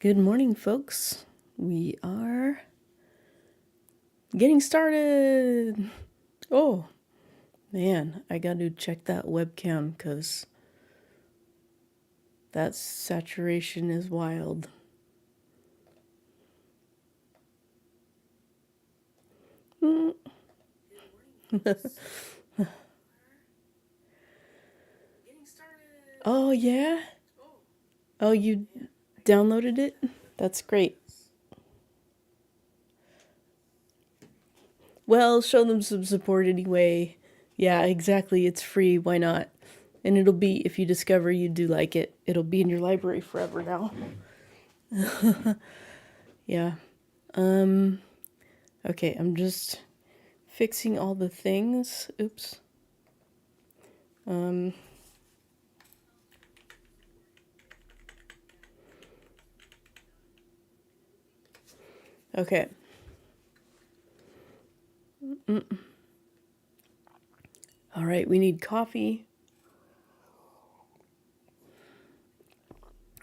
Good morning, folks. We are getting started. Oh, man, I got to check that webcam because that saturation is wild. Oh, yeah? Oh, you downloaded it? That's great. Well, show them some support anyway. Yeah, exactly. It's free. Why not? And it'll be, if you discover you do like it, it'll be in your library forever now. Yeah. Okay, I'm just fixing all the things. Oops. Okay. All right, we need coffee.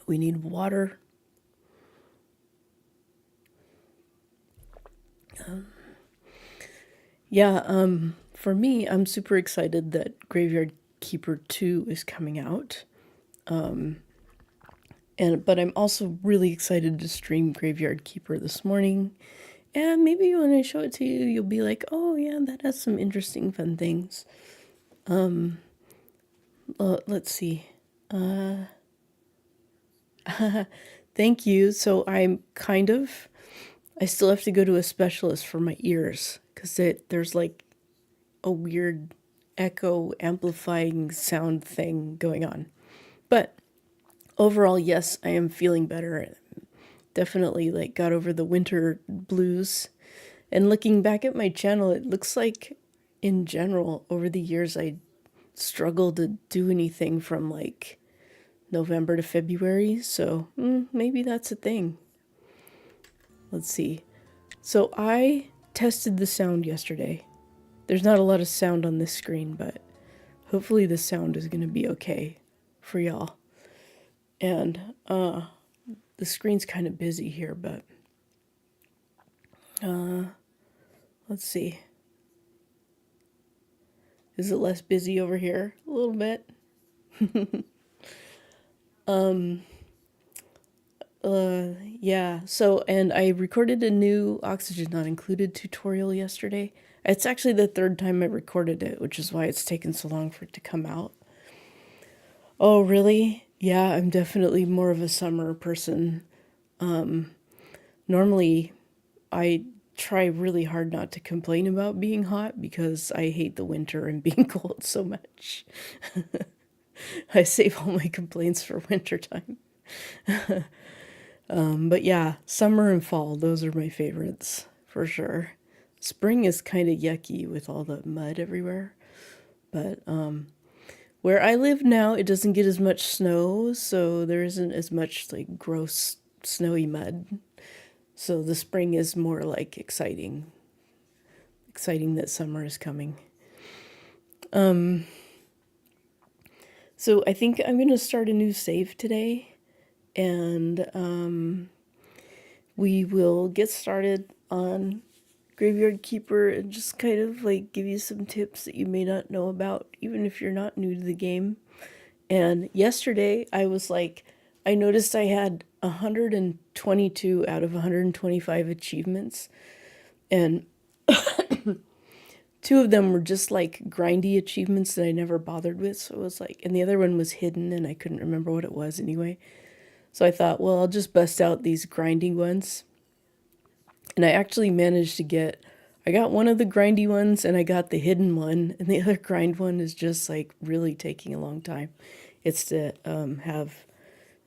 We need water. Yeah, for me, I'm super excited that Graveyard Keeper 2 is coming out. But I'm also really excited to stream Graveyard Keeper this morning. And maybe when I show it to you, you'll be like, "Oh yeah, that has some interesting fun things." Let's see. Thank you. So I still have to go to a specialist for my ears because there's like a weird echo amplifying sound thing going on. But overall, yes, I am feeling better. Definitely like got over the winter blues. And looking back at my channel, it looks like in general over the years I struggled to do anything from like November to February. So maybe that's a thing. Let's see. So I tested the sound yesterday. There's not a lot of sound on this screen, but hopefully the sound is going to be okay for y'all. And the screen's kind of busy here, but let's see. Is it less busy over here? A little bit. Yeah. So, and I recorded a new Oxygen Not Included tutorial yesterday. It's actually the third time I recorded it, which is why it's taken so long for it to come out. Oh, really? Yeah, I'm definitely more of a summer person. Normally, I try really hard not to complain about being hot because I hate the winter and being cold so much. I save all my complaints for wintertime. But yeah, summer and fall, those are my favorites for sure. Spring is kind of yucky with all the mud everywhere. But where I live now, it doesn't get as much snow, so there isn't as much like gross snowy mud. So the spring is more like exciting. Exciting that summer is coming. So I think I'm going to start a new save today, and we will get started on Graveyard Keeper and just kind of like give you some tips that you may not know about, even if you're not new to the game. And yesterday I noticed I had 122 out of 125 achievements, and two of them were just like grindy achievements that I never bothered with. So it was like, and the other one was hidden and I couldn't remember what it was anyway. So I thought, well, I'll just bust out these grinding ones. And I actually managed to I got one of the grindy ones and I got the hidden one. And the other grind one is just like really taking a long time. It's to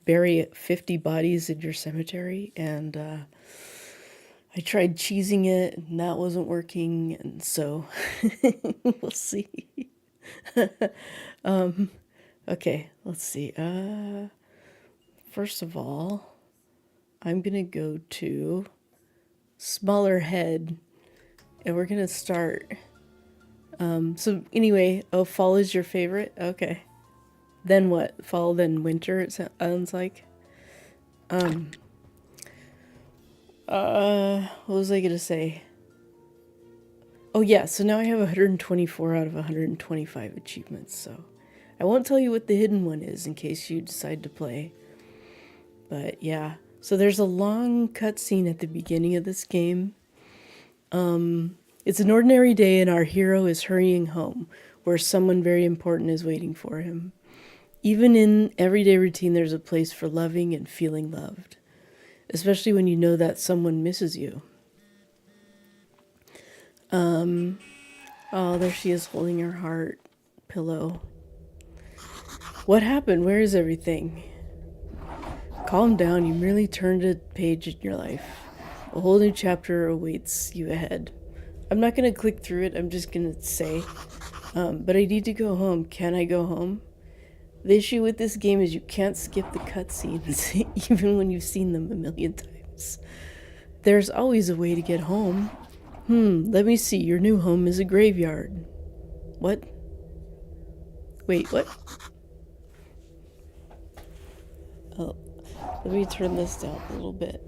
bury 50 bodies in your cemetery. And I tried cheesing it and that wasn't working. And so we'll see. Okay, let's see. First of all, I'm going to go to smaller head and we're going to start. So anyway, oh, fall is your favorite? Okay. Then what? Fall, then winter, it sounds like. What was I gonna say? Oh yeah, so now I have 124 out of 125 achievements, so I won't tell you what the hidden one is in case you decide to play. But yeah, so there's a long cutscene at the beginning of this game. It's an ordinary day and our hero is hurrying home, where someone very important is waiting for him. Even in everyday routine, there's a place for loving and feeling loved, especially when you know that someone misses you. Oh, there she is holding her heart pillow. What happened? Where is everything? Calm down, you merely turned a page in your life. A whole new chapter awaits you ahead. I'm not going to click through it, I'm just going to say, but I need to go home. Can I go home? The issue with this game is you can't skip the cutscenes, even when you've seen them a million times. There's always a way to get home. Let me see, your new home is a graveyard. What? Wait, what? Oh, let me turn this down a little bit.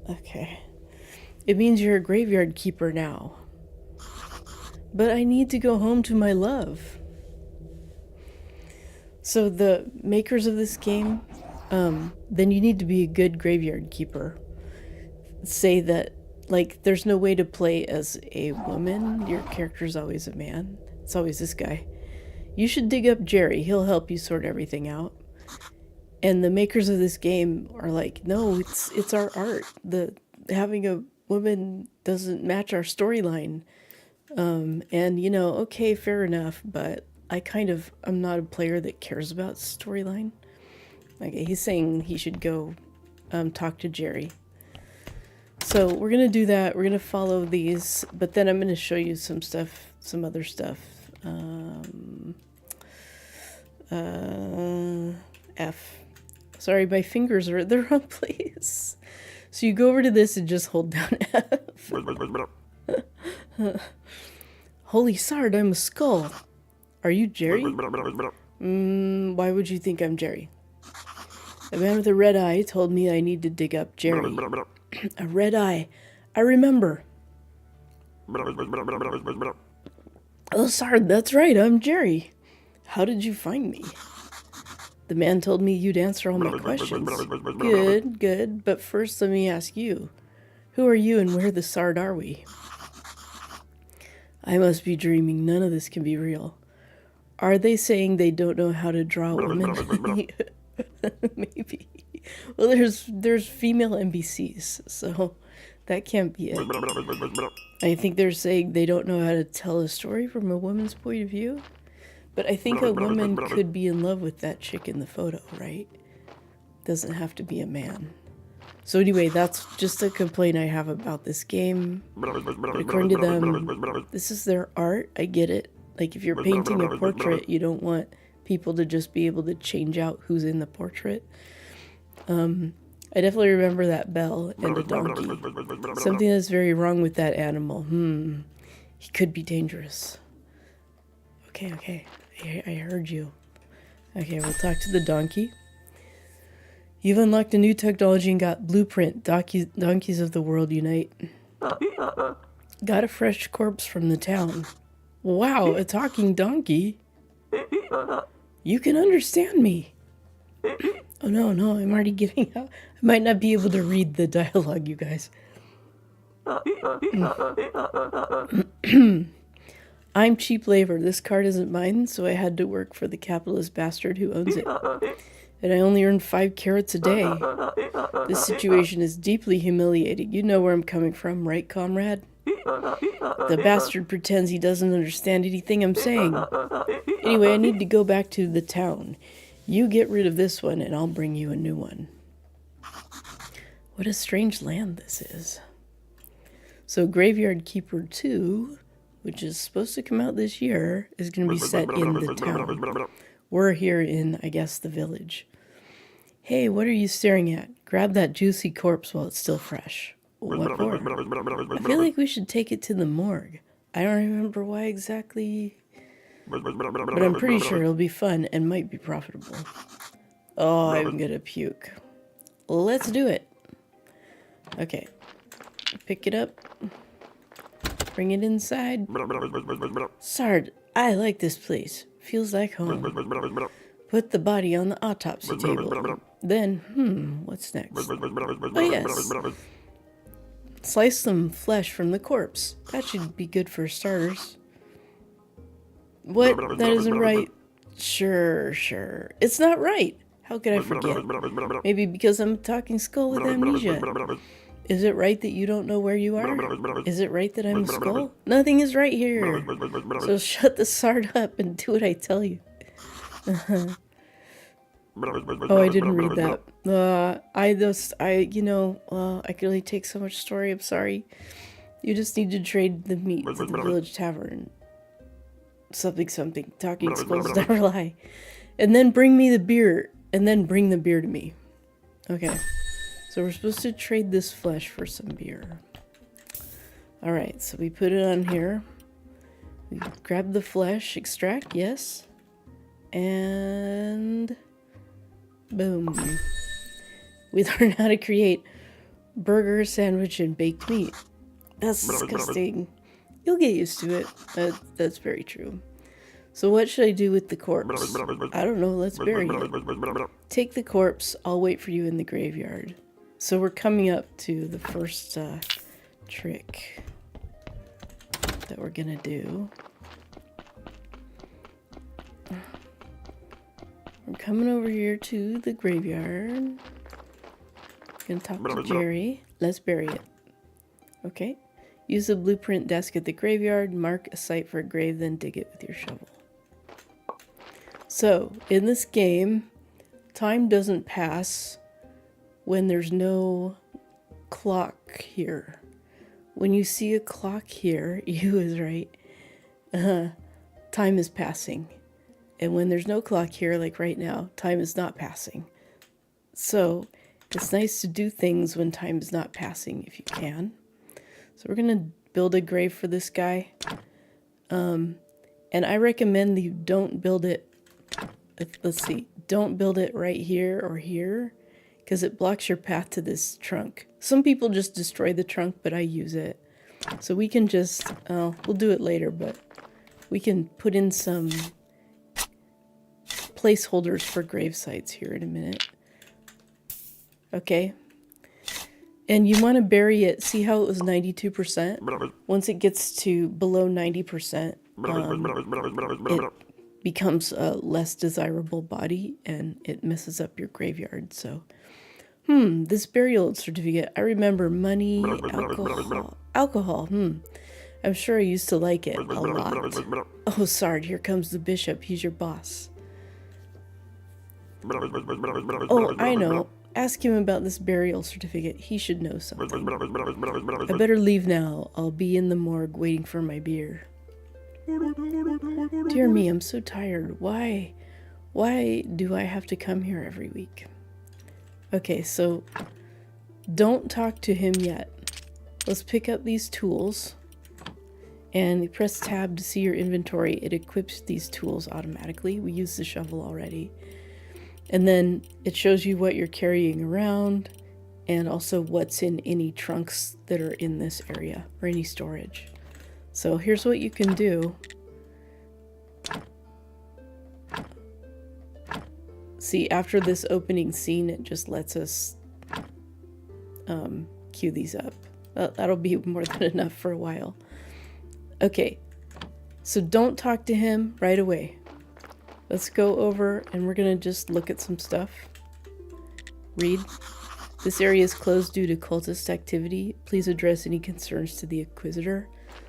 Okay. It means you're a graveyard keeper now. But I need to go home to my love. So the makers of this game, then you need to be a good graveyard keeper. Say that, like, there's no way to play as a woman. Your character's always a man. It's always this guy. You should dig up Jerry. He'll help you sort everything out. And the makers of this game are like, no, it's our art. Having a woman doesn't match our storyline. And, you know, okay, fair enough, but I'm not a player that cares about storyline. Okay, he's saying he should go talk to Jerry. So we're going to do that. We're going to follow these, but then I'm going to show you some stuff, some other stuff. F. Sorry, my fingers are at the wrong place. So you go over to this and just hold down F. Holy Sard, I'm a skull. Are you Jerry? Why would you think I'm Jerry? The man with a red eye told me I need to dig up Jerry. A red eye. I remember. Oh, Sard, that's right, I'm Jerry. How did you find me? The man told me you'd answer all my questions. Good, good, but first let me ask you. Who are you and where the Sard are we? I must be dreaming. None of this can be real. Are they saying they don't know how to draw women? Maybe. Well, there's female NPCs, so that can't be it. I think they're saying they don't know how to tell a story from a woman's point of view. But I think a woman could be in love with that chick in the photo, right? Doesn't have to be a man. So anyway, that's just a complaint I have about this game. But according to them, this is their art. I get it. Like, if you're painting a portrait, you don't want people to just be able to change out who's in the portrait. I definitely remember that bell and a donkey. Something is very wrong with that animal. He could be dangerous. Okay. I heard you. Okay, we'll talk to the donkey. You've unlocked a new technology and got blueprint. Donkeys of the world unite. Got a fresh corpse from the town. Wow, a talking donkey. You can understand me. Oh no, I'm already giving out. I might not be able to read the dialogue, you guys. I'm cheap labor. This card isn't mine, so I had to work for the capitalist bastard who owns it. And I only earn 5 carrots a day. This situation is deeply humiliating. You know where I'm coming from, right, comrade? The bastard pretends he doesn't understand anything I'm saying. Anyway, I need to go back to the town. You get rid of this one, and I'll bring you a new one. What a strange land this is. So Graveyard Keeper 2, which is supposed to come out this year, is going to be set in the town. We're here in, I guess, the village. Hey, what are you staring at? Grab that juicy corpse while it's still fresh. What for? I feel like we should take it to the morgue. I don't remember why exactly, but I'm pretty sure it'll be fun and might be profitable. Oh, I'm gonna puke. Let's do it. Okay. Pick it up. Bring it inside. Sard, I like this place. Feels like home. Put the body on the autopsy table. Then, what's next? Oh, yes. Slice some flesh from the corpse. That should be good for starters. What? That isn't right. Sure. It's not right. How could I forget? Maybe because I'm a talking skull with amnesia. Is it right that you don't know where you are? Is it right that I'm a skull? Nothing is right here. So shut the sard up and do what I tell you. Oh, I didn't read that. I can only take so much story. I'm sorry. You just need to trade the meat at the village tavern. Something. Talking skulls never lie. And then bring me the beer. And then bring the beer to me. Okay. So we're supposed to trade this flesh for some beer. Alright, so we put it on here. We grab the flesh, extract, yes. And boom. We learn how to create burger, sandwich, and baked meat. That's disgusting. You'll get used to it. That's very true. So what should I do with the corpse? I don't know, let's bury it. Take the corpse, I'll wait for you in the graveyard. So we're coming up to the first trick that we're gonna do. We're coming over here to the graveyard. Gonna talk to Jerry. Let's bury it. Okay. Use the blueprint desk at the graveyard, mark a site for a grave, then dig it with your shovel. So, in this game, time doesn't pass when there's no clock here. When you see a clock here, you is right, time is passing. And when there's no clock here, like right now, time is not passing. So, it's nice to do things when time is not passing if you can. So we're going to build a grave for this guy. And I recommend that you don't build it, let's see, don't build it right here or here, because it blocks your path to this trunk. Some people just destroy the trunk, but I use it. So we can just, we'll do it later, but we can put in some placeholders for grave sites here in a minute. Okay. And you want to bury it. See how it was 92%? Once it gets to below 90%, it becomes a less desirable body and it messes up your graveyard. So, this burial certificate. I remember money, alcohol. I'm sure I used to like it a lot. Oh, Sard, here comes the bishop. He's your boss. Oh, I know. Ask him about this burial certificate. He should know something. I better leave now. I'll be in the morgue waiting for my beer. Dear me, I'm so tired. Why do I have to come here every week? Okay, so don't talk to him yet. Let's pick up these tools. And you press tab to see your inventory. It equips these tools automatically. We used the shovel already. And then it shows you what you're carrying around and also what's in any trunks that are in this area or any storage. So here's what you can do. See, after this opening scene, it just lets us queue these up. That'll be more than enough for a while. Okay, so don't talk to him right away. Let's go over and we're gonna just look at some stuff. Read. This area is closed due to cultist activity. Please address any concerns to the Inquisitor.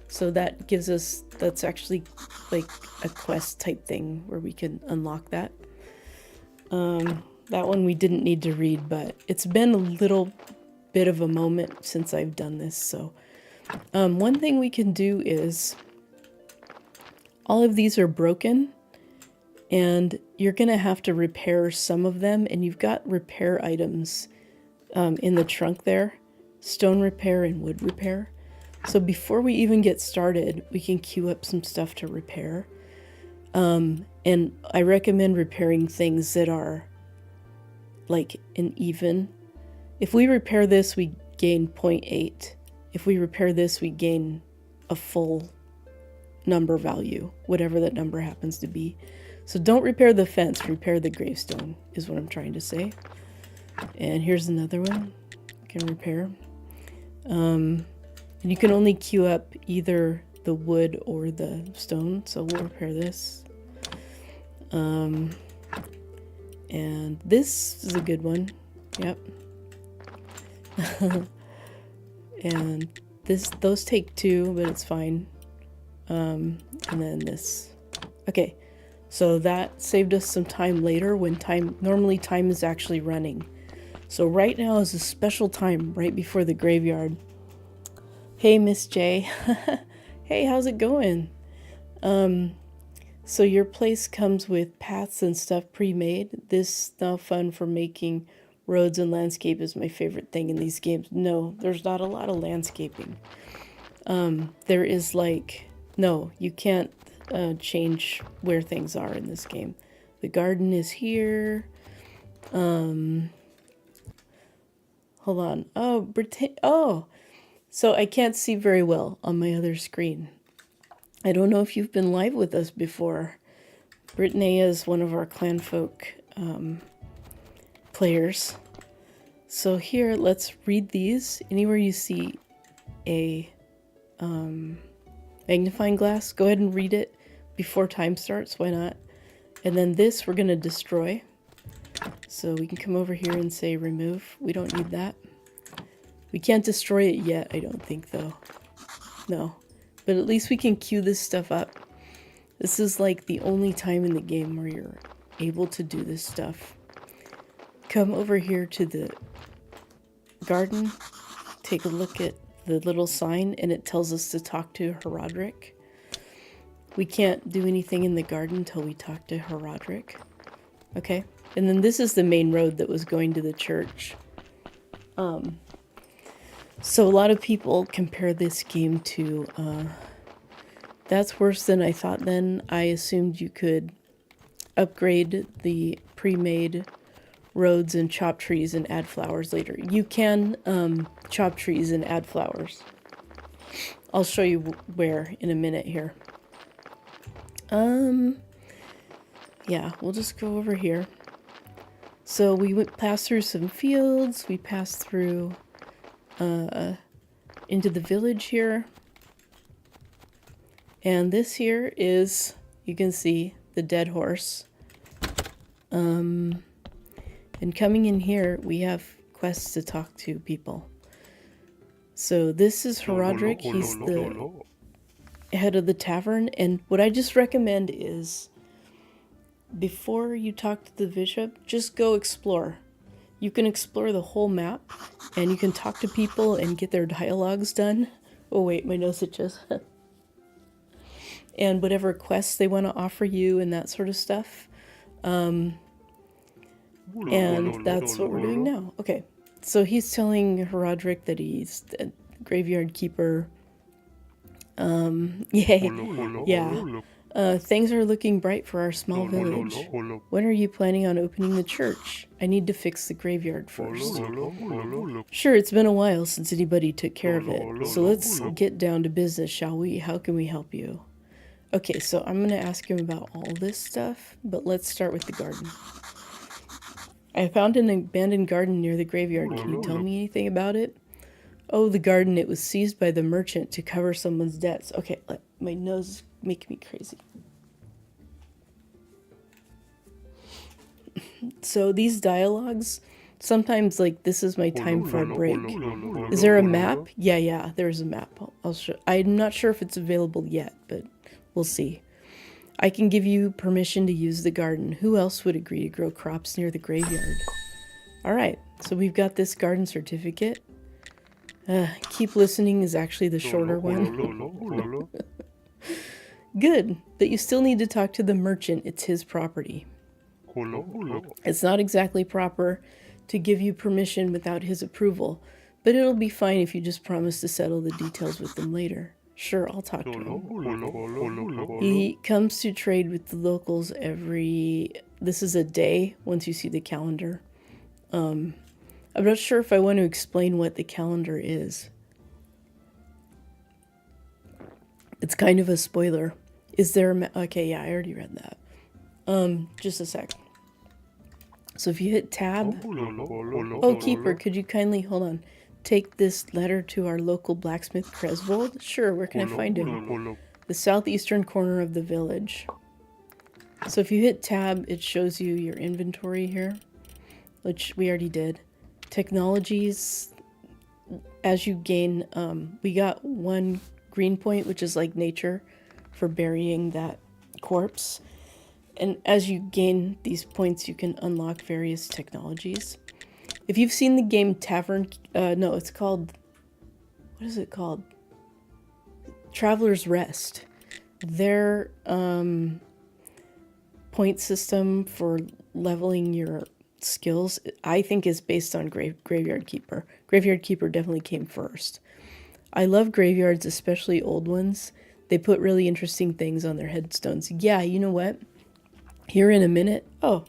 So that gives us, that's actually like a quest type thing where we can unlock that. That one we didn't need to read, but it's been a little bit of a moment since I've done this. So one thing we can do is, all of these are broken. And you're going to have to repair some of them. And you've got repair items in the trunk there. Stone repair and wood repair. So before we even get started, we can queue up some stuff to repair. And I recommend repairing things that are like an even. If we repair this, we gain 0.8. If we repair this, we gain a full number value, whatever that number happens to be. So don't repair the fence, repair the gravestone is what I'm trying to say. And here's another one you can repair. And you can only queue up either the wood or the stone, so we'll repair this. And this is a good one. Yep. And those take 2, but it's fine. And then this. Okay, so that saved us some time later when normally time is actually running. So right now is a special time right before the graveyard. Hey, Miss J. Hey, how's it going? So your place comes with paths and stuff pre-made. This now fun for making roads and landscape is my favorite thing in these games. No, there's not a lot of landscaping. There is no, you can't change where things are in this game. The garden is here. Hold on. Oh, so I can't see very well on my other screen. I don't know if you've been live with us before. Brittany is one of our clan folk players. So here, let's read these. Anywhere you see a magnifying glass, go ahead and read it before time starts. Why not? And then this we're going to destroy. So we can come over here and say remove. We don't need that. We can't destroy it yet, I don't think, though. No. But at least we can queue this stuff up. This is like the only time in the game where you're able to do this stuff. Come over here to the garden. Take a look at the little sign, and it tells us to talk to Herodric. We can't do anything in the garden until we talk to Herodric. Okay. And then this is the main road that was going to the church. So a lot of people compare this game to, that's worse than I thought then. I assumed you could upgrade the pre-made roads and chop trees and add flowers later. You can chop trees and add flowers. I'll show you where in a minute here. Yeah, we'll just go over here. So we passed through some fields. We passed through into the village here. And this here is, you can see, the dead horse. And coming in here, we have quests to talk to people. So this is Herodric. He's the head of the tavern. And what I just recommend is, before you talk to the bishop, just go explore. You can explore the whole map, and you can talk to people and get their dialogues done. Oh wait, my nose itches. And whatever quests they want to offer you and that sort of stuff. And that's what we're doing now. Okay, so he's telling Herodric that he's a graveyard keeper. Yay. Yeah. Things are looking bright for our small village. When are you planning on opening the church? I need to fix the graveyard first. Sure, it's been a while since anybody took care of it, so let's get down to business, shall we? How can we help you? Okay, so I'm going to ask him about all this stuff, but let's start with the garden. I found an abandoned garden near the graveyard. Can you tell me anything about it? Oh, the garden. It was seized by the merchant to cover someone's debts. Okay, my nose is making me crazy. So these dialogues, sometimes this is my time for a break. Is there a map? Yeah, there's a map. I'll show. I'm not sure if it's available yet, but we'll see. I can give you permission to use the garden. Who else would agree to grow crops near the graveyard? All right, so we've got this garden certificate. Keep listening is actually the shorter one. Good, but you still need to talk to the merchant. It's his property. It's not exactly proper to give you permission without his approval, but it'll be fine if you just promise to settle the details with them later. Sure, I'll talk to him. He comes to trade with the locals this is a day, once you see the calendar. I'm not sure if I want to explain what the calendar is. It's kind of a spoiler. Is there okay, yeah, I already read that. Just a sec. So if you hit tab... Oh, Keeper, could you kindly, hold on, take this letter to our local blacksmith, Cresvold? Sure, where can I find him? The southeastern corner of the village. So if you hit tab, it shows you your inventory here, which we already did. Technologies, as you gain, we got one green point, which is like nature, for burying that corpse. And as you gain these points, you can unlock various technologies. If you've seen the game Tavern... no, it's called... What is it called? Traveler's Rest. Their point system for leveling your skills, I think, is based on Graveyard Keeper. Graveyard Keeper definitely came first. I love graveyards, especially old ones. They put really interesting things on their headstones. Yeah, you know what? Here in a minute... Oh,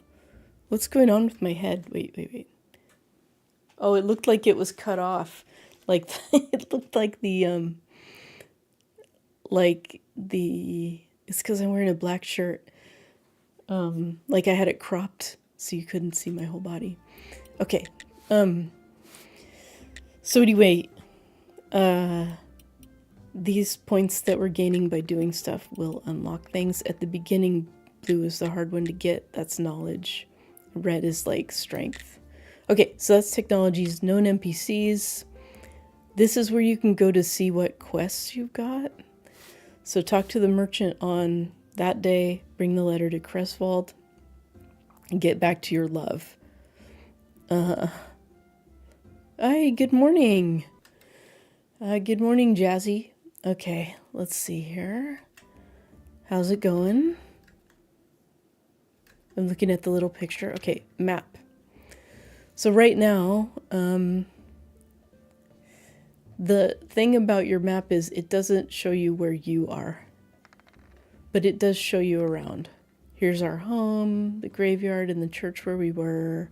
what's going on with my head? Wait. Oh, it looked like it was cut off. Like, it looked like the... It's because I'm wearing a black shirt. Like I had it cropped so you couldn't see my whole body. Okay. So anyway, these points that we're gaining by doing stuff will unlock things. At the beginning, blue is the hard one to get. That's knowledge. Red is like strength. Okay, so that's technologies, known NPCs. This is where you can go to see what quests you've got. So talk to the merchant on that day, bring the letter to Cresvold, and get back to your love. Hi, good morning. Good morning, Jazzy. Okay, let's see here. How's it going? I'm looking at the little picture. Okay, map. So right now, the thing about your map is it doesn't show you where you are, but it does show you around. Here's our home, the graveyard, and the church where we were.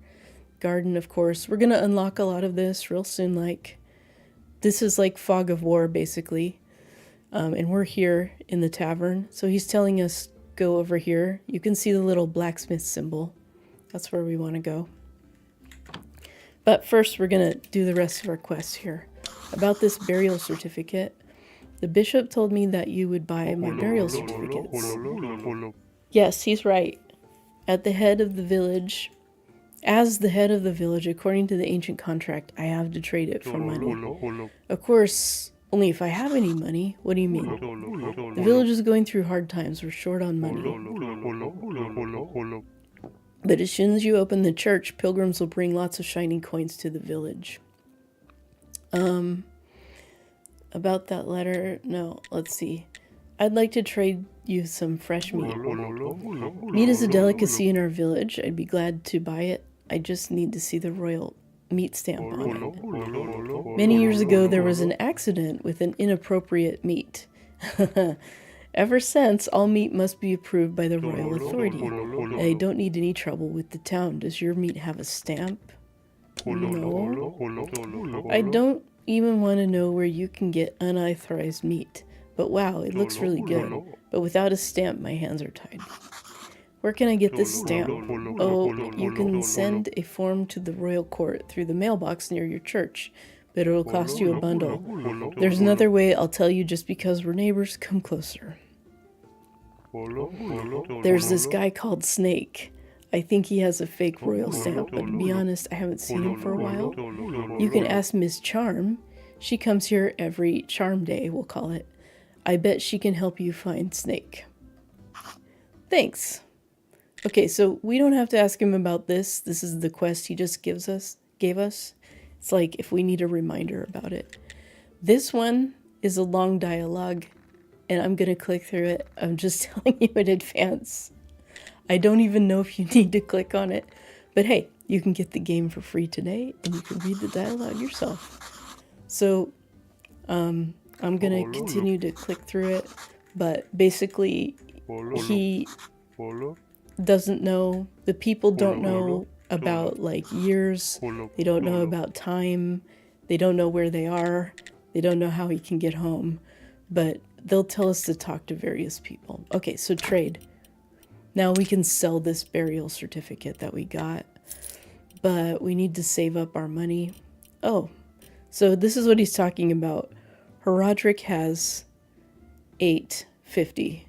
Garden, of course. We're going to unlock a lot of this real soon. Like, this is like Fog of War, basically. And we're here in the tavern. So he's telling us, go over here. You can see the little blacksmith symbol. That's where we want to go. But first, we're going to do the rest of our quests here. About this burial certificate, the bishop told me that you would buy my burial certificates. Yes, he's right. At the head of the village, as the head of the village, according to the ancient contract, I have to trade it for money. Of course, only if I have any money. What do you mean? The village is going through hard times. We're short on money. But as soon as you open the church, pilgrims will bring lots of shiny coins to the village. About that letter, no, let's see. I'd like to trade you some fresh meat. Meat is a delicacy in our village. I'd be glad to buy it. I just need to see the royal meat stamp on it. Many years ago, there was an accident with an inappropriate meat. Ever since, all meat must be approved by the royal authority. I don't need any trouble with the town. Does your meat have a stamp? No. I don't even want to know where you can get unauthorized meat. But wow, it looks really good. But without a stamp, my hands are tied. Where can I get this stamp? Oh, you can send a form to the royal court through the mailbox near your church. But it'll cost you a bundle. There's another way. I'll tell you just because we're neighbors. Come closer. There's this guy called Snake. I think he has a fake royal stamp, but to be honest, I haven't seen him for a while. You can ask Miss Charm. She comes here every Charm Day, we'll call it. I bet she can help you find Snake. Thanks. Okay, so we don't have to ask him about this. This is the quest he just gave us. It's like if we need a reminder about it. This one is a long dialogue, and I'm going to click through it. I'm just telling you in advance. I don't even know if you need to click on it. But hey, you can get the game for free today, and you can read the dialogue yourself. So, I'm going to continue to click through it. But basically, he doesn't know, the people don't know about like years. They don't know about time. They don't know where they are. They don't know how he can get home. But they'll tell us to talk to various people. Okay, so trade. Now we can sell this burial certificate that we got. But we need to save up our money. Oh, so this is what he's talking about. Herodric has 850.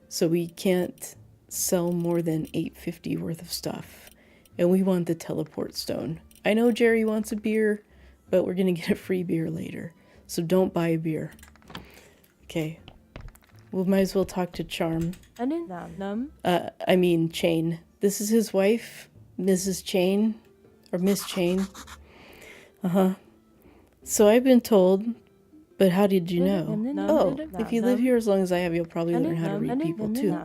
So we can't sell more than 850 worth of stuff. And we want the teleport stone. I know Jerry wants a beer, but we're going to get a free beer later. So don't buy a beer. Okay. We might as well talk to Charm. I mean Chain. This is his wife, Mrs. Chain. Or Miss Chain. Uh-huh. So I've been told, but how did you know? Oh, if you live here as long as I have, you'll probably learn how to read people too.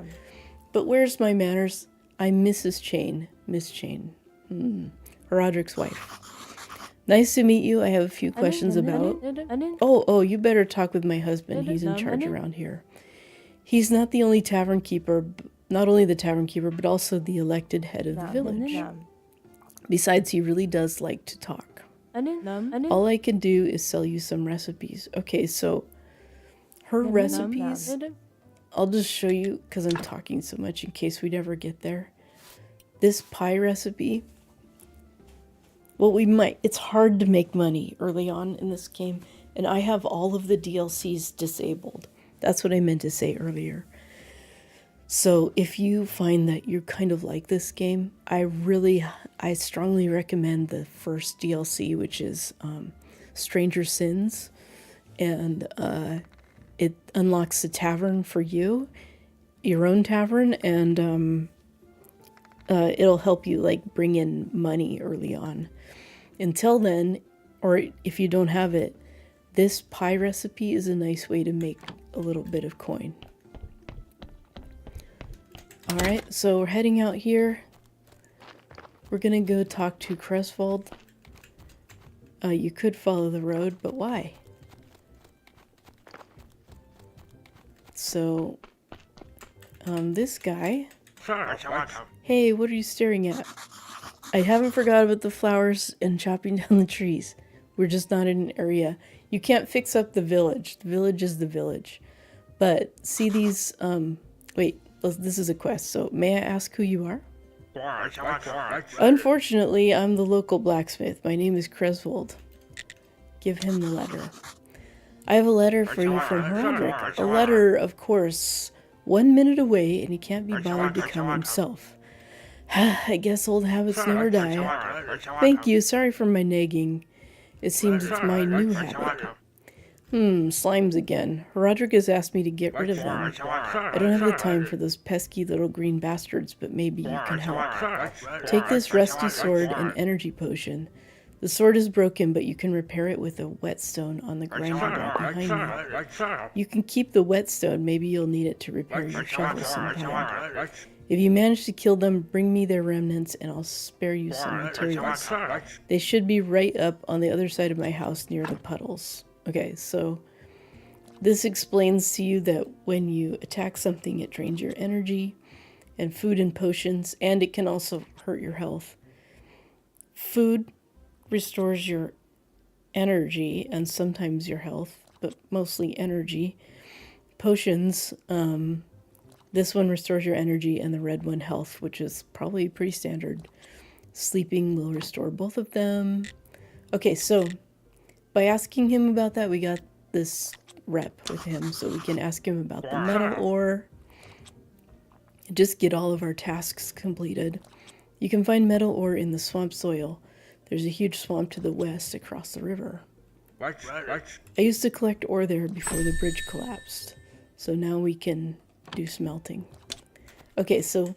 But where's my manners? I'm Mrs. Chain. Miss Chain. Roderick's wife. Nice to meet you. I have a few questions about... Oh, you better talk with my husband. He's in charge around here. He's not the only tavern keeper, not only the tavern keeper, but also the elected head of the village. Besides, he really does like to talk. All I can do is sell you some recipes. Okay, so her recipes, I'll just show you because I'm talking so much in case we never get there. This pie recipe, well, it's hard to make money early on in this game, and I have all of the DLCs disabled. That's what I meant to say earlier. So if you find that you kind of like this game, I strongly recommend the first DLC, which is Stranger Sins. And it unlocks a tavern for you, your own tavern, and it'll help you like bring in money early on. Until then, or if you don't have it, this pie recipe is a nice way to make a little bit of coin. Alright, so we're heading out here. We're gonna go talk to Creswold. You could follow the road, but why? So, this guy... Hey, what are you staring at? I haven't forgot about the flowers and chopping down the trees. We're just not in an area. You can't fix up the village. The village is the village. But see these, wait. This is a quest, so may I ask who you are? Unfortunately, I'm the local blacksmith. My name is Creswold. Give him the letter. I have a letter for you from Herodric. A letter, of course, 1 minute away, and he can't be bothered to come himself. I guess old habits never die. Thank you. Sorry for my nagging. It seems it's my new habit. Slimes again. Herodric has asked me to get rid of them. I don't have the time for those pesky little green bastards, but maybe you can help. Take this rusty sword and energy potion. The sword is broken, but you can repair it with a whetstone on the grinder right behind you. You can keep the whetstone. Maybe you'll need it to repair your shovel sometime. If you manage to kill them, bring me their remnants and I'll spare you some materials. They should be right up on the other side of my house near the puddles. Okay, so this explains to you that when you attack something, it drains your energy and food and potions, and it can also hurt your health. Food restores your energy and sometimes your health, but mostly energy. Potions, this one restores your energy and the red one health, which is probably pretty standard. Sleeping will restore both of them. Okay, so by asking him about that, we got this rep with him, so we can ask him about the metal ore. Just get all of our tasks completed. You can find metal ore in the swamp soil. There's a huge swamp to the west across the river. I used to collect ore there before the bridge collapsed, so now we can do smelting. Okay, so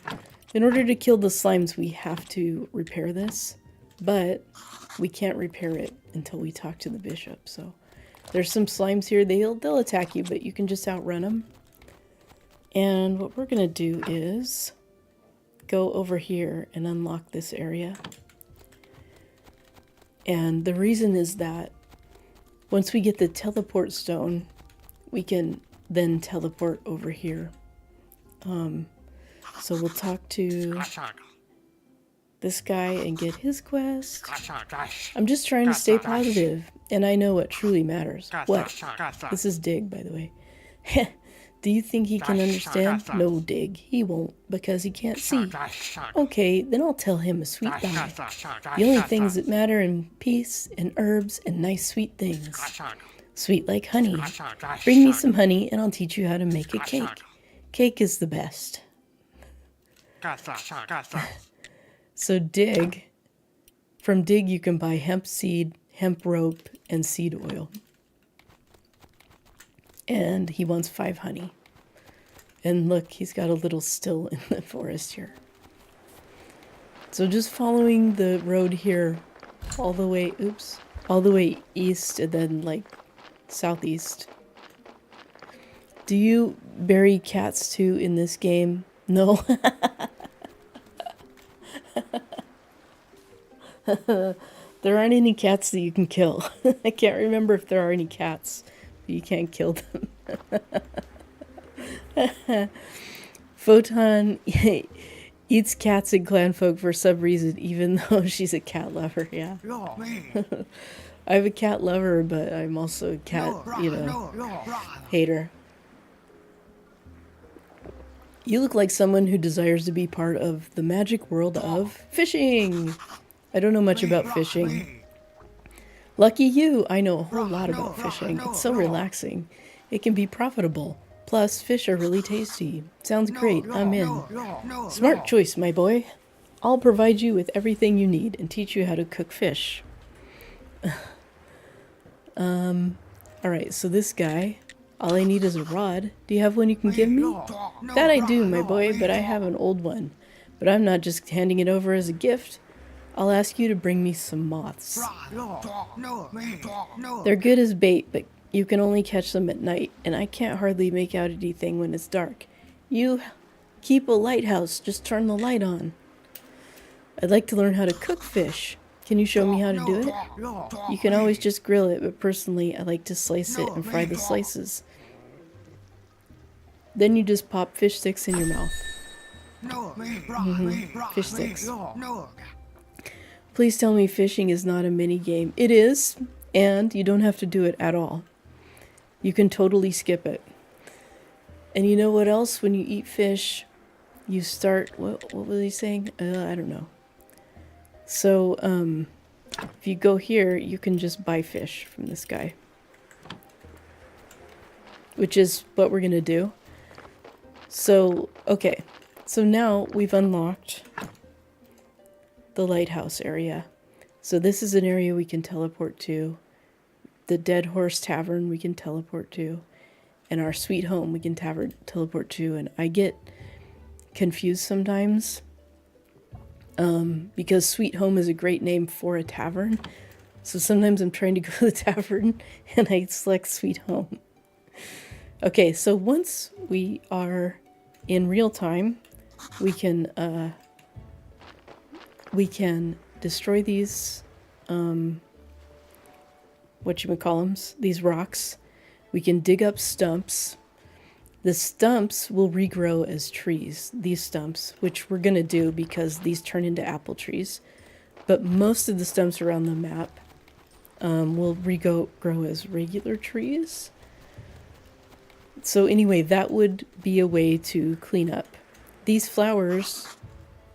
in order to kill the slimes, we have to repair this, but we can't repair it until we talk to the bishop. So there's some slimes here. They'll attack you, but you can just outrun them. And what we're gonna do is go over here and unlock this area. And the reason is that once we get the teleport stone, we can then teleport over here. So we'll talk to this guy and get his quest. I'm just trying to stay positive, and I know what truly matters. What? This is Dig, by the way. Do you think he can understand? No, Dig, he won't, because he can't see. Okay, then I'll tell him a sweet lie. The only things that matter are peace and herbs and nice sweet things. Sweet like honey. Bring me some honey and I'll teach you how to make a cake. Cake is the best. So Dig, from Dig you can buy hemp seed, hemp rope, and seed oil. And he wants 5 honey. And look, he's got a little still in the forest here. So just following the road here all the way, all the way east and then like southeast. Do you bury cats too in this game? No. There aren't any cats that you can kill. I can't remember if there are any cats. You can't kill them. Photon eats cats and clanfolk for some reason, even though she's a cat lover, yeah. I'm a cat lover, but I'm also a cat, hater. You look like someone who desires to be part of the magic world of fishing. I don't know much about fishing. Lucky you, I know a whole lot about fishing. It's so relaxing. It can be profitable. Plus, fish are really tasty. Sounds great, I'm in. Smart choice, my boy. I'll provide you with everything you need and teach you how to cook fish. Alright, so this guy, all I need is a rod. Do you have one you can give me? That I do, my boy, but I have an old one. But I'm not just handing it over as a gift. I'll ask you to bring me some moths. They're good as bait, but you can only catch them at night, and I can't hardly make out anything when it's dark. You keep a lighthouse, just turn the light on. I'd like to learn how to cook fish. Can you show me how to do it? You can always just grill it, but personally I like to slice it and fry the slices. Then you just pop fish sticks in your mouth. Fish sticks. Please tell me fishing is not a mini game. It is, and you don't have to do it at all. You can totally skip it. And you know what else? When you eat fish, you start... What was he saying? I don't know. So, if you go here, you can just buy fish from this guy. Which is what we're going to do. So, okay. So now we've unlocked the lighthouse area. So this is an area we can teleport to. The Dead Horse Tavern we can teleport to. And our Sweet Home we can teleport to. And I get confused sometimes. Because Sweet Home is a great name for a tavern. So sometimes I'm trying to go to the tavern and I select Sweet Home. Okay, so once we are in real time, we can destroy these, whatchamacallums, these rocks. We can dig up stumps. The stumps will regrow as trees, these stumps, which we're going to do because these turn into apple trees. But most of the stumps around the map will grow as regular trees. So anyway, that would be a way to clean up. These flowers,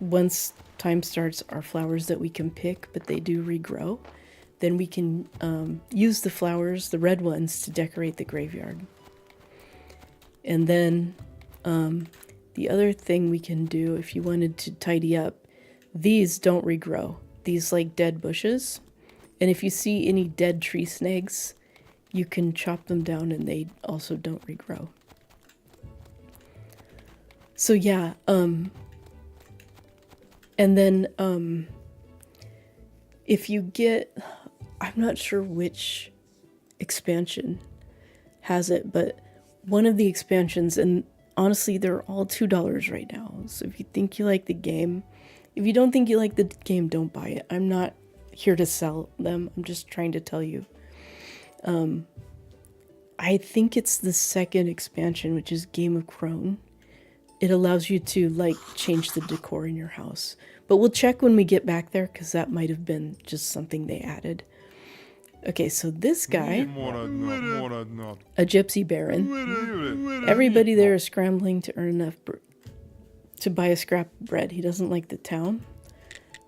once time starts, are flowers that we can pick, but they do regrow. Then we can use the flowers, the red ones, to decorate the graveyard. And then the other thing we can do, if you wanted to tidy up, these don't regrow. These like dead bushes. And if you see any dead tree snags, you can chop them down and they also don't regrow. So yeah, and then if you get, I'm not sure which expansion has it, but one of the expansions, and honestly they're all $2 right now, so if you think you like the game, if you don't think you like the game, don't buy it. I'm not here to sell them, I'm just trying to tell you. I think it's the second expansion, which is Game of Crone. It allows you to like change the decor in your house. But we'll check when we get back there, because that might have been just something they added. Okay, so this guy, a gypsy baron, everybody there is scrambling to earn enough to buy a scrap of bread. He doesn't like the town.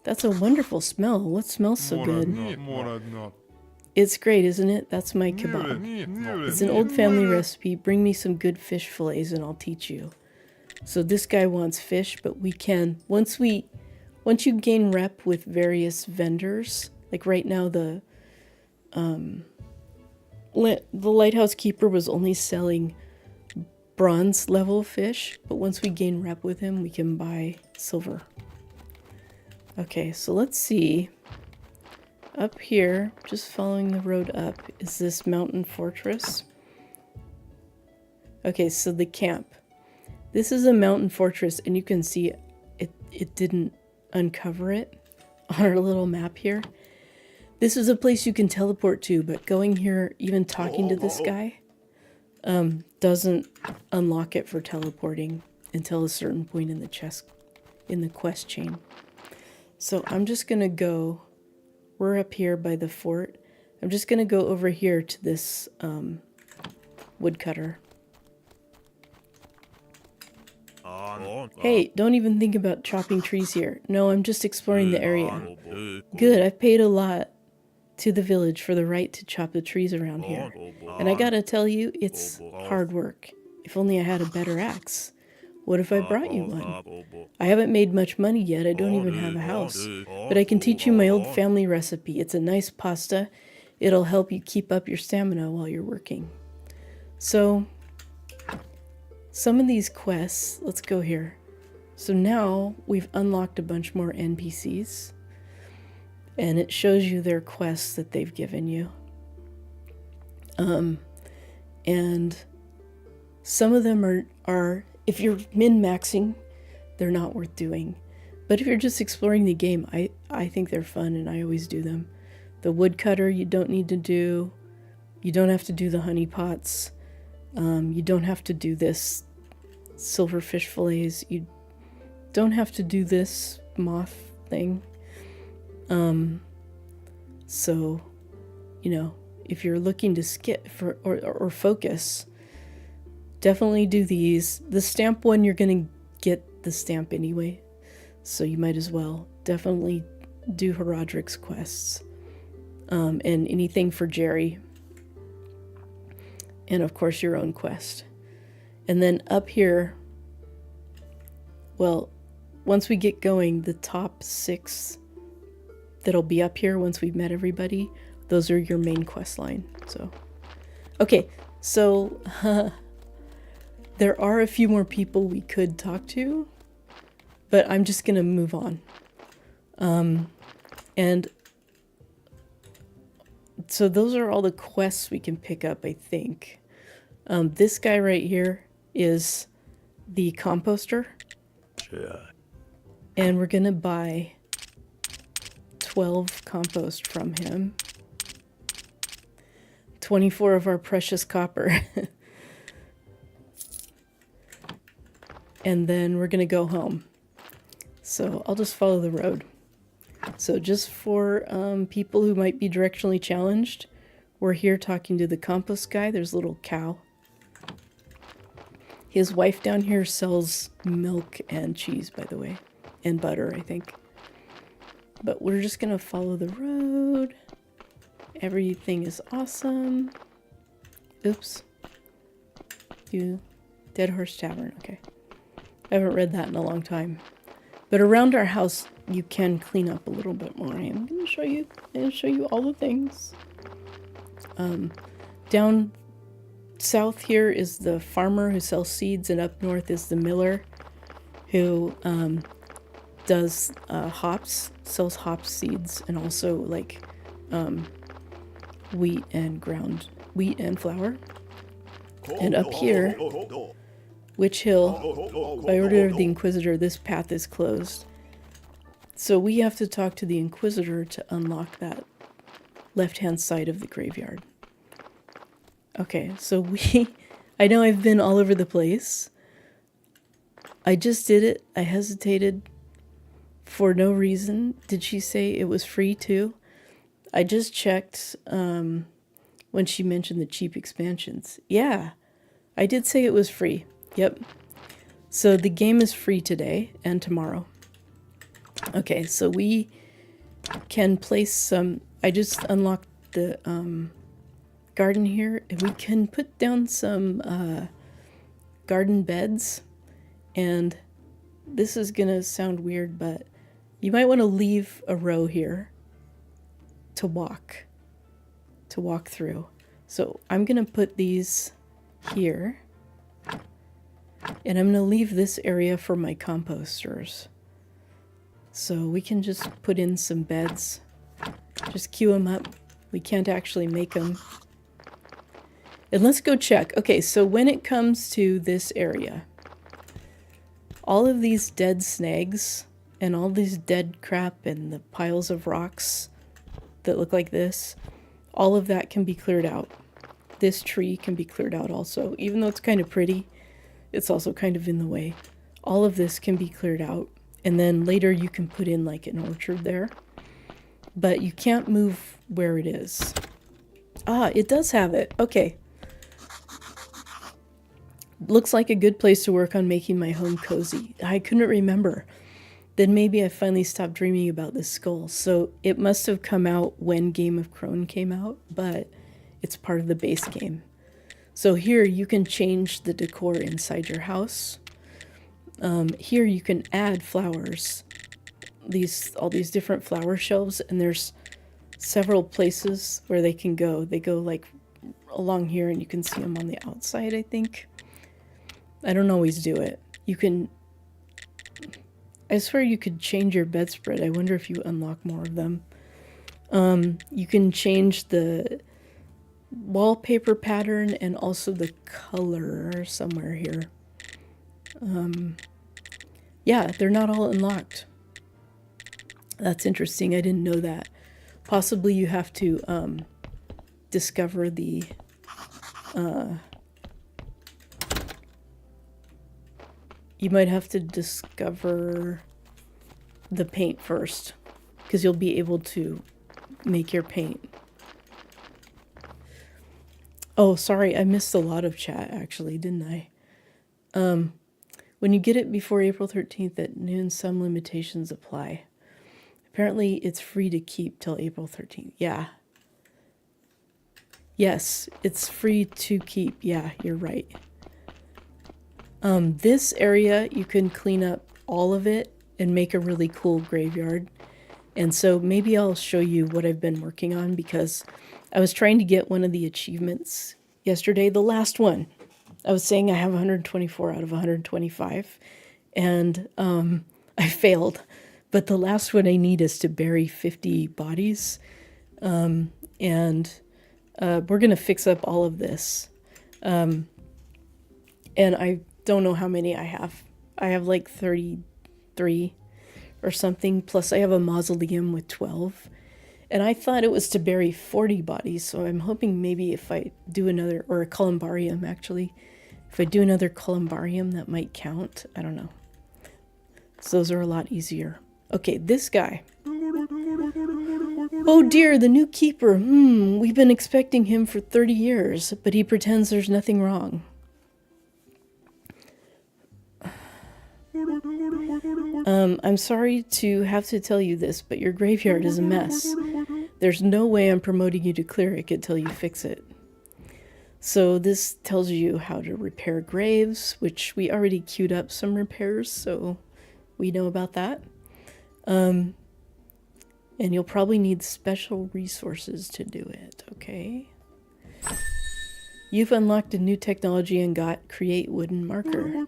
That's a wonderful smell. What smells so good? It's great, isn't it? That's my kebab. It's an old family recipe. Bring me some good fish fillets and I'll teach you. So this guy wants fish, but we can, once you gain rep with various vendors, like right now the lighthouse keeper was only selling bronze level fish, but once we gain rep with him, we can buy silver. Okay, so let's see. Up here, just following the road up, is this mountain fortress. Okay, so the camp. This is a mountain fortress, and you can see it didn't uncover it on our little map here. This is a place you can teleport to, but going here, even talking to this guy, doesn't unlock it for teleporting until a certain point in the quest chain. So I'm just gonna go, we're up here by the fort. I'm just gonna go over here to this woodcutter. Hey, don't even think about chopping trees here. No, I'm just exploring the area. Good, I've paid a lot to the village for the right to chop the trees around here. And I gotta tell you, it's hard work. If only I had a better axe. What if I brought you one? I haven't made much money yet, I don't even have a house. But I can teach you my old family recipe. It's a nice pasta. It'll help you keep up your stamina while you're working. So, some of these quests, let's go here. So now we've unlocked a bunch more NPCs. And it shows you their quests that they've given you. And some of them are if you're min-maxing, they're not worth doing. But if you're just exploring the game, I think they're fun and I always do them. The woodcutter you don't need to do. You don't have to do the honey pots. You don't have to do this silverfish fillets. You don't have to do this moth thing. So, you know, if you're looking to skip or focus, definitely do these. The stamp one, you're going to get the stamp anyway, so you might as well definitely do Herodric's quests, and anything for Jerry, and of course your own quest. And then up here, well, once we get going, the top 6 that'll be up here once we've met everybody, those are your main quest line. So, okay, so there are a few more people we could talk to, but I'm just gonna move on. And so those are all the quests we can pick up, I think. This guy right here is the composter. Yeah. And we're gonna buy 12 compost from him. 24 of our precious copper. And then we're gonna go home. So I'll just follow the road. So just for people who might be directionally challenged, we're here talking to the compost guy. There's a little cow. His wife down here sells milk and cheese, by the way, and butter, I think. But we're just gonna follow the road. Everything is awesome. Oops. Dead Horse Tavern, okay. I haven't read that in a long time. But around our house, you can clean up a little bit more. I am going to show you all the things. Down south here is the farmer who sells seeds, and up north is the miller who does hops, sells hop seeds, and also like wheat and flour. And up here, Witch Hill, by order of the Inquisitor, this path is closed. So we have to talk to the Inquisitor to unlock that left-hand side of the graveyard. Okay, so I know I've been all over the place. I just did it. I hesitated. For no reason. Did she say it was free too? I just checked when she mentioned the cheap expansions. Yeah, I did say it was free. Yep. So the game is free today and tomorrow. Okay, so we can place some... I just unlocked the garden here, and we can put down some garden beds. And this is gonna sound weird, but you might want to leave a row here to walk through. So I'm gonna put these here, and I'm gonna leave this area for my composters. So we can just put in some beds, just queue them up. We can't actually make them. And let's go check. Okay, so when it comes to this area, all of these dead snags and all these dead crap and the piles of rocks that look like this, all of that can be cleared out. This tree can be cleared out also. Even though it's kind of pretty, it's also kind of in the way. All of this can be cleared out. And then later you can put in like an orchard there. But you can't move where it is. Ah, it does have it. Okay. Looks like a good place to work on making my home cozy. I couldn't remember. Then maybe I finally stopped dreaming about this skull. So it must have come out when Game of Thrones came out, but it's part of the base game. So here you can change the decor inside your house. Here you can add flowers. All these different flower shelves, and there's several places where they can go. They go like along here, and you can see them on the outside, I think. I don't always do it. You can... I swear you could change your bedspread. I wonder if you unlock more of them. You can change the wallpaper pattern and also the color somewhere here. Yeah, they're not all unlocked. That's interesting. I didn't know that. Possibly you have to discover the... you might have to discover the paint first, because you'll be able to make your paint. Oh, sorry, I missed a lot of chat, actually, didn't I? When you get it before April 13th at noon, some limitations apply. Apparently, it's free to keep till April 13th. Yeah. Yes, it's free to keep. Yeah, you're right. This area, you can clean up all of it and make a really cool graveyard. And so maybe I'll show you what I've been working on, because I was trying to get one of the achievements yesterday, the last one. I was saying I have 124 out of 125, and I failed. But the last one I need is to bury 50 bodies. And we're going to fix up all of this. And I don't know how many I have. I have like 33 or something. Plus I have a mausoleum with 12. And I thought it was to bury 40 bodies. So I'm hoping maybe if I do another, or a columbarium actually, if I do another columbarium, that might count. I don't know. So those are a lot easier. Okay, this guy. Oh dear, the new keeper. We've been expecting him for 30 years, but he pretends there's nothing wrong. I'm sorry to have to tell you this, but your graveyard is a mess. There's no way I'm promoting you to cleric until you fix it. So this tells you how to repair graves, which we already queued up some repairs, so we know about that. And you'll probably need special resources to do it, okay? You've unlocked a new technology and got create wooden marker.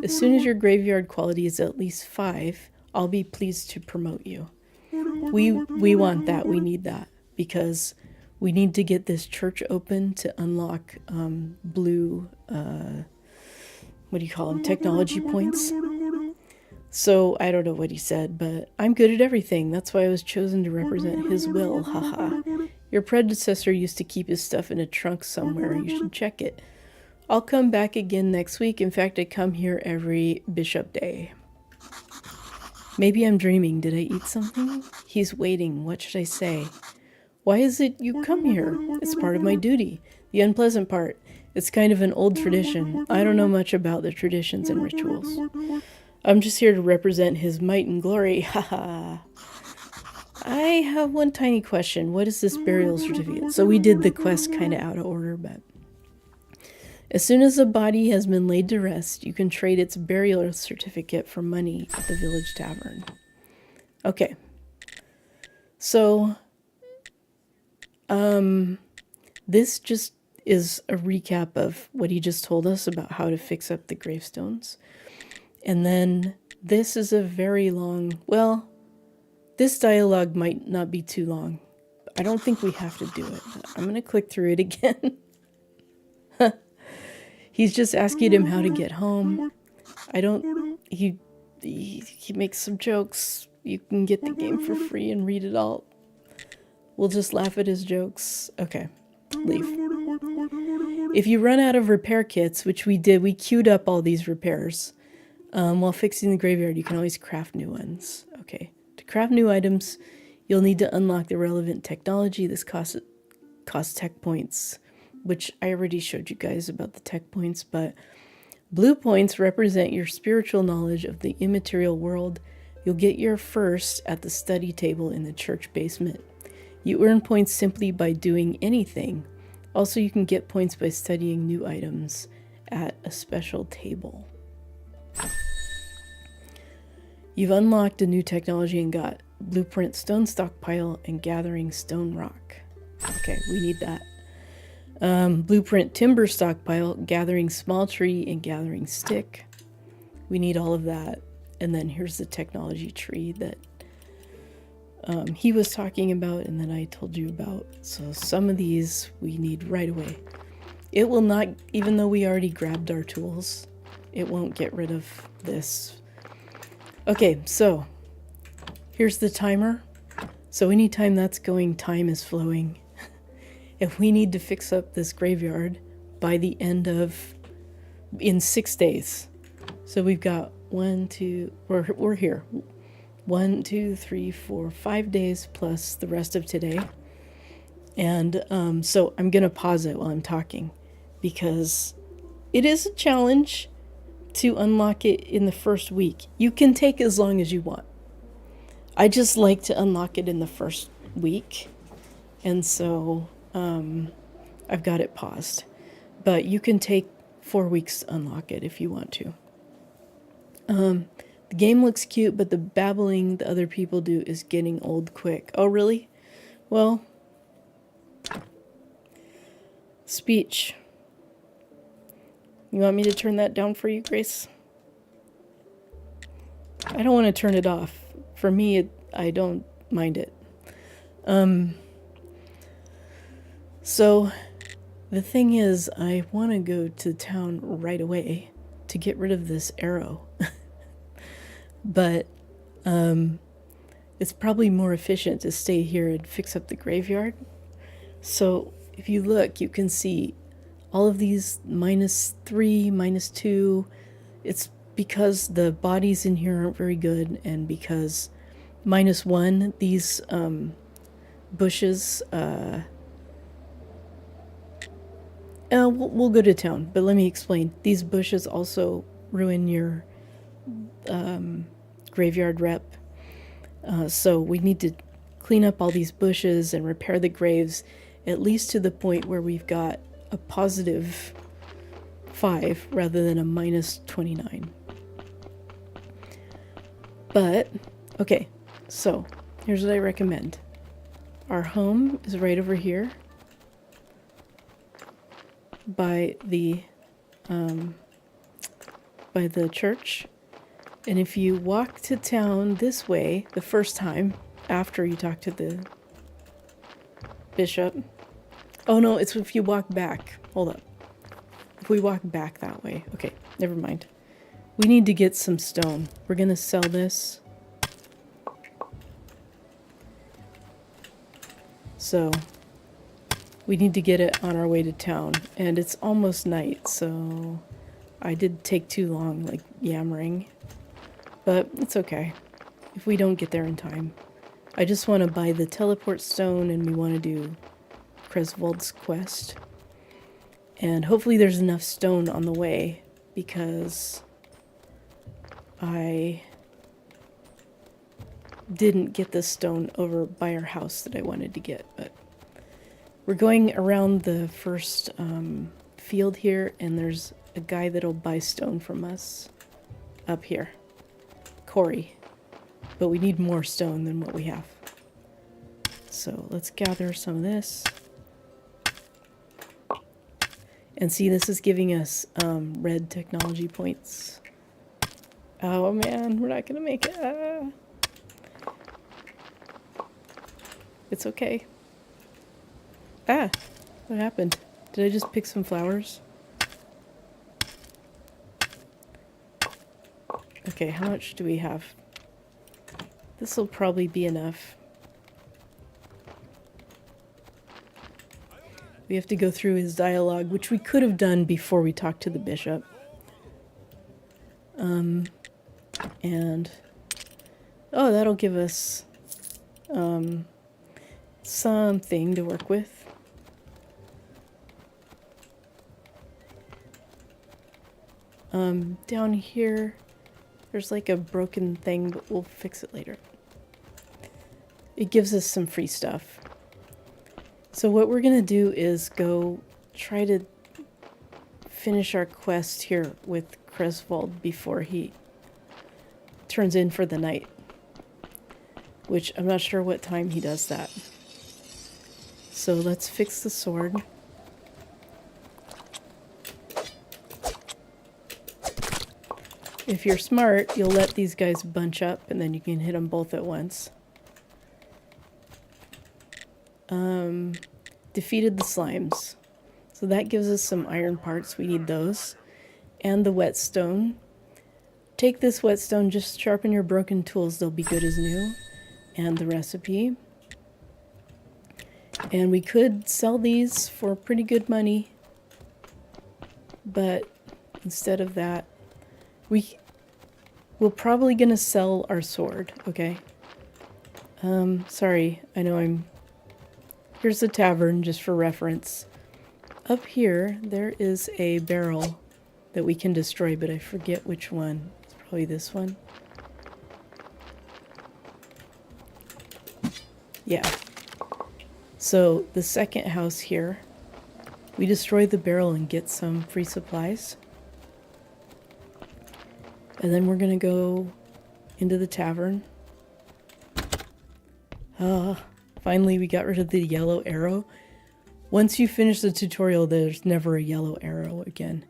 As soon as your graveyard quality is at least 5, I'll be pleased to promote you. We want that, we need that, because we need to get this church open to unlock blue, what do you call them, technology points. So, I don't know what he said, but I'm good at everything. That's why I was chosen to represent his will, haha. Your predecessor used to keep his stuff in a trunk somewhere. You should check it. I'll come back again next week. In fact, I come here every Bishop Day. Maybe I'm dreaming. Did I eat something? He's waiting. What should I say? Why is it you come here? It's part of my duty. The unpleasant part. It's kind of an old tradition. I don't know much about the traditions and rituals. I'm just here to represent his might and glory. Haha. I have one tiny question. What is this burial certificate? So we did the quest kind of out of order, but... As soon as a body has been laid to rest, you can trade its burial certificate for money at the village tavern. Okay. So, this just is a recap of what he just told us about how to fix up the gravestones. And then this is a very long, well, this dialogue might not be too long. I don't think we have to do it. I'm going to click through it again. He's just asking him how to get home. He makes some jokes. You can get the game for free and read it all. We'll just laugh at his jokes. Okay, leave. If you run out of repair kits, which we did, we queued up all these repairs. While fixing the graveyard, you can always craft new ones. Okay, to craft new items, you'll need to unlock the relevant technology. This costs tech points, which I already showed you guys about the tech points, but blue points represent your spiritual knowledge of the immaterial world. You'll get your first at the study table in the church basement. You earn points simply by doing anything. Also, you can get points by studying new items at a special table. You've unlocked a new technology and got blueprint stone stockpile and gathering stone rock. Okay, we need that. Blueprint timber stockpile, gathering small tree and gathering stick. We need all of that. And then here's the technology tree that he was talking about and then I told you about. So some of these we need right away. It will not, even though we already grabbed our tools, it won't get rid of this. Okay, so here's the timer. So anytime that's going, time is flowing. If we need to fix up this graveyard by the end of, in 6 days. So we've got we're here. 1, 2, 3, 4, 5 days plus the rest of today. And so I'm going to pause it while I'm talking because it is a challenge to unlock it in the first week. You can take as long as you want. I just like to unlock it in the first week. And so... I've got it paused, but you can take 4 weeks to unlock it if you want to. The game looks cute, but the babbling the other people do is getting old quick. Oh, really? Well, speech. You want me to turn that down for you, Grace? I don't want to turn it off. For me, I don't mind it. So, the thing is, I want to go to town right away to get rid of this arrow. But, it's probably more efficient to stay here and fix up the graveyard. So, if you look, you can see all of these -3, -2. It's because the bodies in here aren't very good, and because -1, these, bushes, we'll go to town, but let me explain. These bushes also ruin your graveyard rep. So we need to clean up all these bushes and repair the graves, at least to the point where we've got a +5 rather than a -29. But, okay, so here's what I recommend. Our home is right over here. By the church, and if you walk to town this way the first time after you talk to the bishop, oh no, it's if you walk back. Hold up. If we walk back that way, okay, never mind. We need to get some stone. We're gonna sell this. So we need to get it on our way to town, and it's almost night, so I did take too long, like, yammering, but it's okay. if we don't get there in time. I just want to buy the teleport stone, and we want to do Creswold's quest. And hopefully there's enough stone on the way, because I didn't get the stone over by our house that I wanted to get. But we're going around the first field here, and there's a guy that'll buy stone from us up here. Corey. But we need more stone than what we have. So let's gather some of this. And see, this is giving us red technology points. Oh man, we're not gonna make it. It's okay. Ah, what happened? Did I just pick some flowers? Okay, how much do we have? This will probably be enough. We have to go through his dialogue, which we could have done before we talked to the bishop. And oh, that'll give us something to work with. Down here, there's like a broken thing, but we'll fix it later. It gives us some free stuff. So what we're gonna do is go try to finish our quest here with Creswold before he turns in for the night. Which I'm not sure what time he does that. So let's fix the sword. If you're smart, you'll let these guys bunch up and then you can hit them both at once. Defeated the slimes. So that gives us some iron parts. We need those. And the whetstone. Take this whetstone, just sharpen your broken tools. They'll be good as new. And the recipe. And we could sell these for pretty good money. But instead of that, we're probably gonna sell our sword, okay? Sorry, I know here's the tavern, just for reference. Up here, there is a barrel that we can destroy, but I forget which one. It's probably this one. Yeah. So, the second house here, we destroy the barrel and get some free supplies. And then we're gonna go into the tavern. Finally we got rid of the yellow arrow. Once you finish the tutorial, there's never a yellow arrow again.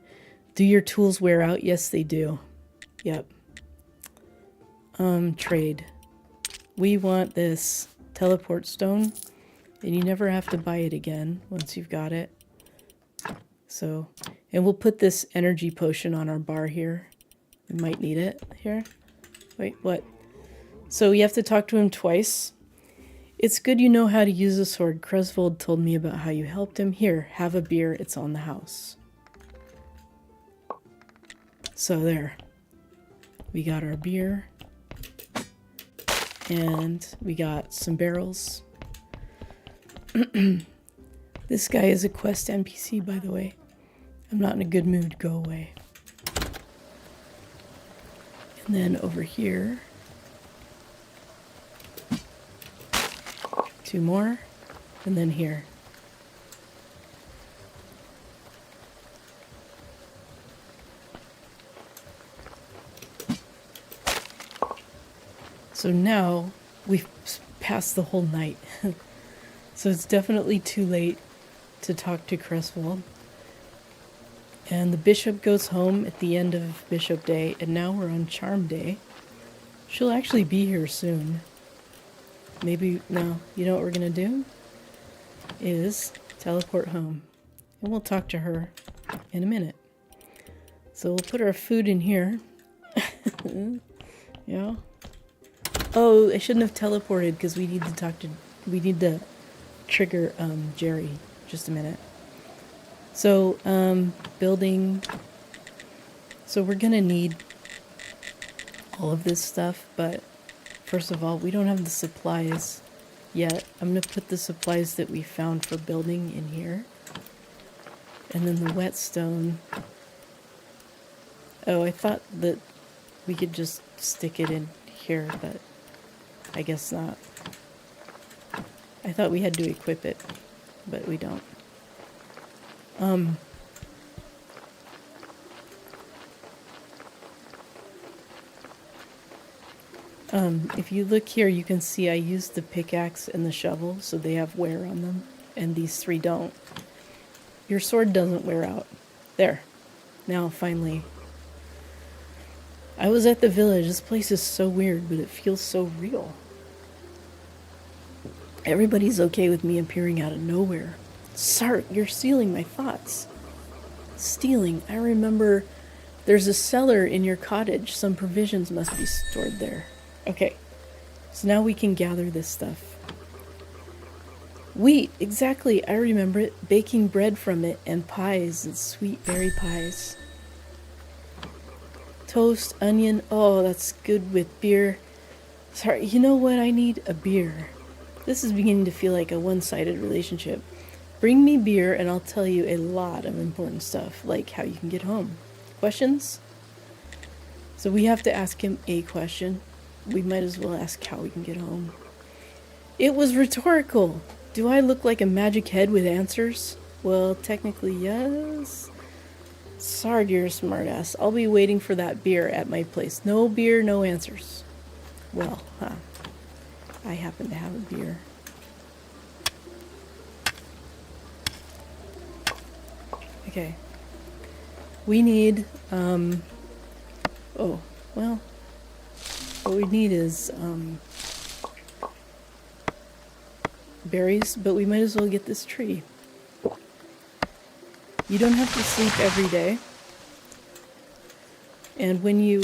Do your tools wear out? Yes, they do. Yep. Trade. We want this teleport stone, and you never have to buy it again once you've got it. So, and we'll put this energy potion on our bar here. We might need it here. Wait, what? So you have to talk to him twice. It's good you know how to use a sword. Creswold told me about how you helped him. Here, have a beer. It's on the house. So there. We got our beer. And we got some barrels. This guy is a quest NPC, by the way. I'm not in a good mood. Go away. And then over here, 2 more, and then here. So now we've passed the whole night. So it's definitely too late to talk to Creswold. And the bishop goes home at the end of Bishop Day, and now we're on Charm Day. She'll actually be here soon. Maybe, no, you know what we're gonna do? Is teleport home. And we'll talk to her in a minute. So we'll put our food in here. Yeah. Oh, I shouldn't have teleported because we need to trigger Jerry. Just a minute. So, building. So we're gonna need all of this stuff, but First of all, we don't have the supplies yet. I'm going to put the supplies that we found for building in here. And then the whetstone. Oh, I thought that we could just stick it in here, but I guess not. I thought we had to equip it, but we don't. If you look here, you can see I used the pickaxe and the shovel, so they have wear on them, and these three don't. Your sword doesn't wear out. There. Now, finally. I was at the village. This place is so weird, but it feels so real. Everybody's okay with me appearing out of nowhere. Sorry, you're stealing my thoughts. Stealing. I remember there's a cellar in your cottage. Some provisions must be stored there. Okay, so now we can gather this stuff. Wheat, exactly, I remember it. Baking bread from it and pies and sweet berry pies. Toast, onion, oh, that's good with beer. Sorry, you know what? I need a beer. This is beginning to feel like a one-sided relationship. Bring me beer and I'll tell you a lot of important stuff, like how you can get home. Questions? So we have to ask him a question. We might as well ask how we can get home. It was rhetorical. Do I look like a magic head with answers? Well, technically, yes. Sorry, dear smartass. I'll be waiting for that beer at my place. No beer, no answers. Well, I happen to have a beer. Okay. We need, oh, well, what we need is, berries, but we might as well get this tree. You don't have to sleep every day. And when you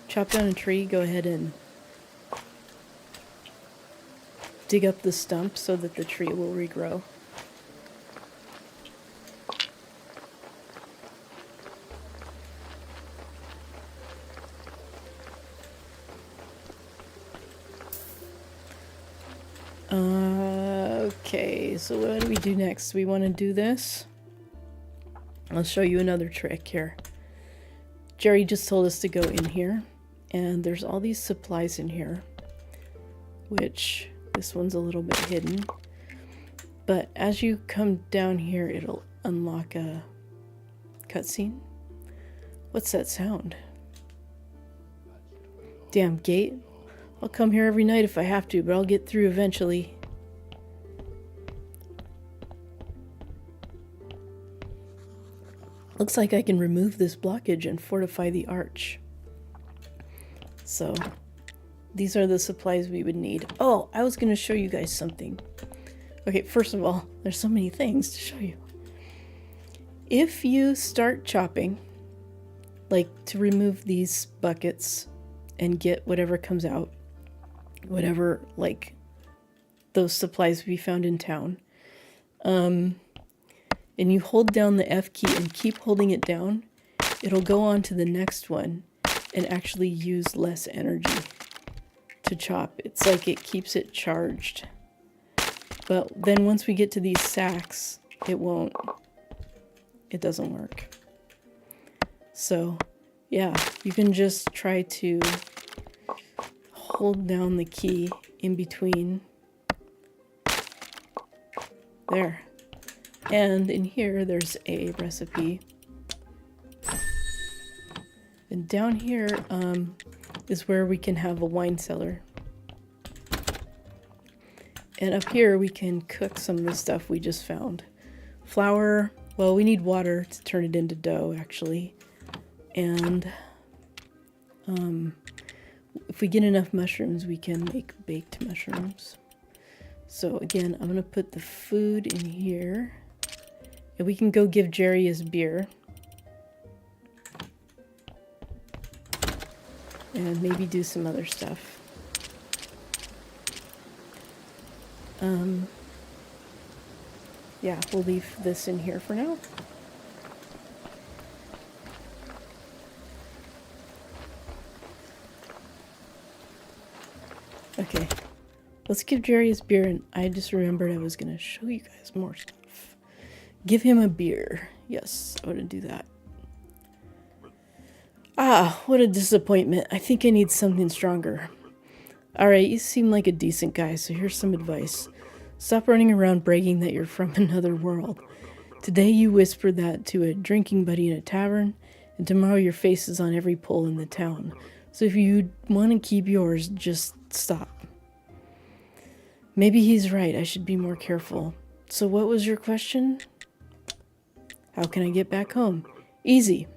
chop down a tree, go ahead and dig up the stump so that the tree will regrow. Okay, so what do we do next? We want to do this. I'll show you another trick here. Jerry just told us to go in here, and there's all these supplies in here, which this one's a little bit hidden. But as you come down here, it'll unlock a cutscene. What's that sound? Damn gate. I'll come here every night if I have to, but I'll get through eventually. Looks like I can remove this blockage and fortify the arch. So, these are the supplies we would need. Oh, I was going to show you guys something. Okay, first of all, there's so many things to show you. If you start chopping, like to remove these buckets and get whatever comes out, whatever, like those supplies we found in town, and you hold down the F key and keep holding it down, it'll go on to the next one and actually use less energy to chop. It's like it keeps it charged. But then once we get to these sacks, it doesn't work. So, yeah, you can just try to hold down the key in between. There. And in here, there's a recipe. And down here is where we can have a wine cellar. And up here, we can cook some of the stuff we just found. Flour, well, we need water to turn it into dough, actually. And if we get enough mushrooms, we can make baked mushrooms. So again, I'm going to put the food in here. And we can go give Jerry his beer. And maybe do some other stuff. Yeah, we'll leave this in here for now. Okay. Let's give Jerry his beer, and I just remembered I was going to show you guys more stuff. Give him a beer. Yes, I want to do that. Ah, what a disappointment. I think I need something stronger. Alright, you seem like a decent guy, so here's some advice. Stop running around bragging that you're from another world. Today you whispered that to a drinking buddy in a tavern, and tomorrow your face is on every pole in the town. So if you want to keep yours, just stop. Maybe he's right, I should be more careful. So what was your question? How can I get back home? Easy.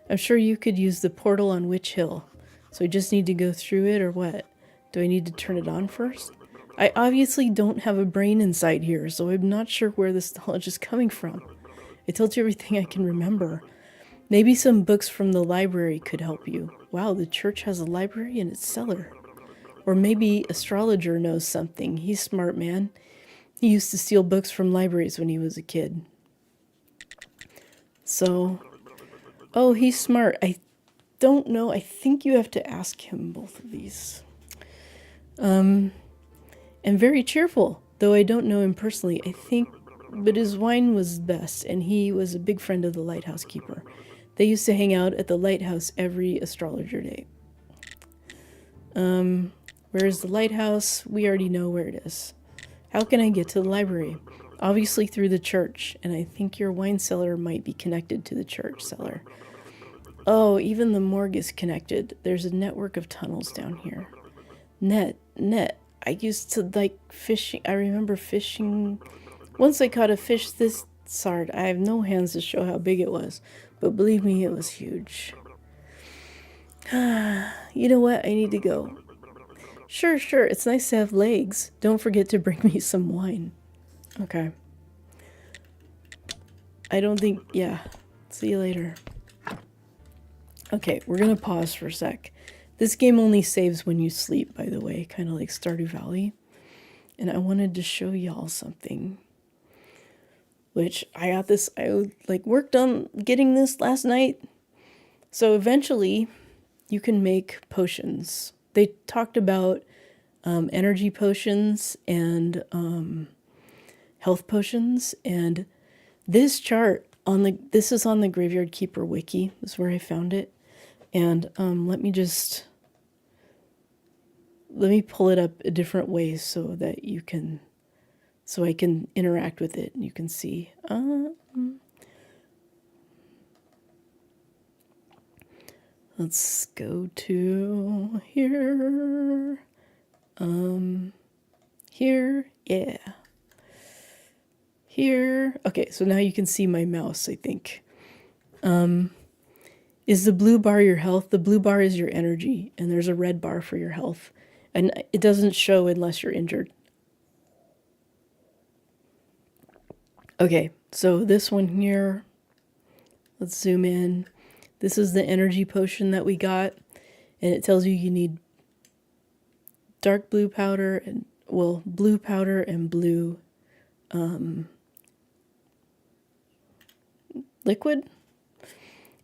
I'm sure you could use the portal on Witch Hill. So I just need to go through it or what? Do I need to turn it on first? I obviously don't have a brain inside here, so I'm not sure where this knowledge is coming from. I told you everything I can remember. Maybe some books from the library could help you. Wow, the church has a library in its cellar. Or maybe Astrologer knows something. He's smart, man. He used to steal books from libraries when he was a kid. So, oh, he's smart. I don't know. I think you have to ask him both of these. And very cheerful, though I don't know him personally. I think, but his wine was best, and he was a big friend of the lighthouse keeper. They used to hang out at the lighthouse every astrologer day. Where is the lighthouse? We already know where it is. How can I get to the library? Obviously through the church, and I think your wine cellar might be connected to the church cellar. Oh, even the morgue is connected. There's a network of tunnels down here. Net. I used to like fishing. I remember fishing. Once I caught a fish this size. I have no hands to show how big it was, but believe me, it was huge. You know what? I need to go. Sure. It's nice to have legs. Don't forget to bring me some wine. Okay. I don't think, yeah. See you later. Okay, we're gonna pause for a sec. This game only saves when you sleep, by the way, kind of like Stardew Valley. And I wanted to show y'all something. Which I worked on getting this last night. So eventually, you can make potions. They talked about energy potions and health potions, and this chart this is on the Graveyard Keeper wiki. This is where I found it, and let me pull it up a different way so that I can interact with it and you can see. Let's go to here. Here, yeah. Here. Okay, so now you can see my mouse, I think. Is the blue bar your health? The blue bar is your energy, and there's a red bar for your health. And it doesn't show unless you're injured. Okay, so this one here, let's zoom in. This is the energy potion that we got, and it tells you need dark blue powder and, well, blue powder and blue liquid.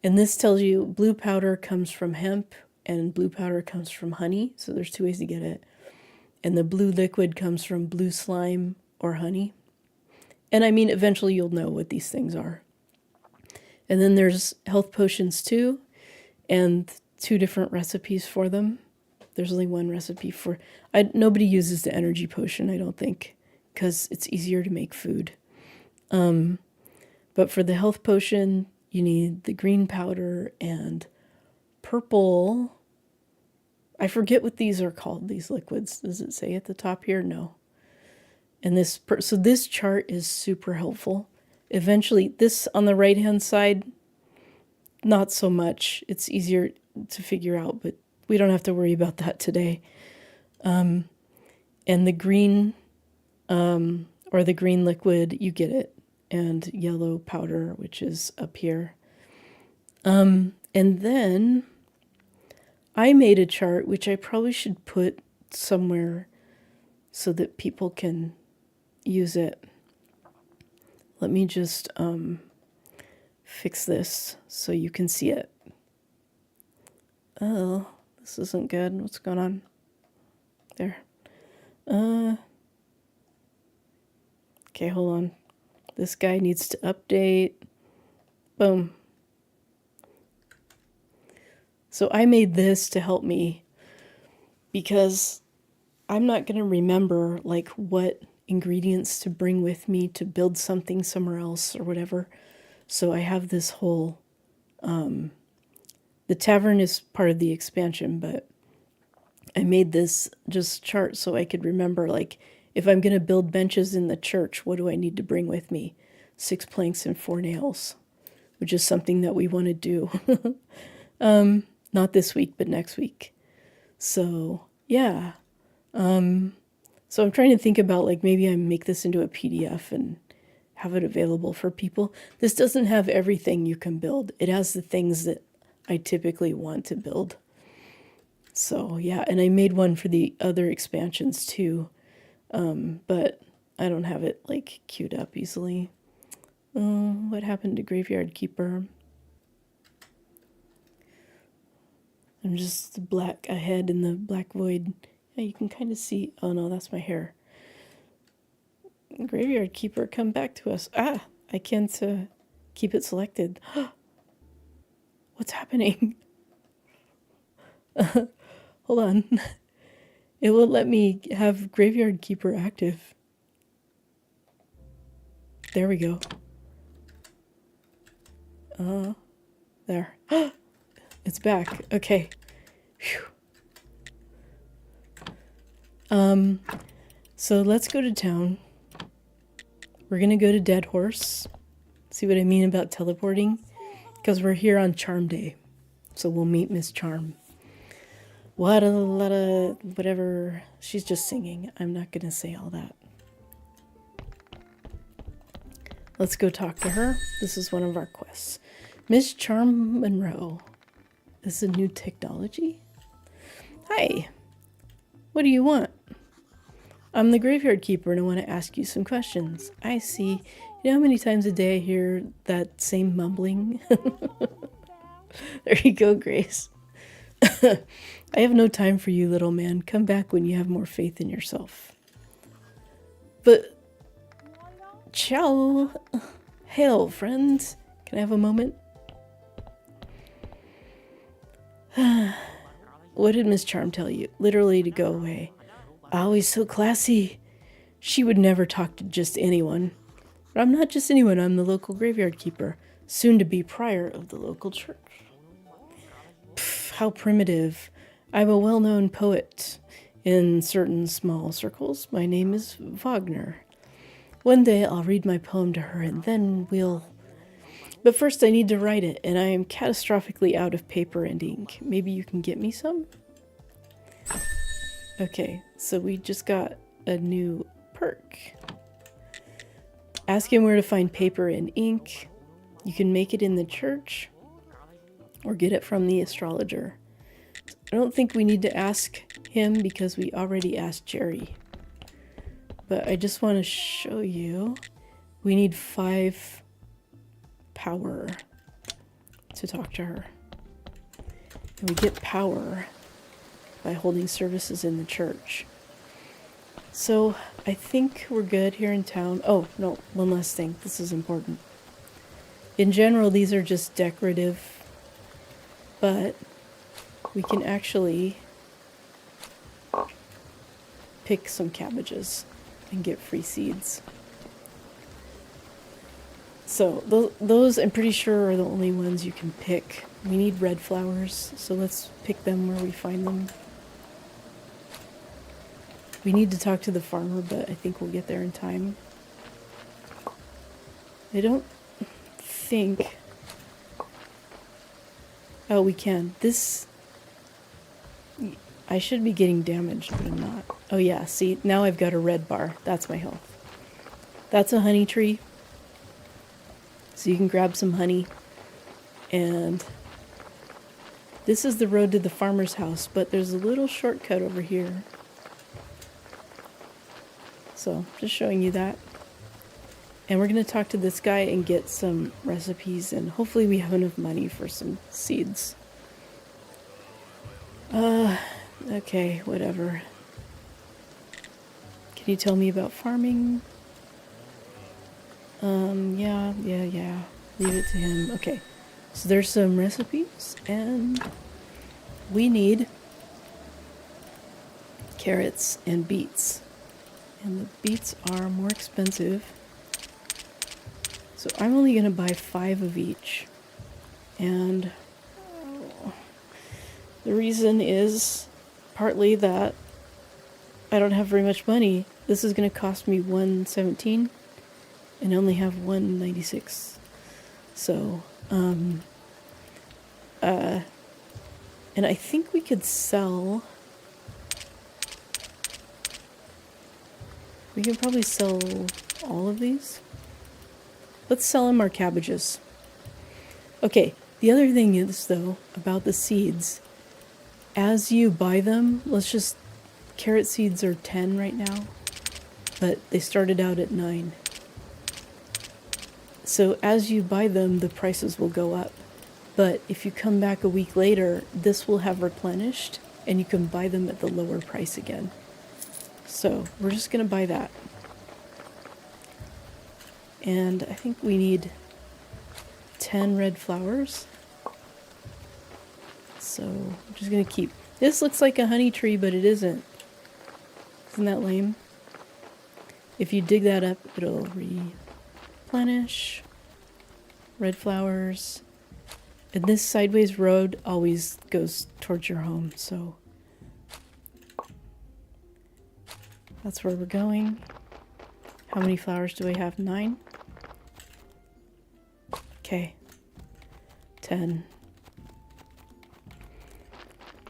And this tells you blue powder comes from hemp and blue powder comes from honey. So there's two ways to get it. And the blue liquid comes from blue slime or honey. And I mean, eventually you'll know what these things are. And then there's health potions too, and 2 different recipes for them. There's only one recipe for... nobody uses the energy potion, I don't think, because it's easier to make food. But for the health potion, you need the green powder and purple. I forget what these are called, these liquids. Does it say at the top here? No. And so this chart is super helpful. Eventually, this on the right-hand side, not so much. It's easier to figure out, but we don't have to worry about that today. And the green, or the green liquid, you get it. And yellow powder, which is up here. And then I made a chart, which I probably should put somewhere so that people can use it. Let me just fix this so you can see it. Oh, this isn't good. What's going on? There. Okay, hold on. This guy needs to update. Boom. So I made this to help me because I'm not going to remember like what ingredients to bring with me to build something somewhere else or whatever. So I have this whole the tavern is part of the expansion, but I made this just chart so I could remember like if I'm going to build benches in the church, what do I need to bring with me? 6 planks and 4 nails, which is something that we want to do. Not this week, but next week. So, yeah. So I'm trying to think about like maybe I make this into a PDF and have it available for people. This doesn't have everything you can build. It has the things that I typically want to build. So, yeah, and I made one for the other expansions too. But I don't have it like queued up easily. What happened to Graveyard Keeper? I'm just the black ahead in the black void. Yeah, you can kind of see. Oh no, that's my hair. Graveyard Keeper, come back to us. Ah, I can't keep it selected. What's happening? Hold on. It won't let me have Graveyard Keeper active. There we go. There. It's back. Okay. Whew. So let's go to town. We're gonna go to Dead Horse. See what I mean about teleporting? Because we're here on Charm Day. So we'll meet Miss Charm. What a lot of whatever. She's just singing. I'm not gonna say all that. Let's go talk to her. This is one of our quests. Miss Charm Monroe. This is a new technology? Hi. What do you want? I'm the Graveyard Keeper and I want to ask you some questions. I see. You know how many times a day I hear that same mumbling? There you go, Grace. I have no time for you, little man. Come back when you have more faith in yourself. But... Ciao. Hail, friends. Can I have a moment? What did Miss Charm tell you? Literally to go away. Always so classy. She would never talk to just anyone. But I'm not just anyone, I'm the local graveyard keeper, soon to be prior of the local church. Pff, how primitive. I'm a well-known poet in certain small circles. My name is Wagner. One day I'll read my poem to her and then we'll... But first I need to write it, and I am catastrophically out of paper and ink. Maybe you can get me some? Okay, so we just got a new perk. Ask him where to find paper and ink. You can make it in the church or get it from the astrologer. I don't think we need to ask him because we already asked Jerry. But I just want to show you. We need 5 power to talk to her. And we get power by holding services in the church. So I think we're good here in town. Oh, no, one last thing. This is important. In general, these are just decorative, but we can actually pick some cabbages and get free seeds. So those I'm pretty sure are the only ones you can pick. We need red flowers, so let's pick them where we find them. We need to talk to the farmer, but I think we'll get there in time. I don't think... Oh, we can. This... I should be getting damaged, but I'm not. Oh yeah, see, now I've got a red bar. That's my health. That's a honey tree. So you can grab some honey. And this is the road to the farmer's house, but there's a little shortcut over here. So, just showing you that. And we're going to talk to this guy and get some recipes, and hopefully we have enough money for some seeds. Okay, whatever. Can you tell me about farming? Yeah. Leave it to him. Okay. So there's some recipes, and we need carrots and beets. And the beets are more expensive. So I'm only going to buy 5 of each. And the reason is partly that I don't have very much money. This is going to cost me $1.17 and I only have $1.96. So, and I think we could sell. We can probably sell all of these. Let's sell them our cabbages. Okay, the other thing is, though, about the seeds. As you buy them, carrot seeds are 10 right now, but they started out at 9. So as you buy them, the prices will go up. But if you come back a week later, this will have replenished, and you can buy them at the lower price again. So we're just going to buy that. And I think we need 10 red flowers. So I'm just going to keep... This looks like a honey tree, but it isn't. Isn't that lame? If you dig that up, it'll replenish. Red flowers. And this sideways road always goes towards your home, so... That's where we're going. How many flowers do I have? 9? Okay. 10.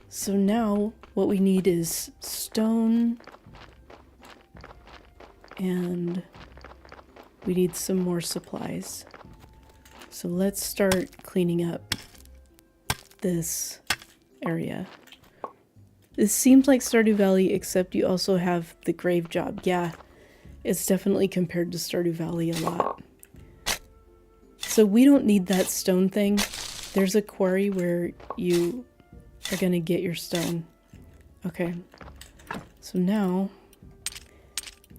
So now what we need is stone, and we need some more supplies. So let's start cleaning up this area. This seems like Stardew Valley, except you also have the grave job. Yeah, it's definitely compared to Stardew Valley a lot. So we don't need that stone thing. There's a quarry where you are going to get your stone. Okay. So now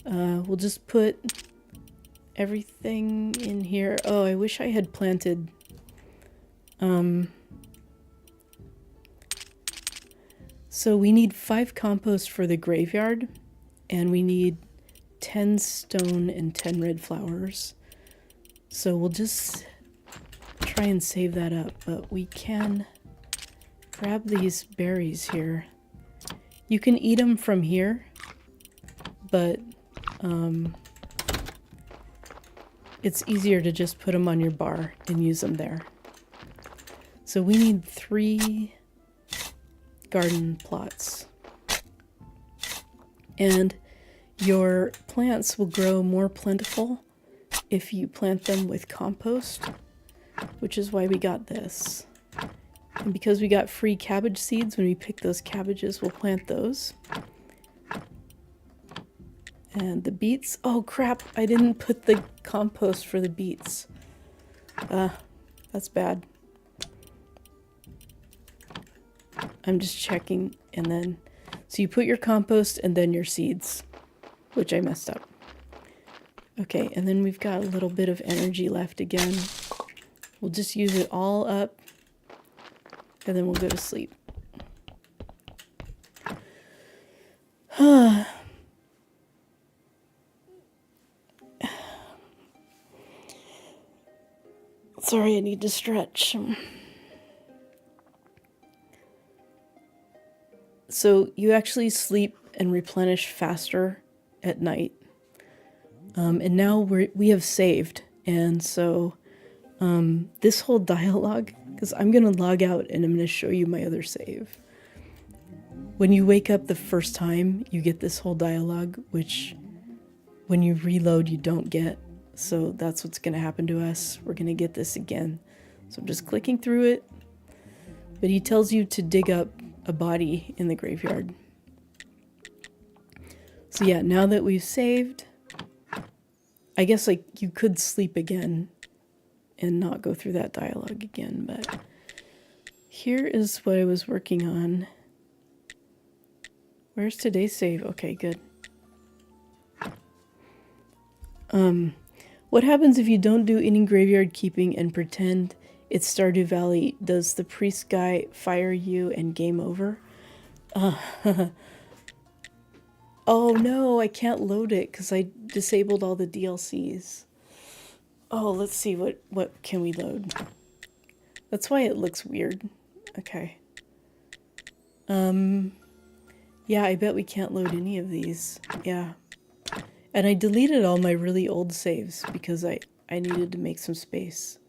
we'll just put everything in here. Oh, I wish I had planted so we need 5 compost for the graveyard, and we need 10 stone and 10 red flowers. So we'll just try and save that up, but we can grab these berries here. You can eat them from here, but it's easier to just put them on your bar and use them there. So we need 3 garden plots. And your plants will grow more plentiful if you plant them with compost, which is why we got this. And because we got free cabbage seeds, when we pick those cabbages, we'll plant those. And the beets, oh crap, I didn't put the compost for the beets. That's bad. I'm just checking, and then, so you put your compost and then your seeds, which I messed up. Okay, and then we've got a little bit of energy left again. We'll just use it all up, and then we'll go to sleep. Sorry, I need to stretch. So you actually sleep and replenish faster at night. And now we have saved. And so this whole dialogue, because I'm going to log out and I'm going to show you my other save. When you wake up the first time, you get this whole dialogue, which when you reload, you don't get. So that's what's going to happen to us. We're going to get this again. So I'm just clicking through it. But he tells you to dig up a body in the graveyard. So yeah, now that we've saved, I guess like you could sleep again and not go through that dialogue again, but here is what I was working on. Where's today's save? Okay, good. What happens if you don't do any graveyard keeping and pretend it's Stardew Valley? Does the priest guy fire you and game over? Oh no, I can't load it because I disabled all the DLCs. Oh, let's see, what can we load? That's why it looks weird. Okay. Yeah, I bet we can't load any of these. Yeah. And I deleted all my really old saves because I needed to make some space.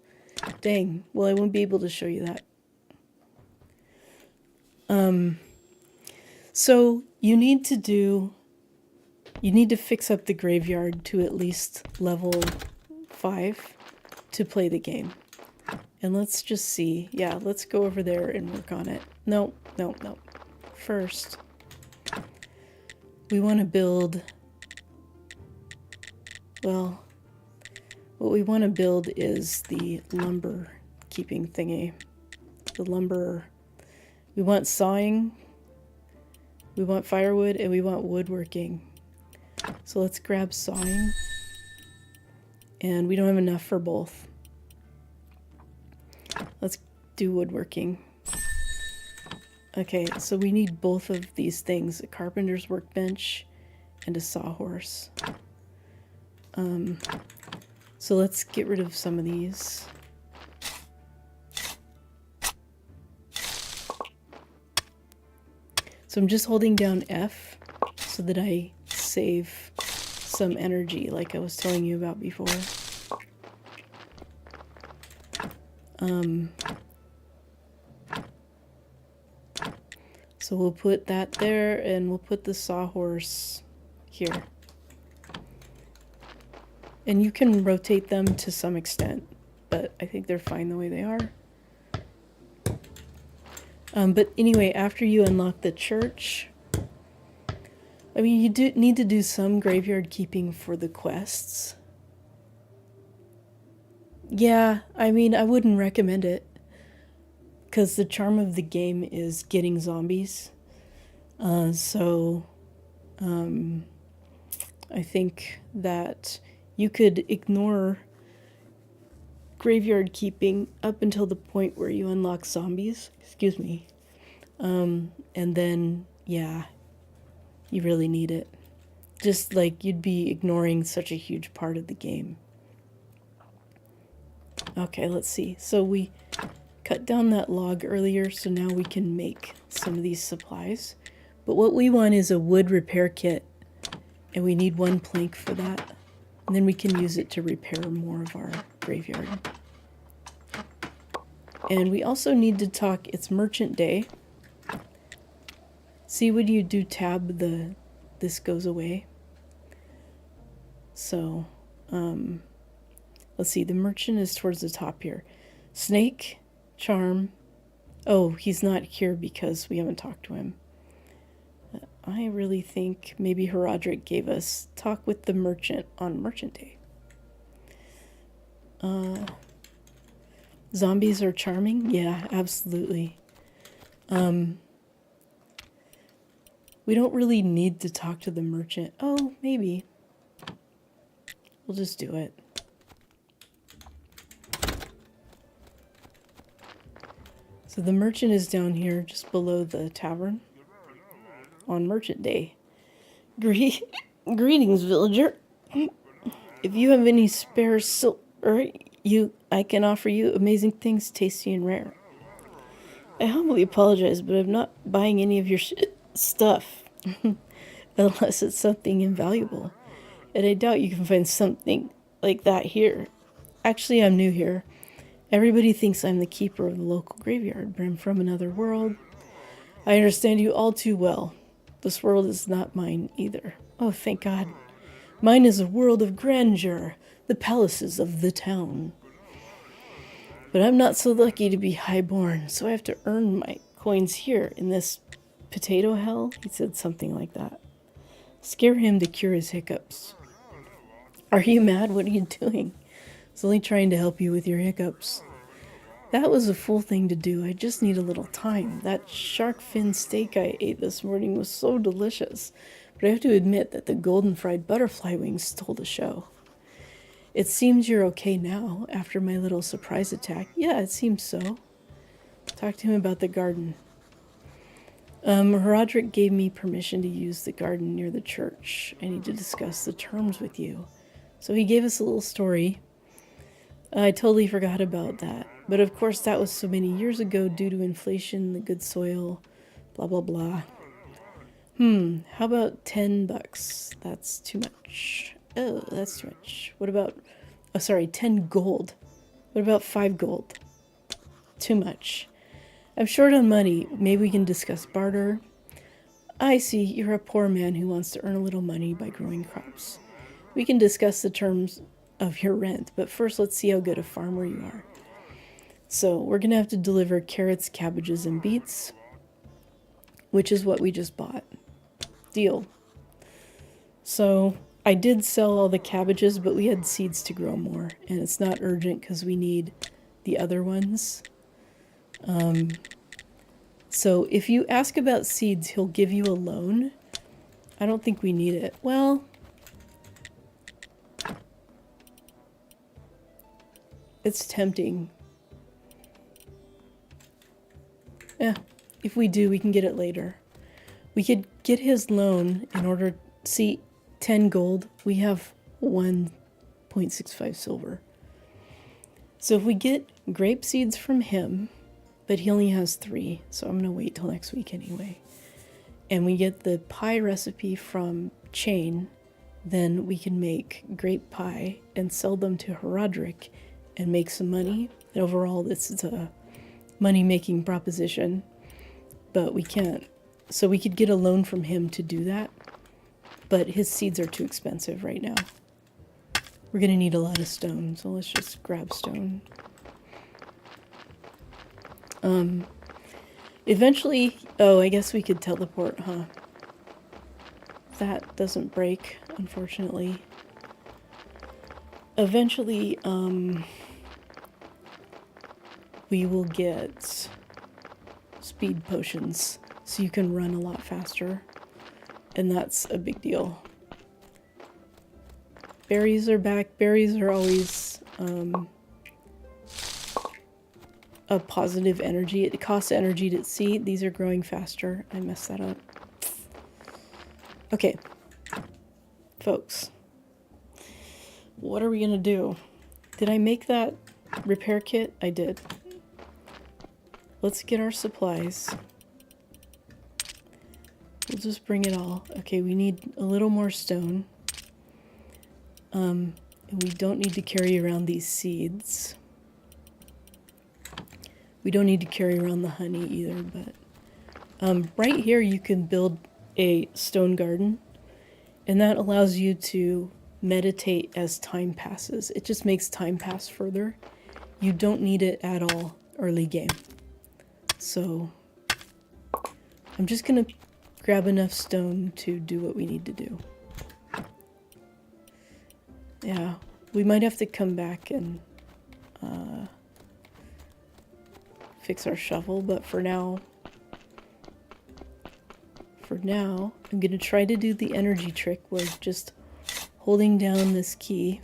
Dang. Well, I won't be able to show you that. So you need to fix up the graveyard to at least level 5 to play the game. And let's just see. Yeah, let's go over there and work on it. No. First, we want to build... Well, what we want to build is the lumber keeping thingy. The lumber... We want sawing, we want firewood, and we want woodworking. So let's grab sawing. And we don't have enough for both. Let's do woodworking. Okay, so we need both of these things, a carpenter's workbench and a sawhorse. So let's get rid of some of these. So I'm just holding down F so that I save some energy like I was telling you about before. So we'll put that there and we'll put the sawhorse here. And you can rotate them to some extent, but I think they're fine the way they are. But anyway, after you unlock the church, I mean, you do need to do some graveyard keeping for the quests. Yeah, I mean, I wouldn't recommend it, because the charm of the game is getting zombies. I think that you could ignore graveyard keeping up until the point where you unlock zombies. Excuse me. And then, yeah, you really need it. Just like you'd be ignoring such a huge part of the game. Okay, let's see. So we cut down that log earlier, so now we can make some of these supplies. But what we want is a wood repair kit, and we need 1 plank for that. And then we can use it to repair more of our graveyard. And we also need to talk, it's Merchant Day. See, when you do tab, this goes away. So, let's see, the merchant is towards the top here. Snake, charm. Oh, he's not here because we haven't talked to him. I really think maybe Herodric gave us talk with the merchant on Merchant Day. Zombies are charming? Yeah, absolutely. We don't really need to talk to the merchant. Oh, maybe. We'll just do it. So the merchant is down here just below the tavern on Merchant Day. Greetings, villager. If you have any spare silver, I can offer you amazing things, tasty and rare. I humbly apologize, but I'm not buying any of your stuff unless it's something invaluable. And I doubt you can find something like that here. Actually, I'm new here. Everybody thinks I'm the keeper of the local graveyard, but I'm from another world. I understand you all too well. This world is not mine either. Oh, thank God. Mine is a world of grandeur, the palaces of the town. But I'm not so lucky to be highborn, so I have to earn my coins here in this potato hell. He said something like that. Scare him to cure his hiccups. Are you mad? What are you doing? I was only trying to help you with your hiccups. That was a fool thing to do. I just need a little time. That shark fin steak I ate this morning was so delicious. But I have to admit that the golden fried butterfly wings stole the show. It seems you're okay now after my little surprise attack. Yeah, it seems so. Talk to him about the garden. Roderick gave me permission to use the garden near the church. I need to discuss the terms with you. So he gave us a little story. I totally forgot about that. But of course, that was so many years ago due to inflation, the good soil, blah, blah, blah. How about $10? That's too much. Oh, that's too much. What about, 10 gold. What about 5 gold? Too much. I'm short on money. Maybe we can discuss barter. I see, you're a poor man who wants to earn a little money by growing crops. We can discuss the terms of your rent, but first let's see how good a farmer you are. So we're going to have to deliver carrots, cabbages, and beets, which is what we just bought. Deal. So I did sell all the cabbages, but we had seeds to grow more, and it's not urgent because we need the other ones. So if you ask about seeds, he'll give you a loan. I don't think we need it. Well, it's tempting. Yeah, if we do, we can get it later. We could get his loan in order, see, 10 gold, we have 1.65 silver. So if we get grape seeds from him, but he only has 3, so I'm going to wait till next week anyway. And we get the pie recipe from Chain, then we can make grape pie and sell them to Roderick and make some money. And overall, this is a money-making proposition, but we can't. So we could get a loan from him to do that, but his seeds are too expensive right now. We're going to need a lot of stone, so let's just grab stone. Eventually, oh, I guess we could teleport, huh? That doesn't break, unfortunately. Eventually, we will get speed potions, so you can run a lot faster, and that's a big deal. Berries are back. Berries are always, a positive energy. It costs energy to see. These are growing faster. I messed that up. Okay, folks, what are we gonna do? Did I make that repair kit? I did. Let's get our supplies. We'll just bring it all. Okay, we need a little more stone. And we don't need to carry around these seeds. We don't need to carry around the honey either, but right here you can build a stone garden, and that allows you to meditate as time passes. It just makes time pass further. You don't need it at all early game. So I'm just gonna grab enough stone to do what we need to do. Yeah, we might have to come back and fix our shovel, but for now, I'm gonna try to do the energy trick where just holding down this key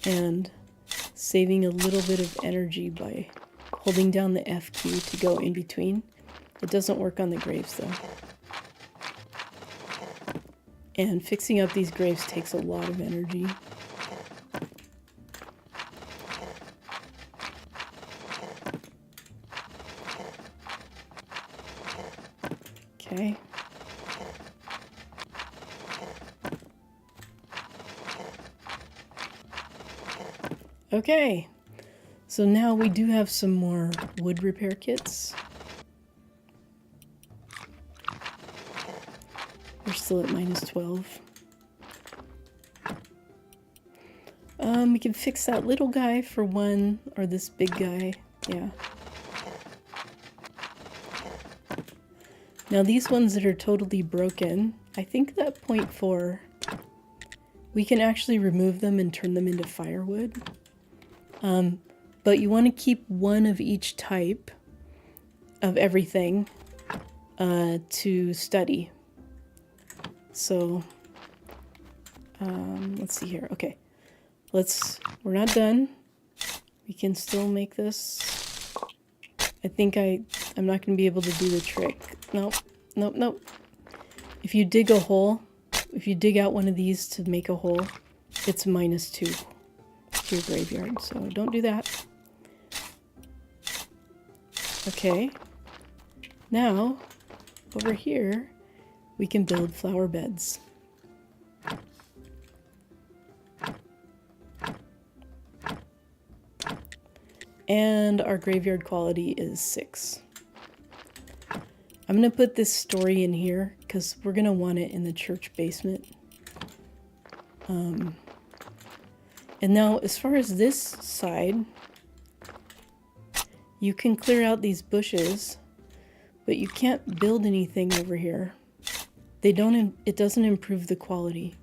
and saving a little bit of energy by holding down the F key to go in between. It doesn't work on the graves though. And fixing up these graves takes a lot of energy. Okay. Okay. So now we do have some more wood repair kits. We're still at -12. We can fix that little guy for 1, or this big guy. Yeah. Now these ones that are totally broken, I think that 0.4, we can actually remove them and turn them into firewood. But you want to keep 1 of each type of everything to study. So, let's see here. Okay, we're not done. We can still make this. I think I'm not going to be able to do the trick. Nope, nope, nope. If you dig a hole, if you dig out one of these to make a hole, it's -2 to your graveyard, so don't do that. Okay, now over here we can build flower beds. And our graveyard quality is 6. I'm going to put this story in here because we're going to want it in the church basement. And now as far as this side, you can clear out these bushes, but you can't build anything over here. It doesn't improve the quality.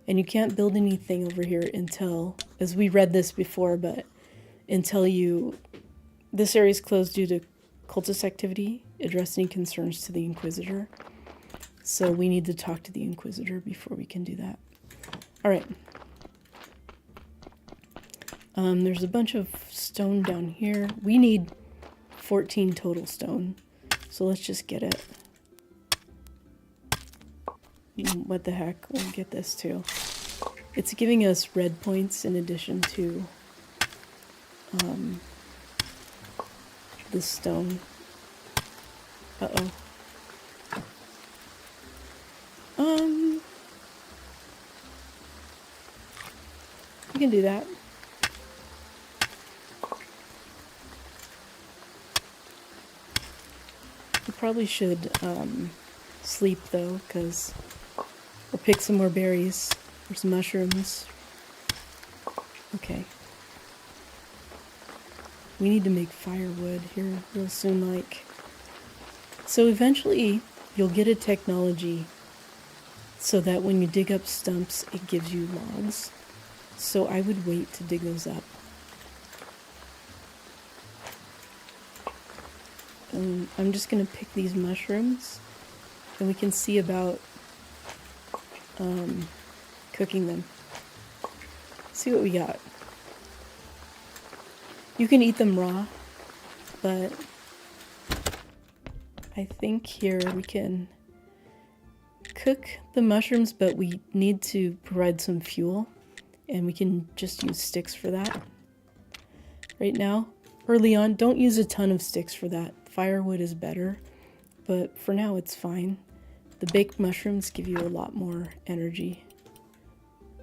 And you can't build anything over here until, as we read this before, but until this area is closed due to cultist activity, address any concerns to the Inquisitor. So we need to talk to the Inquisitor before we can do that. All right. There's a bunch of stone down here. We need 14 total stone. So let's just get it. What the heck? We'll get this too. It's giving us red points in addition to this stone. Uh-oh. We can do that. We probably should sleep though, or pick some more berries or some mushrooms. Okay. We need to make firewood here real soon, like. So eventually you'll get a technology so that when you dig up stumps, it gives you logs. So I would wait to dig those up. I'm just going to pick these mushrooms and we can see about cooking them. See what we got. You can eat them raw, but I think here we can cook the mushrooms, but we need to provide some fuel, and we can just use sticks for that right now. Early on, don't use a ton of sticks for that. Firewood is better, but for now it's fine. The baked mushrooms give you a lot more energy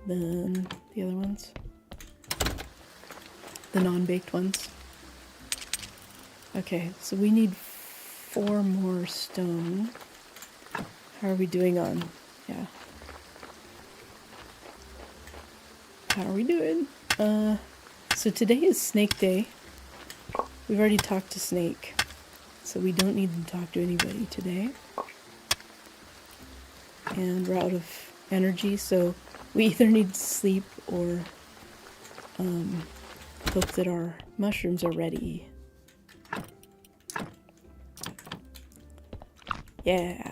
than the other ones. The non-baked ones. Okay, so we need 4 more stone. How are we doing on? Yeah. How are we doing? So today is Snake Day. We've already talked to Snake, so we don't need to talk to anybody today. And we're out of energy, so we either need to sleep or hope that our mushrooms are ready. Yeah.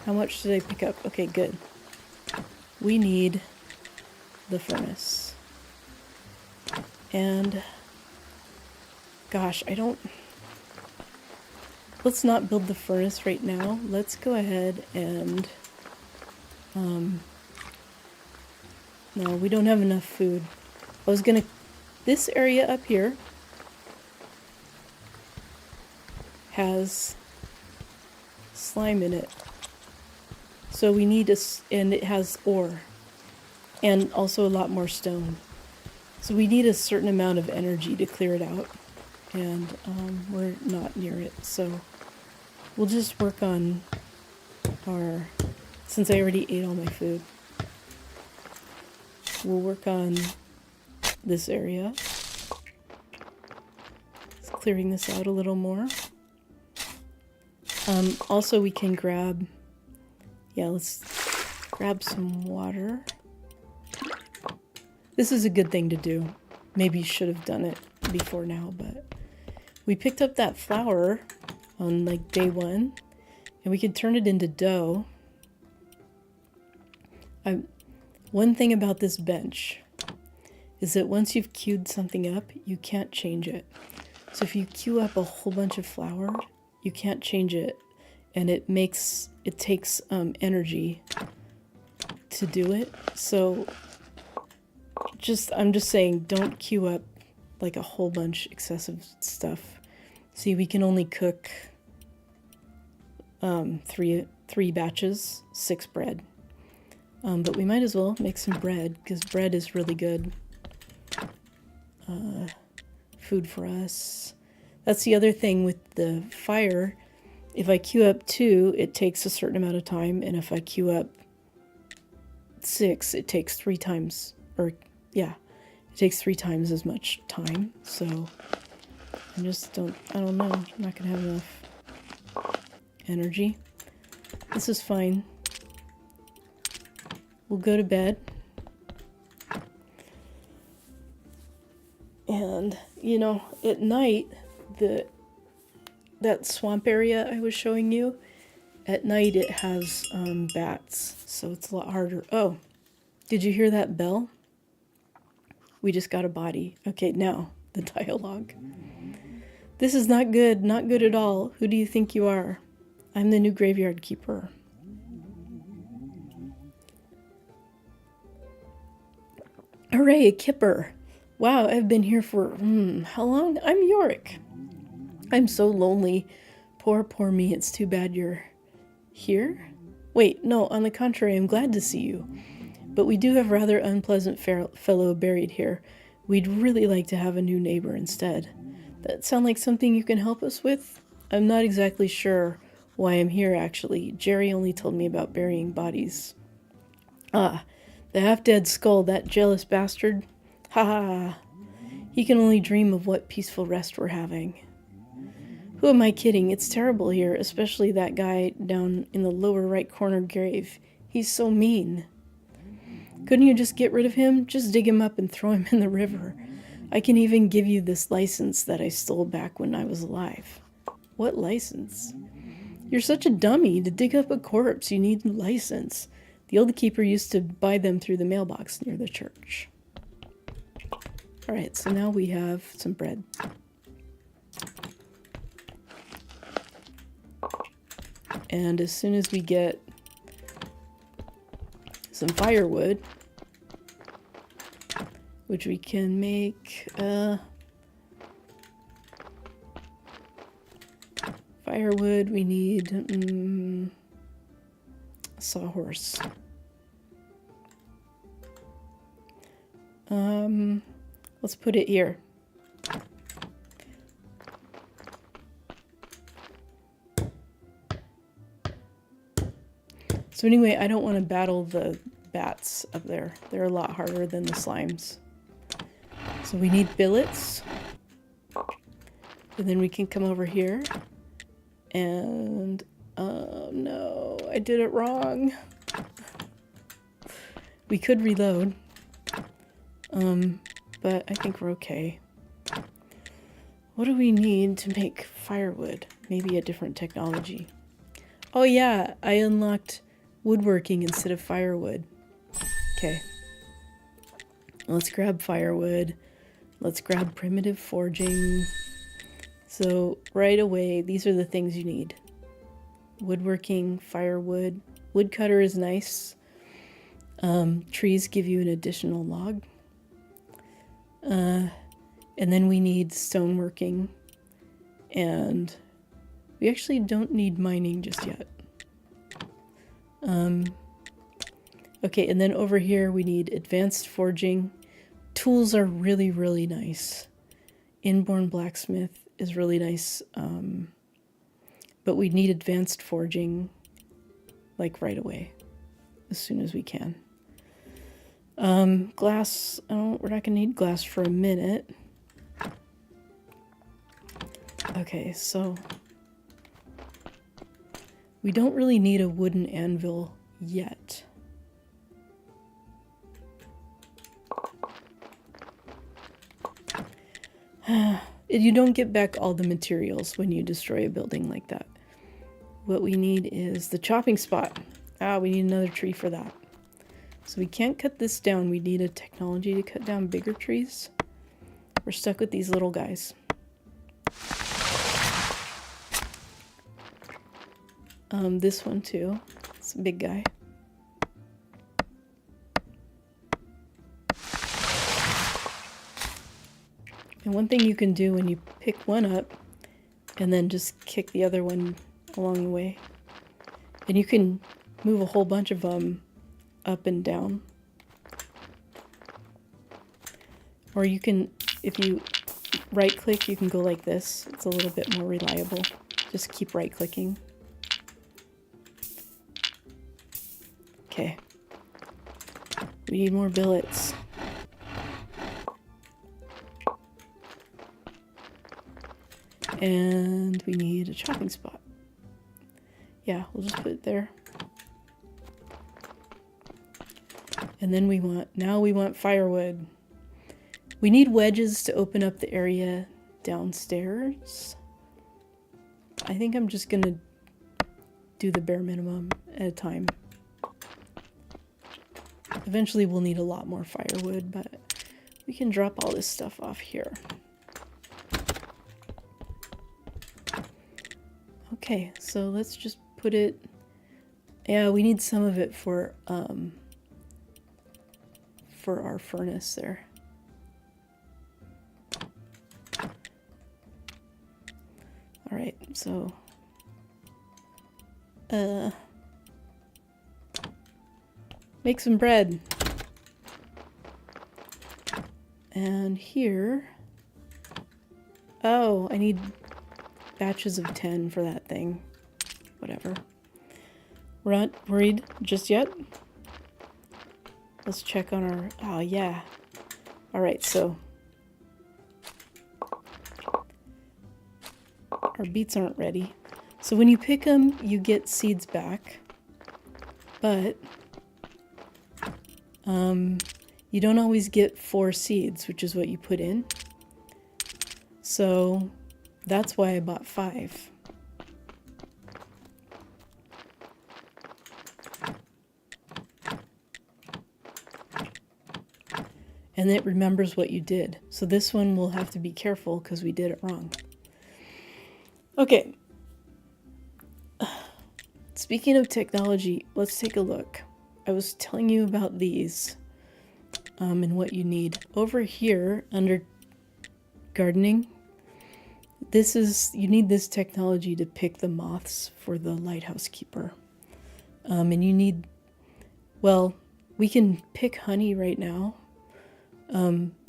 How much did I pick up? Okay, good. We need the furnace. And gosh, let's not build the furnace right now. Let's go ahead and no, we don't have enough food. This area up here has slime in it. So we need and it has ore and also a lot more stone. So we need a certain amount of energy to clear it out, and we're not near it. So we'll just work on since I already ate all my food, we'll work on this area. Just clearing this out a little more. Also we can let's grab some water. This is a good thing to do. Maybe you should have done it before now, but we picked up that flour on like day 1, and we can turn it into dough. One thing about this bench is that once you've queued something up, you can't change it. So if you queue up a whole bunch of flour, you can't change it, and it takes energy to do it. So I'm just saying, don't queue up like a whole bunch excessive stuff. See, we can only cook three batches, 6 bread. But we might as well make some bread, because bread is really good food for us. That's the other thing with the fire. If I queue up 2, it takes a certain amount of time, and if I queue up 6, it takes 3 times, it takes 3 times as much time. So I don't know, I'm not gonna have enough energy. This is fine. We'll go to bed. And, you know, at night, that swamp area I was showing you, at night it has bats, so it's a lot harder. Oh, did you hear that bell? We just got a body. Okay, now, the dialogue. This is not good at all. Who do you think you are? I'm the new graveyard keeper. Hooray, a kipper. Wow, I've been here for, how long? I'm Yorick. I'm so lonely. Poor me, it's too bad you're here. Wait, no, on the contrary, I'm glad to see you. But we do have rather unpleasant fellow buried here. We'd really like to have a new neighbor instead. That sound like something you can help us with? I'm not exactly sure why I'm here, actually. Jerry only told me about burying bodies. Ah, the half-dead skull, that jealous bastard. Ha ha. He can only dream of what peaceful rest we're having. Who am I kidding? It's terrible here, especially that guy down in the lower right corner grave. He's so mean. Couldn't you just get rid of him? Just dig him up and throw him in the river. I can even give you this license that I stole back when I was alive. What license? You're such a dummy. To dig up a corpse, you need a license. The old keeper used to buy them through the mailbox near the church. Alright, so now we have some bread. And as soon as we get some firewood, which we can make firewood, we need a sawhorse. Let's put it here. So anyway, I don't want to battle the bats up there. They're a lot harder than the slimes. So we need billets. And then we can come over here. And, oh no, I did it wrong. We could reload. But I think we're okay. What do we need to make firewood? Maybe a different technology. Oh yeah, I unlocked woodworking instead of firewood. Okay. Let's grab firewood. Let's grab primitive forging. So right away, these are the things you need. Woodworking, firewood. Woodcutter is nice. Trees give you an additional log. And then we need stoneworking. And we actually don't need mining just yet. Okay, and then over here we need advanced forging. Tools are really, really nice. Inborn blacksmith is really nice. But we need advanced forging like right away, as soon as we can. Glass, oh, we're not gonna need glass for a minute. Okay, so we don't really need a wooden anvil yet. You don't get back all the materials when you destroy a building like that. What we need is the chopping spot. Ah, we need another tree for that. So we can't cut this down. We need a technology to cut down bigger trees. We're stuck with these little guys. This one too. It's a big guy. And one thing you can do when you pick one up and then just kick the other one along the way. And you can move a whole bunch of them up and down. Or you can, if you right click, you can go like this. It's a little bit more reliable. Just keep right clicking. Okay. We need more billets. And we need a chopping spot. Yeah, we'll just put it there. And then we want firewood. We need wedges to open up the area downstairs. I think I'm just gonna do the bare minimum at a time. Eventually we'll need a lot more firewood, but we can drop all this stuff off here. Okay, so let's just put it... Yeah, we need some of it for our furnace there. Alright, so... make some bread. And here... Oh, I need batches of 10 for that thing. Whatever. We're not worried just yet. Let's check on our... Oh, yeah. Alright, so... Our beets aren't ready. So when you pick them, you get seeds back. But... you don't always get 4 seeds, which is what you put in. So that's why I bought 5. And it remembers what you did. So this one we'll have to be careful because we did it wrong. Okay. Speaking of technology, let's take a look. I was telling you about these and what you need. Over here under gardening, you need this technology to pick the moths for the lighthouse keeper. And you need, well, we can pick honey right now.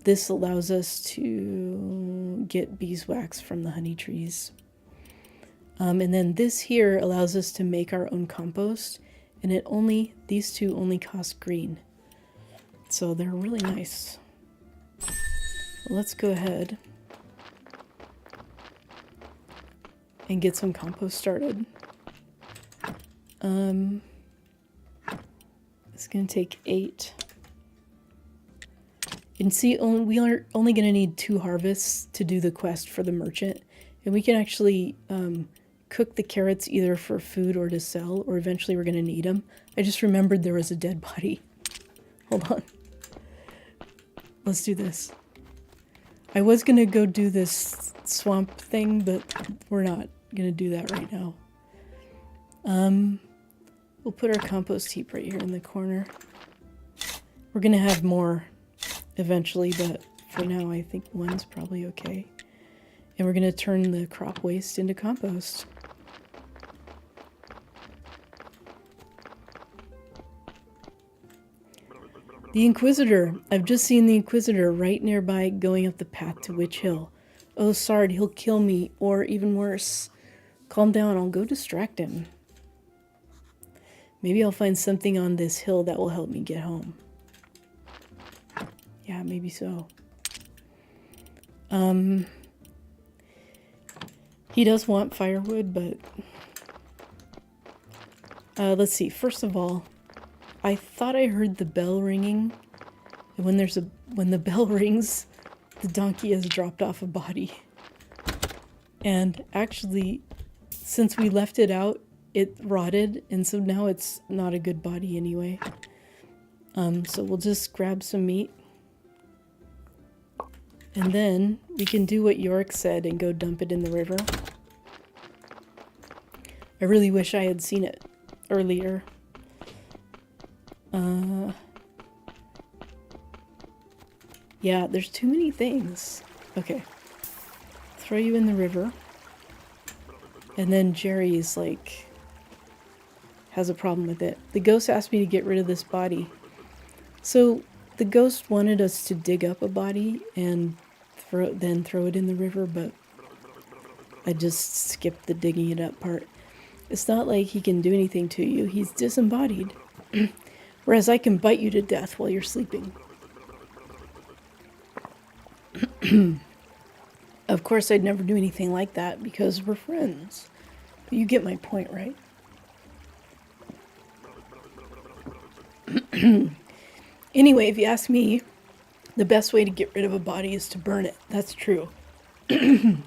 This allows us to get beeswax from the honey trees. And then this here allows us to make our own compost. And these two only cost green. So they're really nice. Well, let's go ahead and get some compost started. It's gonna take 8. You can see we are only gonna need 2 harvests to do the quest for the merchant. And we can actually cook the carrots either for food or to sell, or eventually we're gonna need them. I just remembered there was a dead body. Hold on. Let's do this. I was gonna go do this swamp thing, but we're not gonna do that right now. We'll put our compost heap right here in the corner. We're gonna have more eventually, but for now I think 1's probably okay. And we're gonna turn the crop waste into compost. The Inquisitor. I've just seen the Inquisitor right nearby going up the path to Witch Hill. Oh, Sard, he'll kill me, or even worse. Calm down, I'll go distract him. Maybe I'll find something on this hill that will help me get home. Yeah, maybe so. He does want firewood, but... let's see, first of all, I thought I heard the bell ringing. And when the bell rings, the donkey has dropped off a body. And actually, since we left it out, it rotted, and so now it's not a good body anyway. So we'll just grab some meat. And then we can do what York said and go dump it in the river. I really wish I had seen it earlier. Yeah, there's too many things. Okay. Throw you in the river. And then Jerry's like, has a problem with it. The ghost asked me to get rid of this body. So the ghost wanted us to dig up a body and then throw it in the river, but I just skipped the digging it up part. It's not like he can do anything to you. He's disembodied. Whereas I can bite you to death while you're sleeping. Of course, I'd never do anything like that because we're friends. But you get my point, right? Anyway, if you ask me, the best way to get rid of a body is to burn it. That's true. Where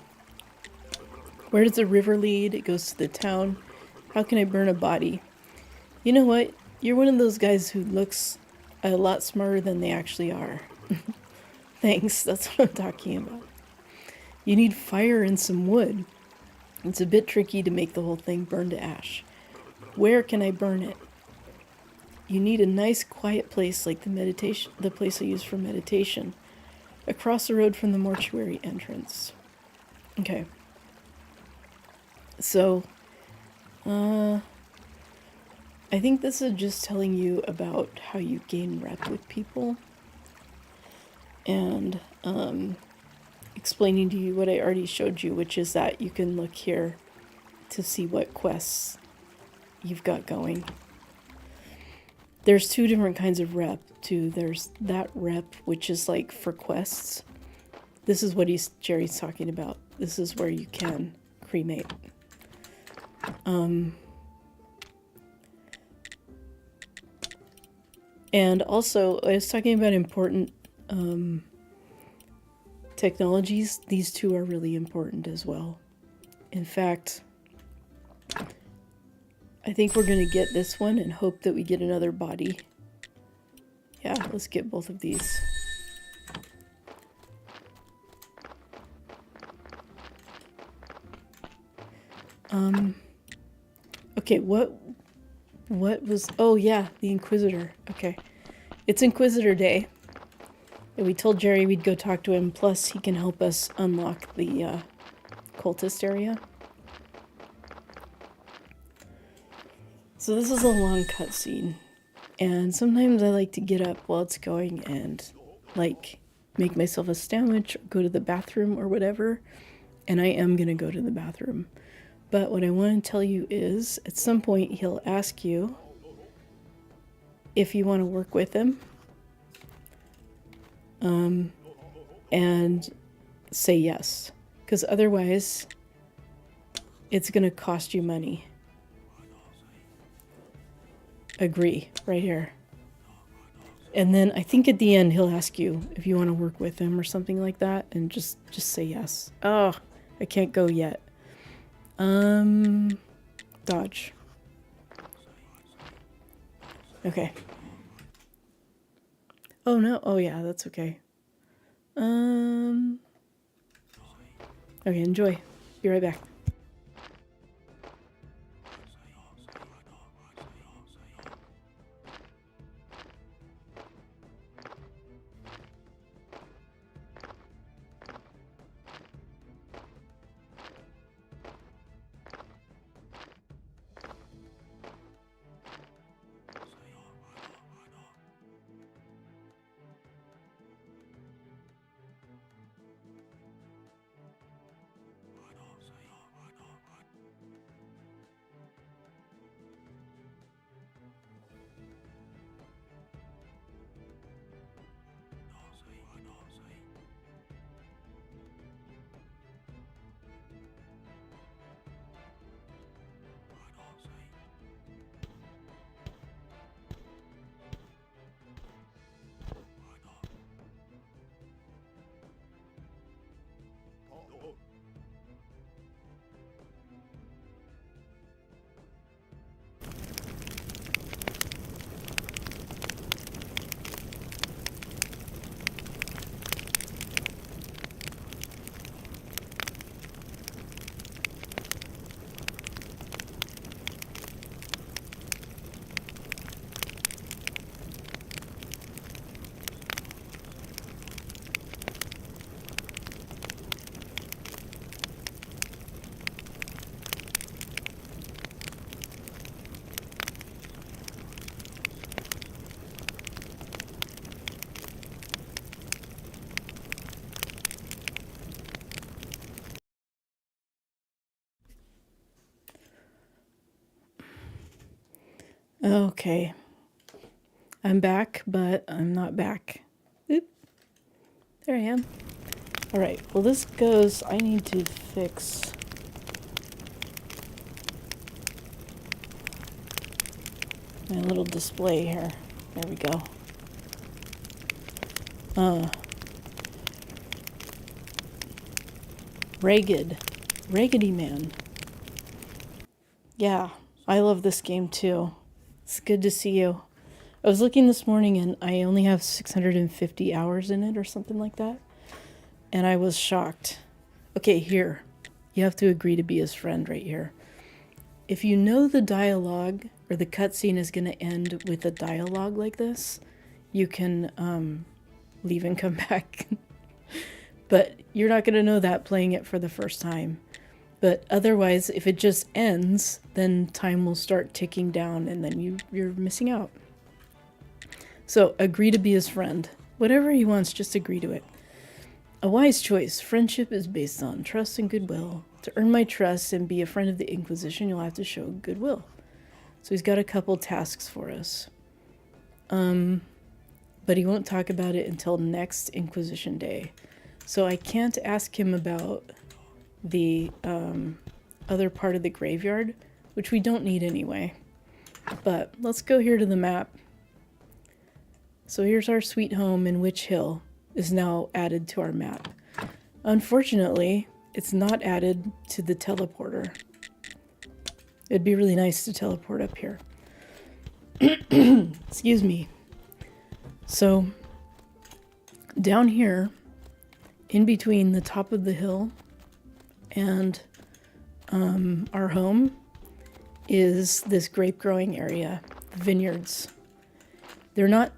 does the river lead? It goes to the town. How can I burn a body? You know what? You're one of those guys who looks a lot smarter than they actually are. Thanks, that's what I'm talking about. You need fire and some wood. It's a bit tricky to make the whole thing burn to ash. Where can I burn it? You need a nice quiet place like the place I use for meditation. Across the road from the mortuary entrance. Okay. So, I think this is just telling you about how you gain rep with people. And, explaining to you what I already showed you, which is that you can look here to see what quests you've got going. There's two different kinds of rep, too. There's that rep, which is like for quests. This is what Jerry's talking about. This is where you can cremate. And also, I was talking about important technologies. These two are really important as well. In fact, I think we're going to get this one and hope that we get another body. Yeah, let's get both of these. Okay, what was... Oh, yeah, the Inquisitor. Okay. It's Inquisitor Day. And we told Jerry we'd go talk to him, plus he can help us unlock the cultist area. So this is a long cutscene. And sometimes I like to get up while it's going and, like, make myself a sandwich, or go to the bathroom or whatever. And I am going to go to the bathroom. But what I want to tell you is, at some point he'll ask you if you want to work with him. And say yes. Because otherwise, it's going to cost you money. Agree, right here. And then I think at the end he'll ask you if you want to work with him or something like that. And just say yes. Oh, I can't go yet. Dodge. Okay. Oh no, oh yeah, that's okay. Okay, enjoy. Be right back. Okay. I'm back, but I'm not back. Oop. There I am. Alright, well this goes, I need to fix my little display here. There we go. Raggedy Man. Yeah, I love this game too. It's good to see you. I was looking this morning and I only have 650 hours in it or something like that. And I was shocked. Okay, here. You have to agree to be his friend right here. If you know the dialogue or the cutscene is going to end with a dialogue like this, you can leave and come back. But you're not going to know that playing it for the first time. But otherwise, if it just ends, then time will start ticking down and then you're missing out. So agree to be his friend. Whatever he wants, just agree to it. A wise choice. Friendship is based on trust and goodwill. To earn my trust and be a friend of the Inquisition, you'll have to show goodwill. So he's got a couple tasks for us. But he won't talk about it until next Inquisition Day. So I can't ask him about the other part of the graveyard, which we don't need anyway. But let's go here to the map. So here's our sweet home in Witch Hill is now added to our map. Unfortunately, it's not added to the teleporter. It'd be really nice to teleport up here. Excuse me. So down here, in between the top of the hill and our home, is this grape growing area, the vineyards. They're not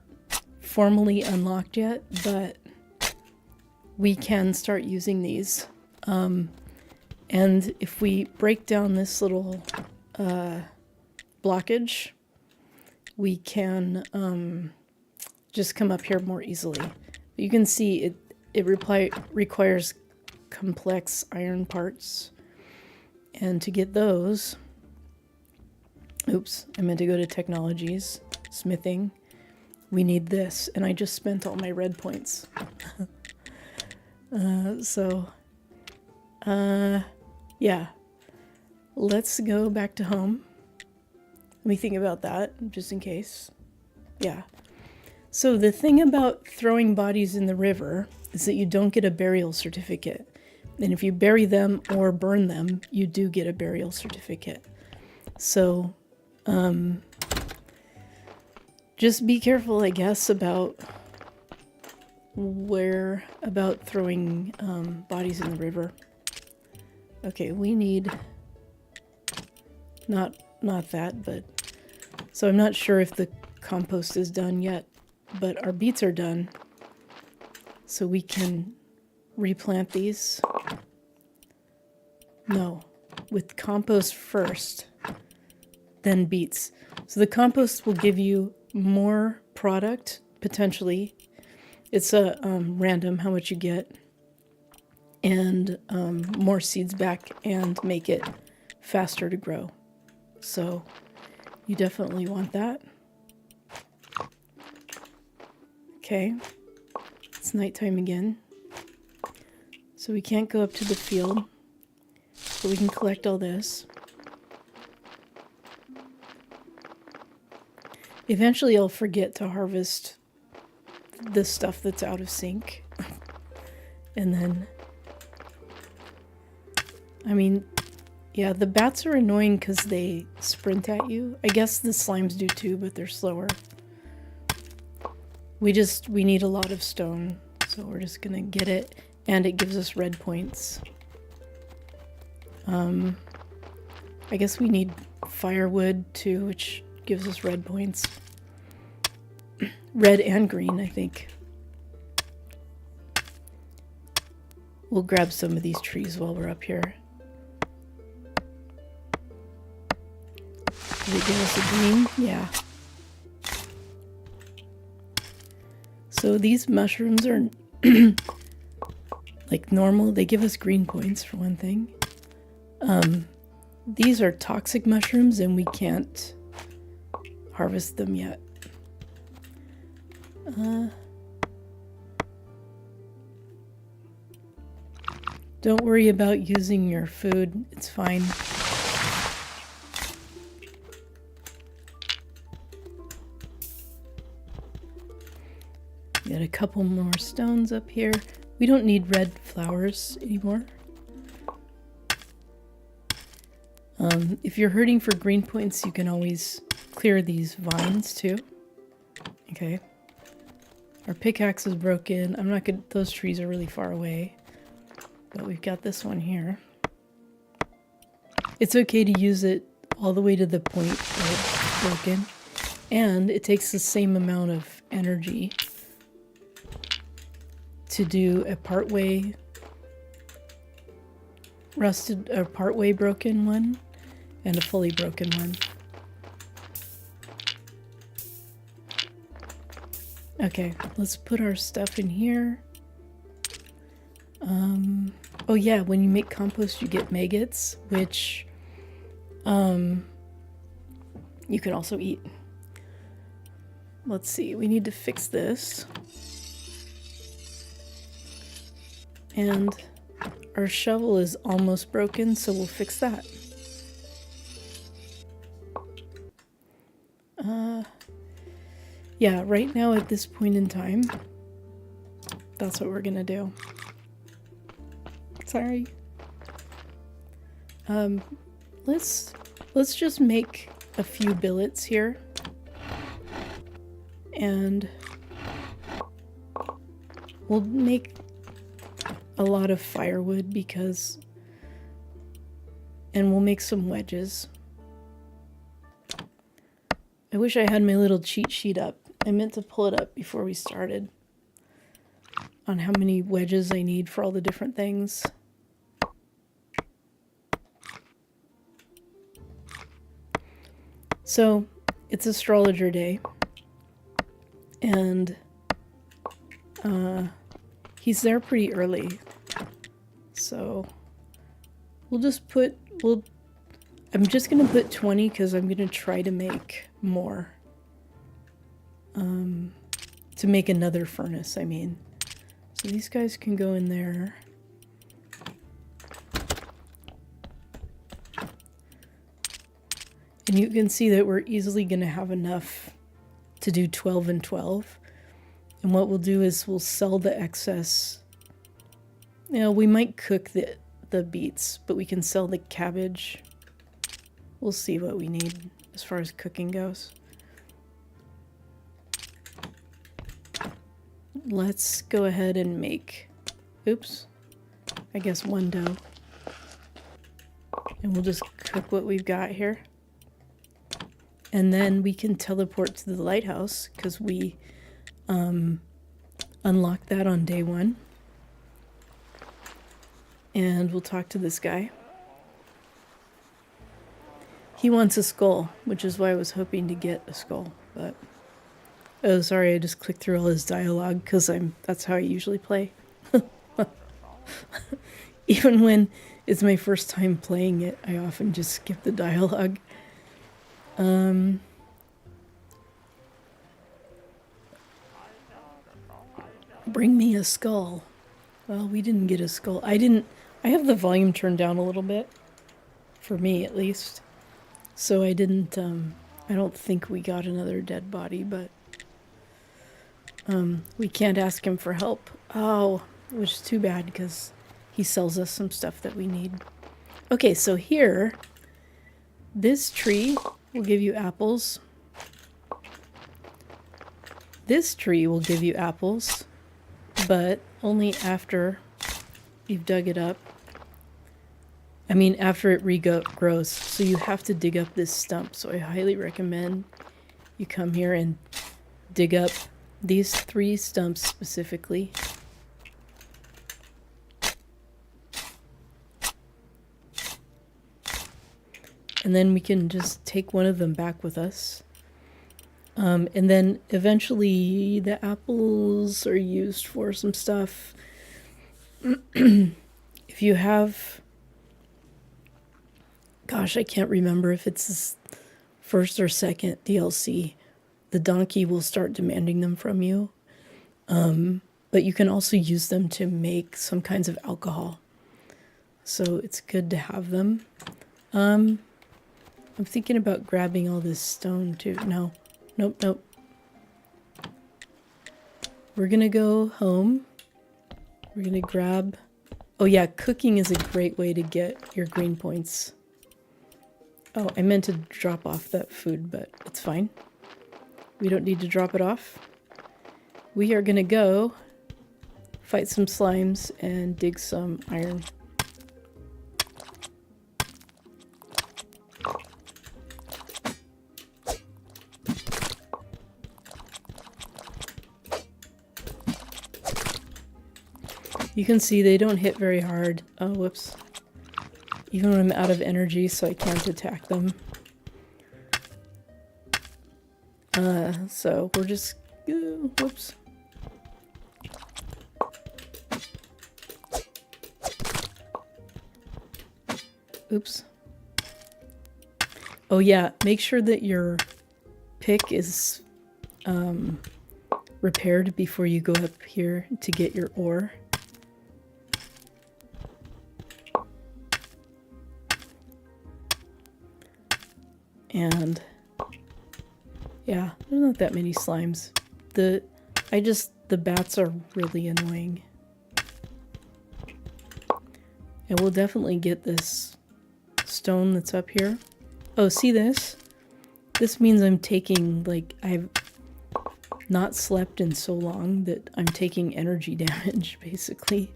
formally unlocked yet, but we can start using these. And if we break down this little blockage, we can just come up here more easily. You can see it requires complex iron parts. And to get those, oops, I meant to go to technologies, smithing. We need this, and I just spent all my red points. Yeah. Let's go back to home. Let me think about that, just in case. Yeah. So the thing about throwing bodies in the river is that you don't get a burial certificate. And if you bury them or burn them, you do get a burial certificate. So, just be careful, I guess, about throwing bodies in the river. Okay, we need not that, but so I'm not sure if the compost is done yet, but our beets are done, so we can replant these. No, with compost first, then beets. So the compost will give you more product, potentially. It's a random how much you get, and more seeds back, and make it faster to grow. So you definitely want that. Okay, it's nighttime again, so we can't go up to the field, but we can collect all this. Eventually I'll forget to harvest the stuff that's out of sync. And then, I mean, yeah, the bats are annoying because they sprint at you. I guess the slimes do too, but they're slower. We need a lot of stone, so we're just gonna get it, and it gives us red points. I guess we need firewood too, which gives us red points. Red and green, I think. We'll grab some of these trees while we're up here. Did it give us a green? Yeah. So these mushrooms are like normal. They give us green points for one thing. These are toxic mushrooms and we can't harvest them yet. Don't worry about using your food. It's fine. Got a couple more stones up here. We don't need red flowers anymore. If you're hurting for green points, you can always clear these vines too. Okay. Our pickaxe is broken. I'm not gonna, those trees are really far away. But we've got this one here. It's okay to use it all the way to the point where it's broken. And it takes the same amount of energy to do a partway rusted or partway broken one and a fully broken one. Okay, let's put our stuff in here. Oh yeah, when you make compost you get maggots, which you can also eat. Let's see, we need to fix this. And our shovel is almost broken, so we'll fix that. Yeah, right now at this point in time, that's what we're gonna do. Sorry. Let's just make a few billets here. And we'll make a lot of firewood and we'll make some wedges. I wish I had my little cheat sheet up. I meant to pull it up before we started on how many wedges I need for all the different things. So, it's astrologer day, and he's there pretty early, so I'm just gonna put 20 because I'm gonna try to make more, to make another furnace, I mean. So these guys can go in there. And you can see that we're easily going to have enough to do 12 and 12. And what we'll do is we'll sell the excess. You know, we might cook the beets, but we can sell the cabbage. We'll see what we need as far as cooking goes. Let's go ahead and make, oops, I guess one dough. And we'll just cook what we've got here. And then we can teleport to the lighthouse because we unlocked that on day 1. And we'll talk to this guy. He wants a skull, which is why I was hoping to get a skull, but oh, sorry, I just clicked through all his dialogue because that's how I usually play. Even when it's my first time playing it, I often just skip the dialogue. Bring me a skull. Well, we didn't get a skull. I have the volume turned down a little bit. For me, at least. So I didn't, I don't think we got another dead body, but we can't ask him for help. Oh, which is too bad because he sells us some stuff that we need. Okay, so here, this tree will give you apples. This tree will give you apples, but only after you've dug it up. I mean, after it regrows. So you have to dig up this stump. So I highly recommend you come here and dig up these 3 stumps specifically. And then we can just take one of them back with us. And then eventually the apples are used for some stuff. If you have... Gosh, I can't remember if it's first or second DLC, the donkey will start demanding them from you. But you can also use them to make some kinds of alcohol. So it's good to have them. I'm thinking about grabbing all this stone too. No. Nope. We're gonna go home. We're gonna grab... Oh yeah, cooking is a great way to get your green points. Oh, I meant to drop off that food, but it's fine. We don't need to drop it off. We are gonna go fight some slimes and dig some iron. You can see they don't hit very hard. Oh, whoops. Even when I'm out of energy, so I can't attack them. So we're just... whoops. Oops. Oh yeah, make sure that your pick is repaired before you go up here to get your ore. And yeah, there's not that many slimes. The bats are really annoying. And we'll definitely get this stone that's up here. Oh, see this? This means I'm taking, like, I've not slept in so long that I'm taking energy damage, basically.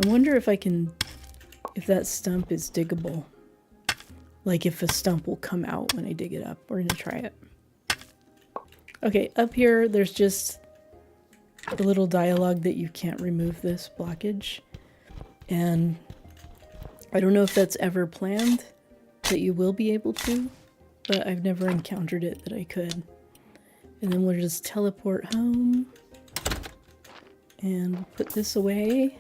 I wonder if if that stump is diggable. Like if a stump will come out when I dig it up. We're gonna try it. Okay, up here there's just a little dialogue that you can't remove this blockage. And I don't know if that's ever planned, that you will be able to, but I've never encountered it that I could. And then we'll just teleport home. And we'll put this away.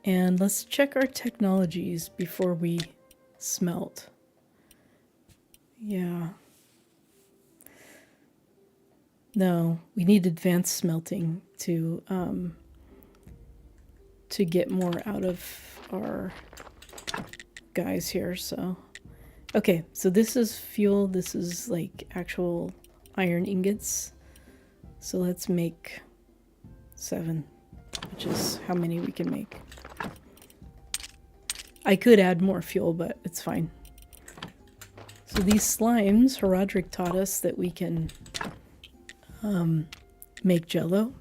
And let's check our technologies before we smelt. Yeah. No, we need advanced smelting to get more out of our guys here, so. Okay, so this is fuel, this is like actual iron ingots. So let's make 7, which is how many we can make. I could add more fuel, but it's fine. So these slimes, Herodric taught us that we can make jello.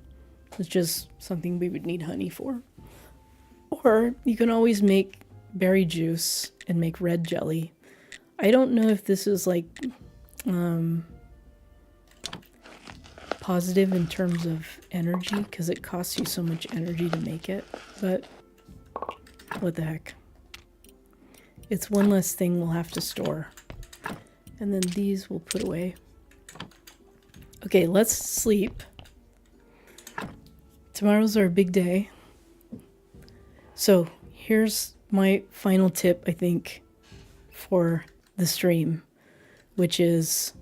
It's just something we would need honey for. Or you can always make berry juice and make red jelly. I don't know if this is like positive in terms of energy, because it costs you so much energy to make it, but what the heck. It's one less thing we'll have to store. And then these we'll put away. Okay, let's sleep. Tomorrow's our big day. So here's my final tip, I think, for the stream, which is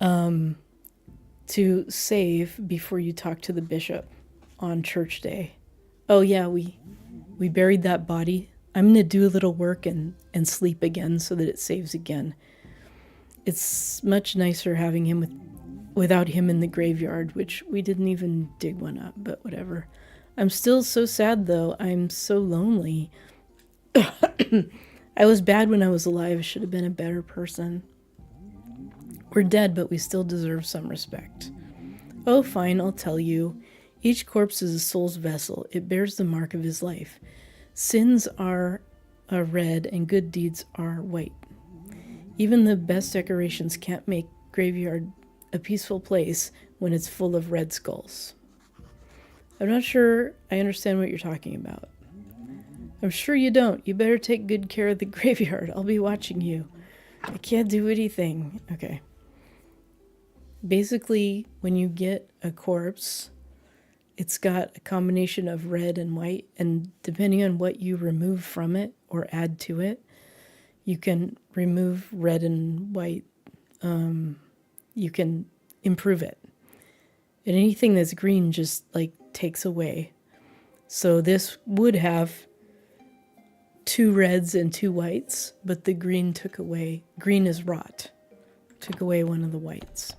to save before you talk to the bishop on church day. Oh yeah, we buried that body. I'm going to do a little work and sleep again so that it saves again. It's much nicer having him without him in the graveyard, which we didn't even dig one up, but whatever. I'm still so sad though. I'm so lonely. I was bad when I was alive. I should have been a better person. We're dead, but we still deserve some respect. Oh, fine, I'll tell you. Each corpse is a soul's vessel. It bears the mark of his life. Sins are red and good deeds are white. Even the best decorations can't make graveyard a peaceful place when it's full of red skulls. I'm not sure I understand what you're talking about. I'm sure you don't. You better take good care of the graveyard. I'll be watching you. I can't do anything. Okay. Basically, when you get a corpse, It's got a combination of red and white, and depending on what you remove from it or add to it, you can remove red and white. You can improve it. And anything that's green just like takes away. So this would have 2 reds and 2 whites, but the green took away. Green is rot. Took away one of the whites.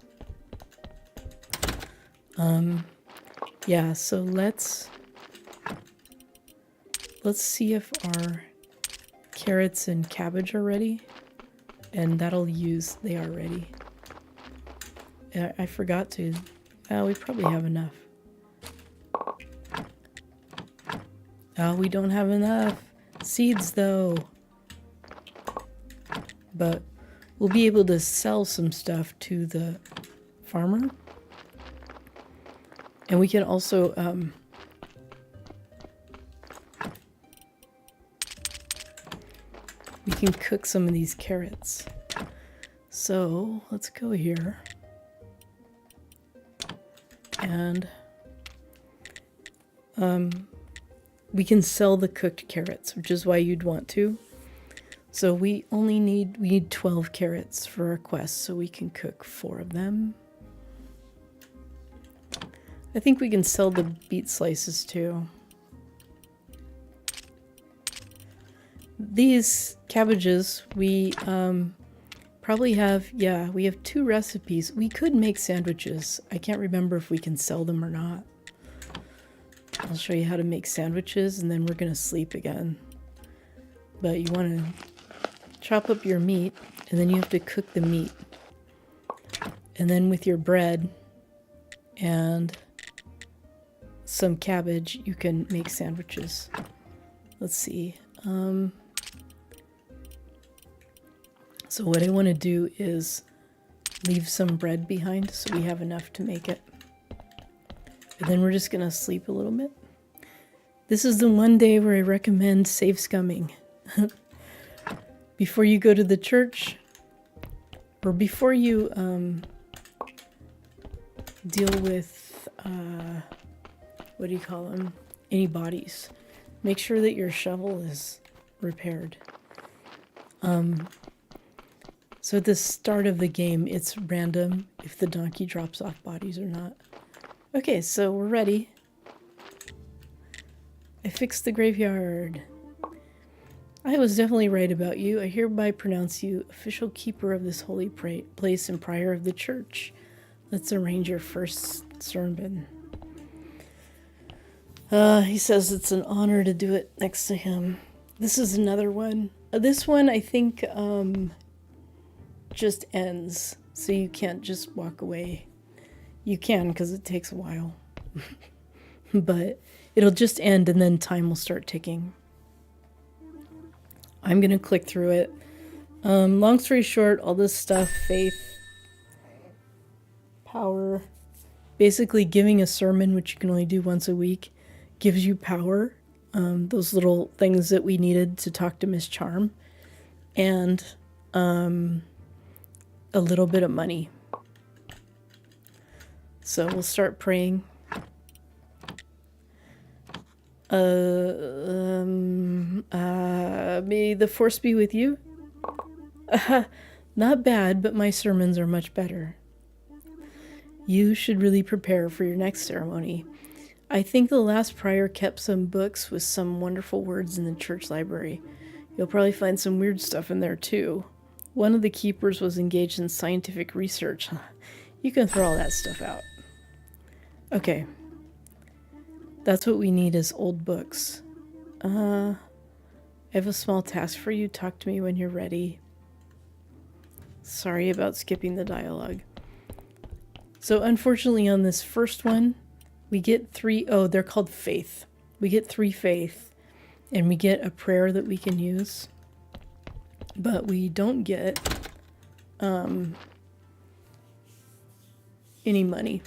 Yeah, so let's see if our carrots and cabbage are ready. And they are ready. I forgot to, we probably have enough. Oh, we don't have enough seeds though. But we'll be able to sell some stuff to the farmer. And we can also we can cook some of these carrots. So let's go here. And we can sell the cooked carrots, which is why you'd want to. So we need 12 carrots for our quest, so we can cook 4 of them. I think we can sell the beet slices too. These cabbages, we probably have, we have 2 recipes. We could make sandwiches. I can't remember if we can sell them or not. I'll show you how to make sandwiches and then we're going to sleep again. But you want to chop up your meat and then you have to cook the meat. And then with your bread and some cabbage, you can make sandwiches. Let's see. So what I want to do is leave some bread behind so we have enough to make it. And then we're just going to sleep a little bit. This is the one day where I recommend safe scumming. Before you go to the church, or before you deal with, what do you call them? Any bodies. Make sure that your shovel is repaired. So at the start of the game, it's random if the donkey drops off bodies or not. Okay, so we're ready. I fixed the graveyard. I was definitely right about you. I hereby pronounce you official keeper of this holy place and prior of the church. Let's arrange your first sermon. He says it's an honor to do it next to him. This is another one. This one, I think, just ends. So you can't just walk away. You can, because it takes a while. But it'll just end and then time will start ticking. I'm going to click through it. Long story short, all this stuff, faith, power, basically giving a sermon, which you can only do once a week, gives you power. Those little things that we needed to talk to Miss Charm. And a little bit of money. So we'll start praying. May the force be with you. Not bad, but my sermons are much better. You should really prepare for your next ceremony. I think the last prior kept some books with some wonderful words in the church library. You'll probably find some weird stuff in there too. One of the keepers was engaged in scientific research. You can throw all that stuff out. Okay. That's what we need is old books. I have a small task for you. Talk to me when you're ready. Sorry about skipping the dialogue. So unfortunately on this first one, we get 3, they're called faith. We get 3 faith, and we get a prayer that we can use. But we don't get any money.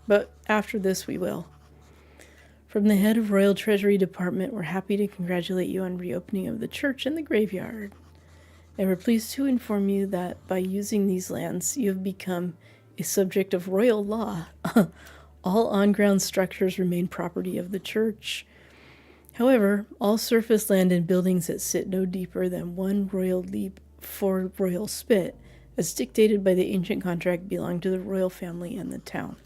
But after this we will. From the head of Royal Treasury Department, we're happy to congratulate you on reopening of the church and the graveyard. And we're pleased to inform you that by using these lands, you have become a subject of royal law. All on-ground structures remain property of the church. However, all surface land and buildings that sit no deeper than 1 royal leap 4 royal spit, as dictated by the ancient contract, belong to the royal family and the town.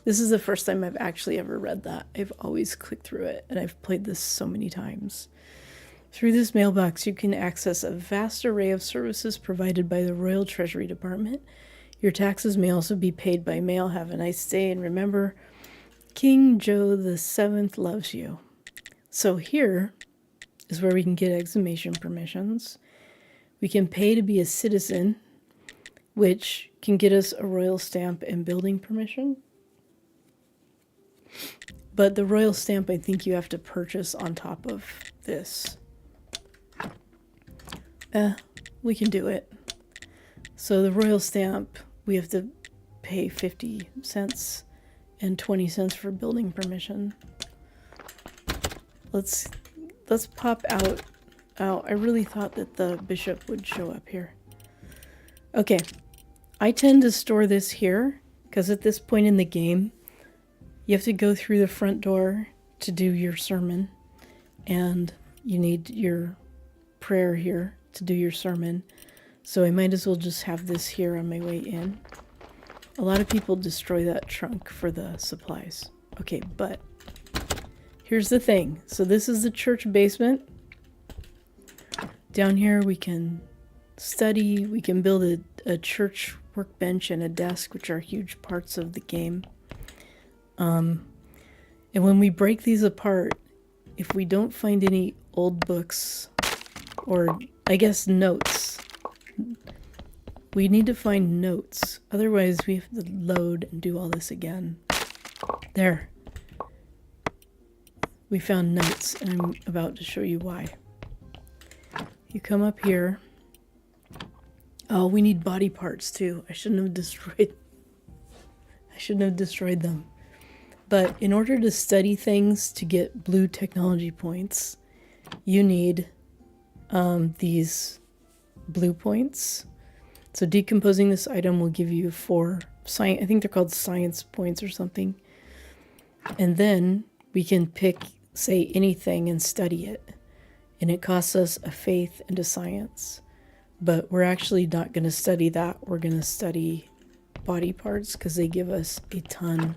This is the first time I've actually ever read that. I've always clicked through it, and I've played this so many times. Through this mailbox, you can access a vast array of services provided by the Royal Treasury Department. Your taxes may also be paid by mail. Have a nice day, and remember, King Joe VII loves you. So here is where we can get exhumation permissions. We can pay to be a citizen, which can get us a royal stamp and building permission. But the royal stamp, I think you have to purchase on top of this. We can do it. So the royal stamp, we have to pay 50 cents and 20 cents for building permission. Let's pop out. Oh, I really thought that the bishop would show up here. Okay, I tend to store this here because at this point in the game, you have to go through the front door to do your sermon, and you need your prayer here to do your sermon. So I might as well just have this here on my way in. A lot of people destroy that trunk for the supplies. Okay, but here's the thing. So this is the church basement. Down here we can study, we can build a church workbench and a desk, which are huge parts of the game. And when we break these apart, if we don't find any old books, or I guess notes, we need to find notes. Otherwise we have to load and do all this again. There. We found notes, and I'm about to show you why. You come up here. Oh, we need body parts too. I shouldn't have destroyed them. But in order to study things to get blue technology points, you need these blue points. So decomposing this item will give you 4 science. I think they're called science points or something. And then we can pick, say, anything and study it. And it costs us a faith and a science. But we're actually not going to study that. We're going to study body parts because they give us a ton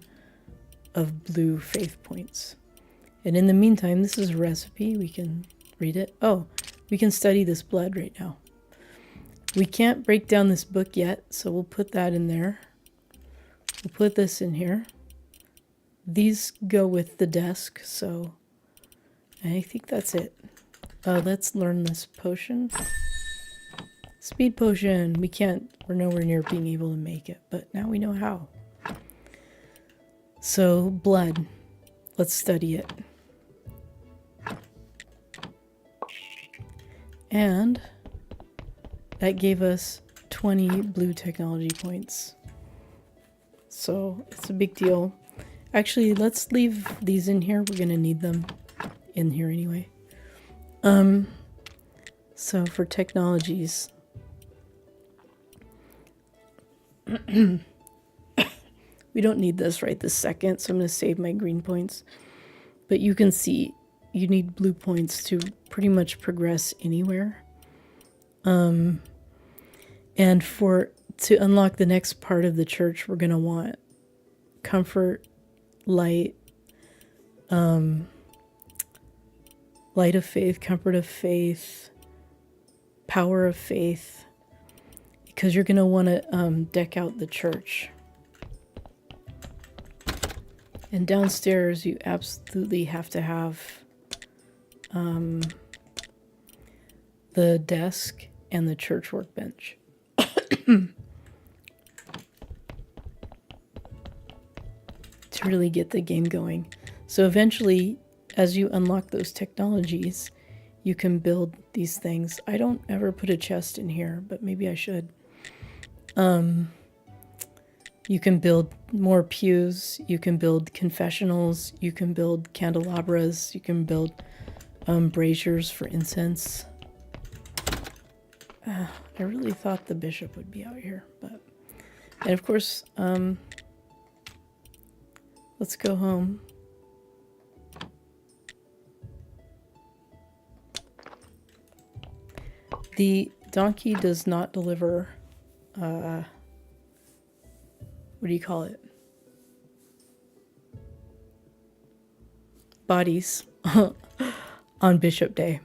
of blue faith points. And in the meantime, this is a recipe. We can read it. Oh, we can study this blood right now. We can't break down this book yet, so we'll put that in there. We'll put this in here. These go with the desk, so I think that's it. Let's learn this potion. Speed potion. We're nowhere near being able to make it, but now we know how. So, blood. Let's study it. And that gave us 20 blue technology points. So, it's a big deal. Actually, let's leave these in here. We're going to need them in here anyway. So for technologies, we don't need this right this second, so I'm going to save my green points. But you can see you need blue points to pretty much progress anywhere. And to unlock the next part of the church, we're going to want comfort, light, light of faith, comfort of faith, power of faith, because you're going to want to deck out the church. And downstairs, you absolutely have to have the desk and the church workbench. To really get the game going. So eventually, as you unlock those technologies, you can build these things. I don't ever put a chest in here, but maybe I should. You can build more pews, you can build confessionals, you can build candelabras, you can build braziers for incense. I really thought the bishop would be out here, but... And of course, Let's go home. The donkey does not deliver, what do you call it? Bodies on Bishop Day.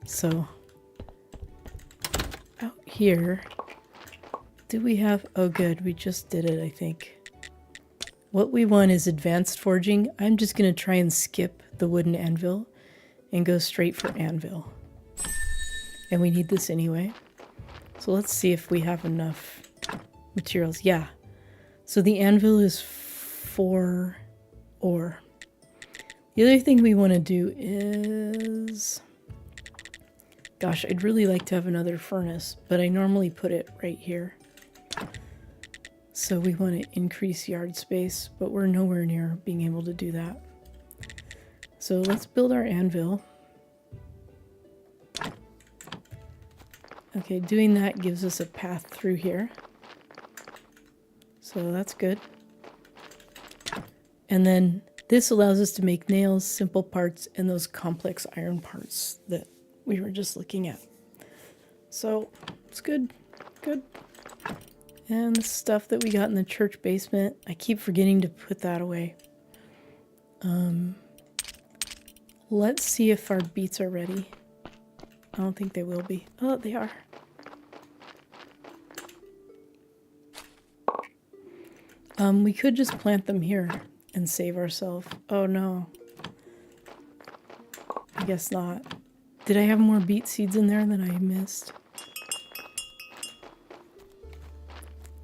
So, out here, do we have, oh good, we just did it, I think. What we want is advanced forging. I'm just going to try and skip the wooden anvil and go straight for anvil. And we need this anyway. So let's see if we have enough materials. Yeah. So the anvil is 4 ore. The other thing we want to do is... Gosh, I'd really like to have another furnace, but I normally put it right here. So we want to increase yard space, but we're nowhere near being able to do that. So let's build our anvil. Okay, doing that gives us a path through here. So that's good. And then this allows us to make nails, simple parts, and those complex iron parts that we were just looking at. So it's good, good. And the stuff that we got in the church basement, I keep forgetting to put that away. Let's see if our beets are ready. I don't think they will be. Oh, they are. We could just plant them here and save ourselves. Oh no. I guess not. Did I have more beet seeds in there than I missed?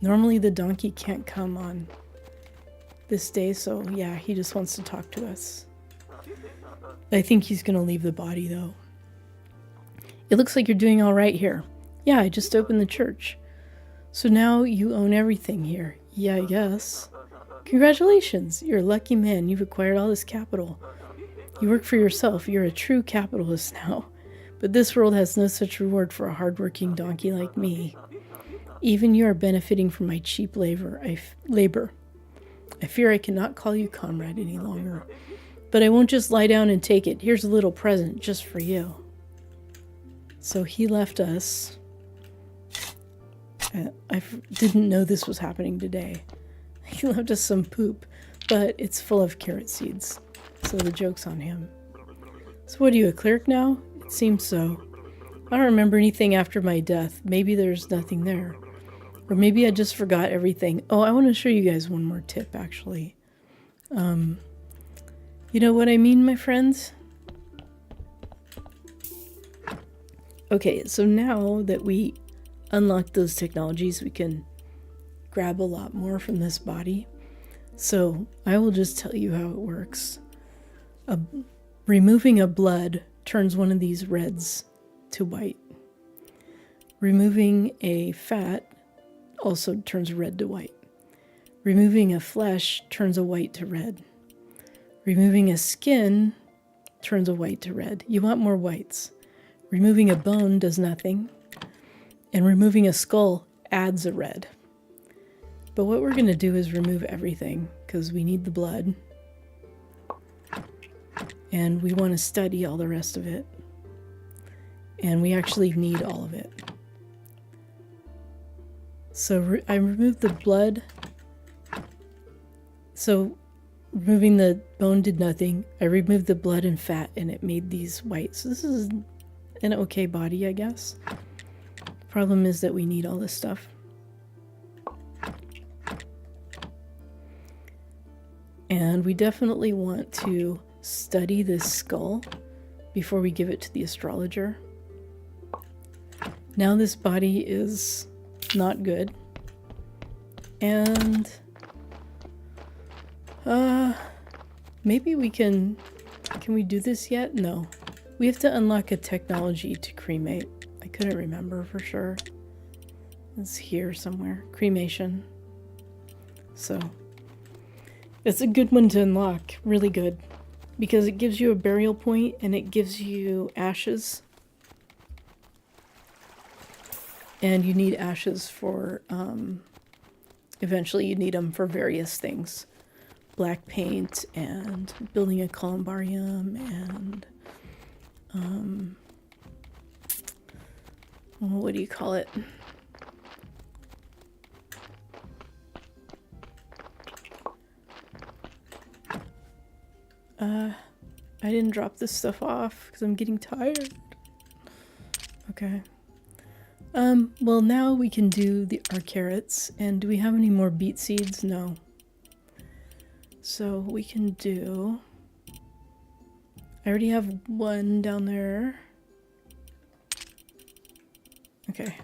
Normally the donkey can't come on this day, so yeah, he just wants to talk to us. I think he's gonna leave the body though. It looks like you're doing all right here. Yeah, I just opened the church. So now you own everything here. Yeah, I guess. Congratulations, you're a lucky man. You've acquired all this capital. You work for yourself. You're a true capitalist now. But this world has no such reward for a hardworking donkey like me. Even you are benefiting from my cheap labor. I fear I cannot call you comrade any longer. But I won't just lie down and take it. Here's a little present just for you. So he left us. I didn't know this was happening today. He left us some poop, but it's full of carrot seeds. So the joke's on him. So what are you, a cleric now? It seems so. I don't remember anything after my death. Maybe there's nothing there. Or maybe I just forgot everything. Oh, I want to show you guys one more tip, actually. You know what I mean, my friends? Okay, so now that we unlock those technologies, we can grab a lot more from this body. So I will just tell you how it works. Removing a blood turns one of these reds to white. Removing a fat also turns red to white. Removing a flesh turns a white to red. Removing a skin turns a white to red. You want more whites. Removing a bone does nothing. And removing a skull adds a red. But what we're going to do is remove everything because we need the blood. And we want to study all the rest of it. And we actually need all of it. So I removed the blood. So removing the bone did nothing. I removed the blood and fat and it made these white. So this is an okay body, I guess. Problem is that we need all this stuff. And we definitely want to study this skull before we give it to the astrologer. Now this body is not good. And maybe we can we do this yet? No. We have to unlock a technology to cremate. I couldn't remember for sure. It's here somewhere. Cremation. So it's a good one to unlock. Really good. Because it gives you a burial point and it gives you ashes. And you need ashes for, eventually you need them for various things. black paint and building a columbarium and what do you call it? I didn't drop this stuff off because I'm getting tired. Okay. Well, now we can do our carrots. And do we have any more beet seeds? No. So we can do... I already have one down there. Okay.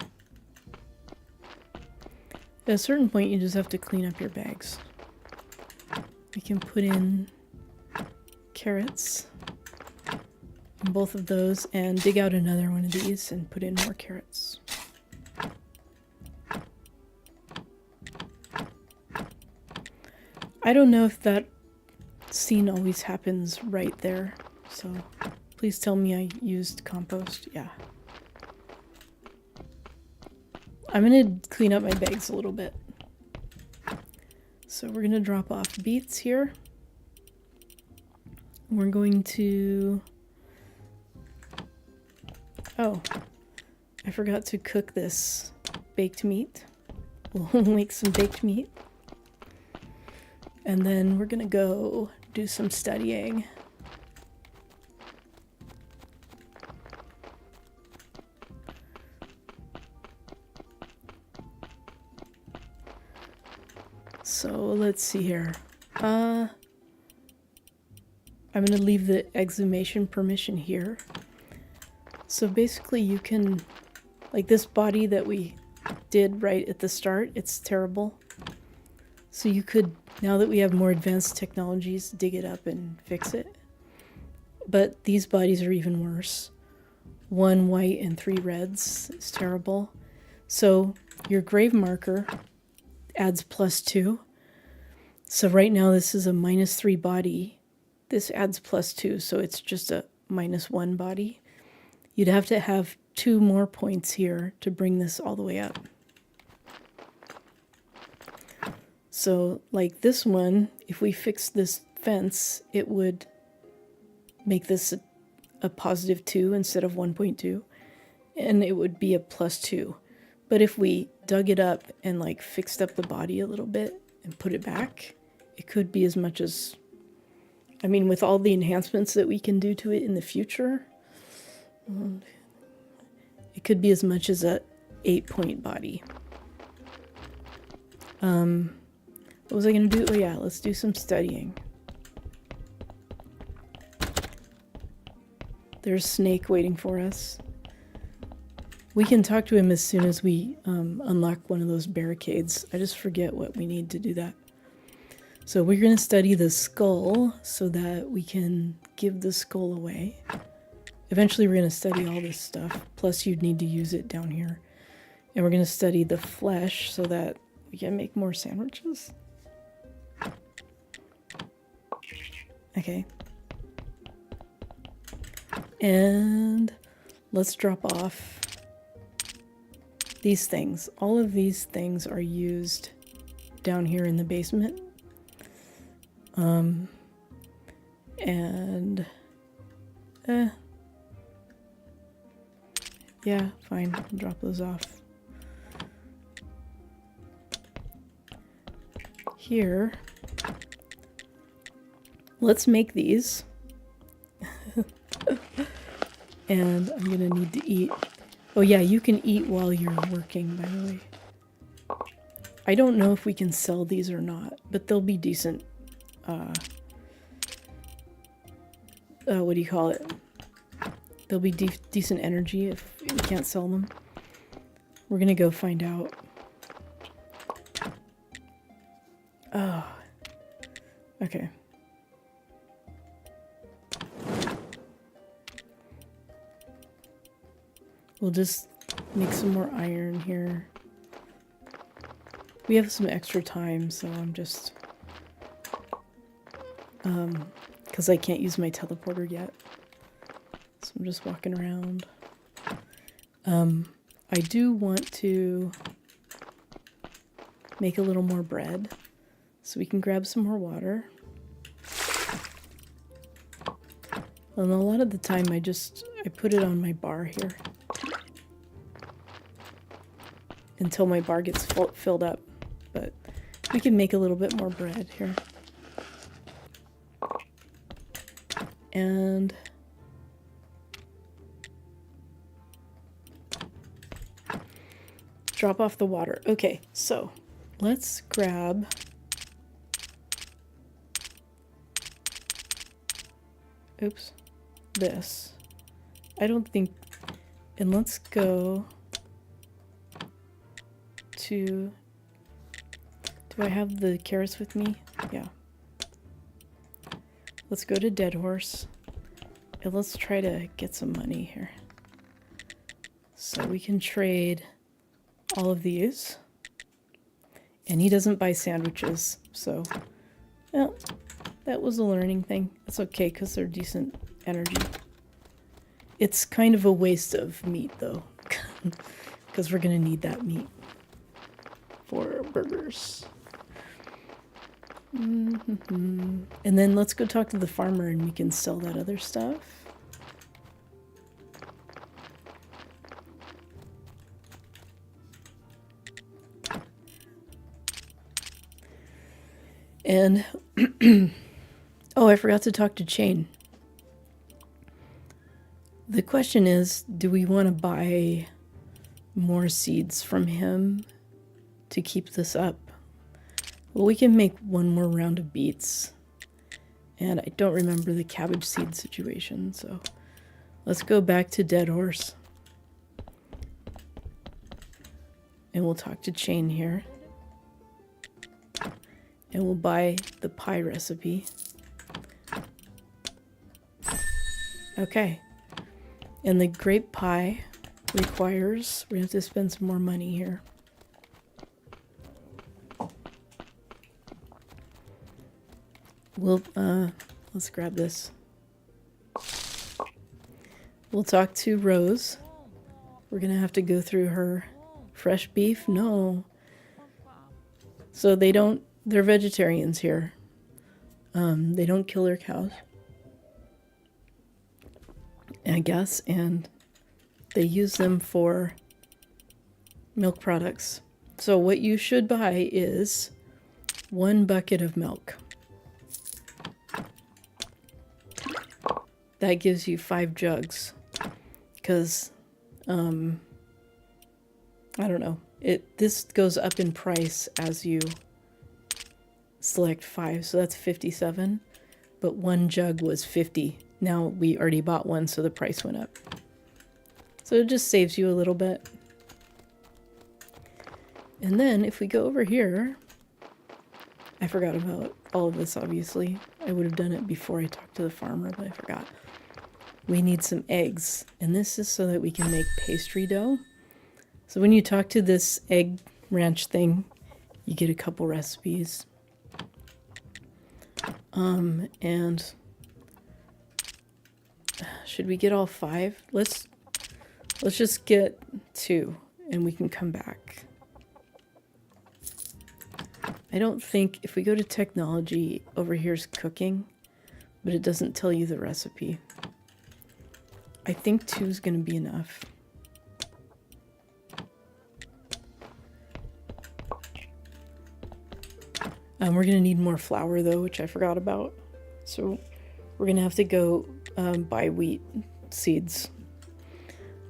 At a certain point, you just have to clean up your bags. We can put in carrots in both of those and dig out another one of these and put in more carrots. I don't know if that scene always happens right there, so please tell me I used compost. Yeah. I'm gonna clean up my bags a little bit. So we're gonna drop off beets here. We're going to... Oh, I forgot to cook this baked meat. We'll make some baked meat. And then we're gonna go do some studying. So let's see here. I'm going to leave the exhumation permission here. So basically you can, like this body that we did right at the start, it's terrible. So you could, now that we have more advanced technologies, dig it up and fix it. But these bodies are even worse. 1 white and 3 reds is terrible. So your grave marker adds +2. So right now this is a -3 body. This adds +2, so it's just a -1 body. You'd have to have 2 more points here to bring this all the way up. So like this one, if we fix this fence, it would make this a +2 instead of 1.2, and it would be a +2. But if we dug it up and like fixed up the body a little bit and put it back, it could be as much as, I mean, with all the enhancements that we can do to it in the future, it could be as much as a 8-point body. What was I going to do? Oh yeah, let's do some studying. There's Snake waiting for us. We can talk to him as soon as we unlock one of those barricades. I just forget what we need to do that. So we're going to study the skull so that we can give the skull away. Eventually we're going to study all this stuff, plus you'd need to use it down here. And we're going to study the flesh so that we can make more sandwiches. Okay. And let's drop off these things. All of these things are used down here in the basement. And yeah, fine, I'll drop those off. Here, let's make these. And I'm gonna need to eat. Oh yeah, you can eat while you're working, by the way. I don't know if we can sell these or not, but they'll be decent. What do you call it? They'll be decent energy if we can't sell them. We're gonna go find out. Oh. Okay. We'll just make some more iron here. We have some extra time, so I'm just... because I can't use my teleporter yet. So I'm just walking around. I do want to make a little more bread, so we can grab some more water. And a lot of the time I put it on my bar here until my bar gets filled up. But we can make a little bit more bread here. And drop off the water. Okay, so let's grab this. I don't think, and let's go to, do I have the carrots with me? Yeah. Let's go to Dead Horse and let's try to get some money here. So we can trade all of these. And he doesn't buy sandwiches, so, well, that was a learning thing. It's okay because they're decent energy. It's kind of a waste of meat though, because we're gonna need that meat for burgers. And then let's go talk to the farmer and we can sell that other stuff. And oh, I forgot to talk to Chain. The question is, do we want to buy more seeds from him to keep this up? Well, we can make one more round of beets. And I don't remember the cabbage seed situation, so let's go back to Dead Horse. And we'll talk to Chain here. And we'll buy the pie recipe. Okay. And the grape pie requires, we have to spend some more money here. We'll, let's grab this. We'll talk to Rose. We're gonna have to go through her fresh beef. No. So they're vegetarians here. They don't kill their cows, I guess, and they use them for milk products. So what you should buy is 1 bucket of milk. That gives you 5 jugs, because, I don't know. This goes up in price as you select 5, so that's 57, but 1 jug was 50. Now we already bought one, so the price went up. So it just saves you a little bit. And then if we go over here, I forgot about all of this, obviously. I would have done it before I talked to the farmer, but I forgot. We need some eggs, and this is so that we can make pastry dough. So when you talk to this egg ranch thing, you get a couple recipes. And should we get all 5? Let's just get 2 and we can come back. I don't think, if we go to technology, over here's cooking, but it doesn't tell you the recipe. I think 2 is going to be enough. We're going to need more flour though, which I forgot about. So we're going to have to go buy wheat seeds.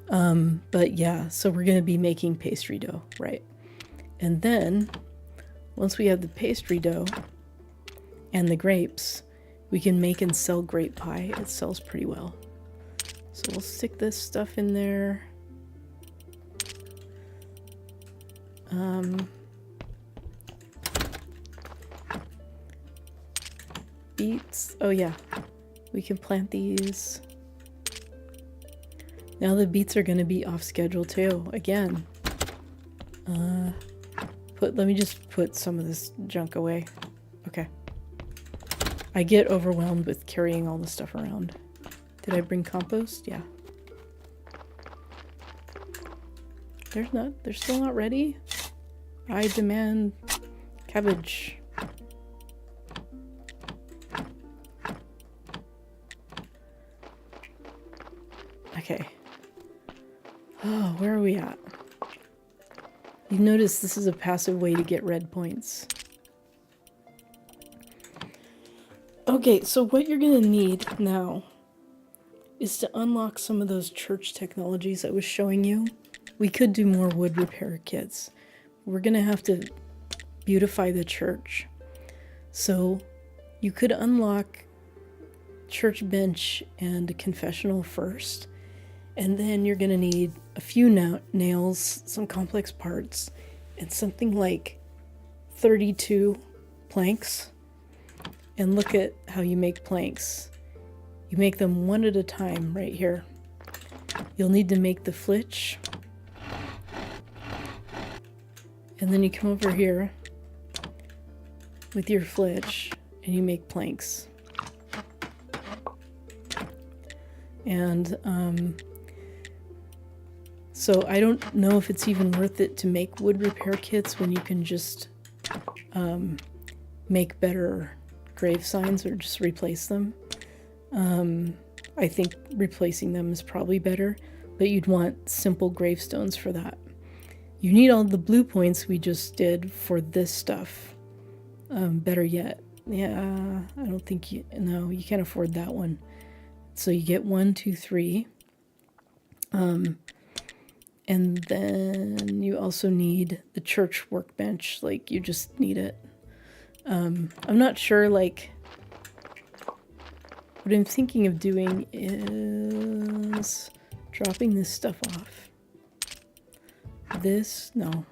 But yeah, so we're going to be making pastry dough, right? And then once we have the pastry dough and the grapes, we can make and sell grape pie. It sells pretty well. So we'll stick this stuff in there. Beets. Oh yeah, we can plant these. Now the beets are going to be off schedule too, again. Let me just put some of this junk away. Okay. I get overwhelmed with carrying all the stuff around. Did I bring compost? Yeah. They're still not ready? I demand cabbage. we at? You notice this is a passive way to get red points. Okay, so what you're going to need now is to unlock some of those church technologies I was showing you. We could do more wood repair kits. We're going to have to beautify the church. So you could unlock church bench and a confessional first, and then you're going to need a few nails, some complex parts, and something like 32 planks. And look at how you make planks. You make them one at a time right here. You'll need to make the flitch. And then you come over here with your flitch and you make planks. And so I don't know if it's even worth it to make wood repair kits when you can just make better grave signs or just replace them. I think replacing them is probably better, but you'd want simple gravestones for that. You need all the blue points we just did for this stuff. Better yet, yeah, I don't think no, you can't afford that one. So you get 1, 2, 3. And then you also need the church workbench. Like, you just need it. I'm not sure, like, what I'm thinking of doing is dropping this stuff off. This, no.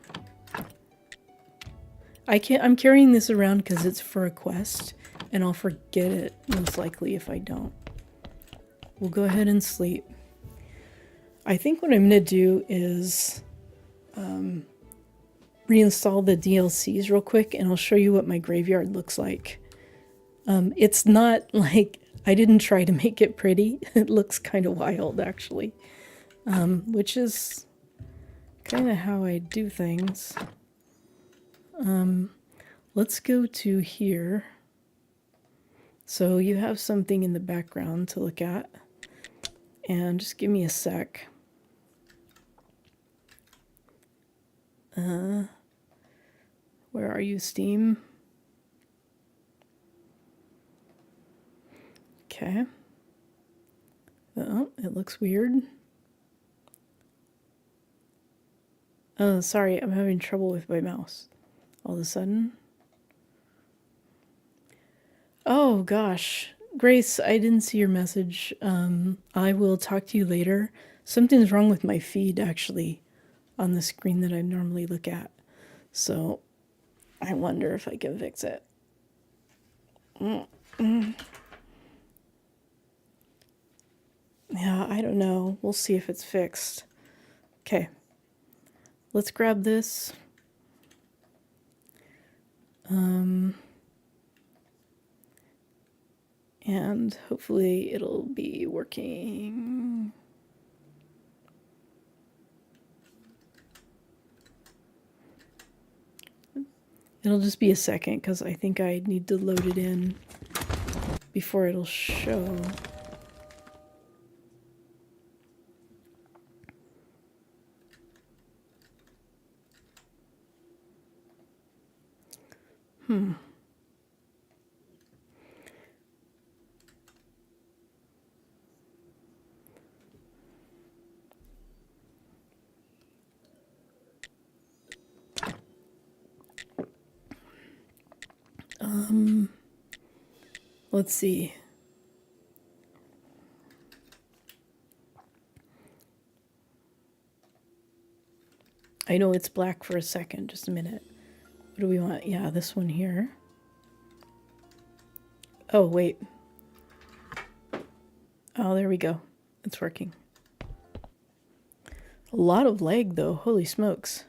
I'm carrying this around because it's for a quest, and I'll forget it most likely if I don't. We'll go ahead and sleep. I think what I'm going to do is reinstall the DLCs real quick, and I'll show you what my graveyard looks like. It's not like, I didn't try to make it pretty. It looks kind of wild, actually. Which is kind of how I do things. Let's go to here. So you have something in the background to look at. And just give me a sec. Where are you, Steam? Okay. Oh, it looks weird. Oh, sorry, I'm having trouble with my mouse all of a sudden. Oh, gosh. Grace, I didn't see your message. I will talk to you later. Something's wrong with my feed, actually, on the screen that I normally look at. So, I wonder if I can fix it. Yeah, I don't know. We'll see if it's fixed. Okay. Let's grab this. And hopefully it'll be working. It'll just be a second because I think I need to load it in before it'll show. Let's see. I know it's black for a second. Just a minute. What do we want? Yeah, this one here. Oh, wait. Oh, there we go. It's working. A lot of lag, though. Holy smokes.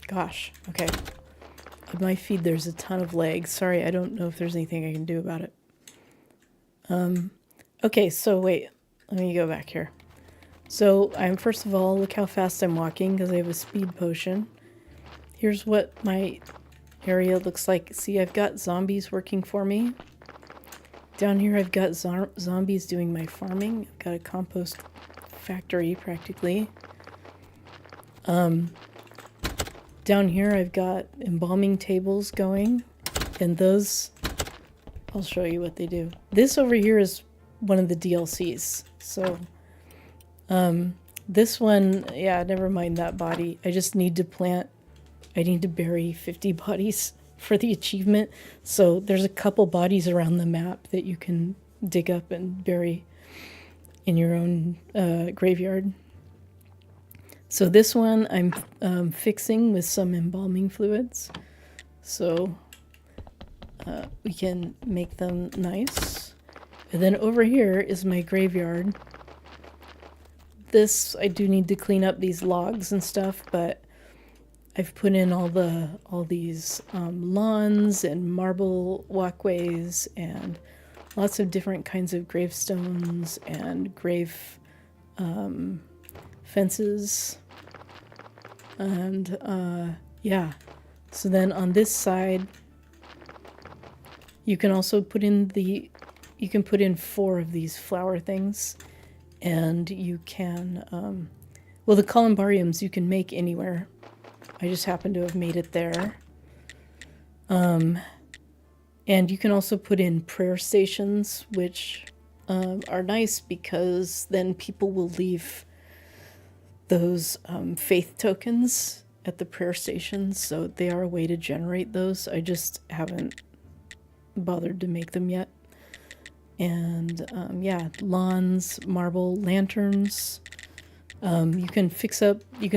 Gosh. Okay. On my feed, there's a ton of lag. Sorry, I don't know if there's anything I can do about it. Okay, so wait. Let me go back here. So, first of all, look how fast I'm walking because I have a speed potion. Here's what my area looks like. See, I've got zombies working for me. Down here I've got zombies doing my farming. I've got a compost factory practically. Down here I've got embalming tables going, and those, I'll show you what they do. This over here is one of the DLCs. So this one, yeah, never mind that body. I just need to bury 50 bodies for the achievement. So there's a couple bodies around the map that you can dig up and bury in your own graveyard. So this one I'm fixing with some embalming fluids. So we can make them nice. And then over here is my graveyard. This, I do need to clean up these logs and stuff, but I've put in all these lawns and marble walkways and lots of different kinds of gravestones and grave fences. And yeah, so then on this side, you can also put in 4 of these flower things, and you can, well, the columbariums you can make anywhere. I just happen to have made it there. And you can also put in prayer stations, which are nice because then people will leave those faith tokens at the prayer stations, so they are a way to generate those. I just haven't bothered to make them yet. And yeah, lawns, marble, lanterns. You can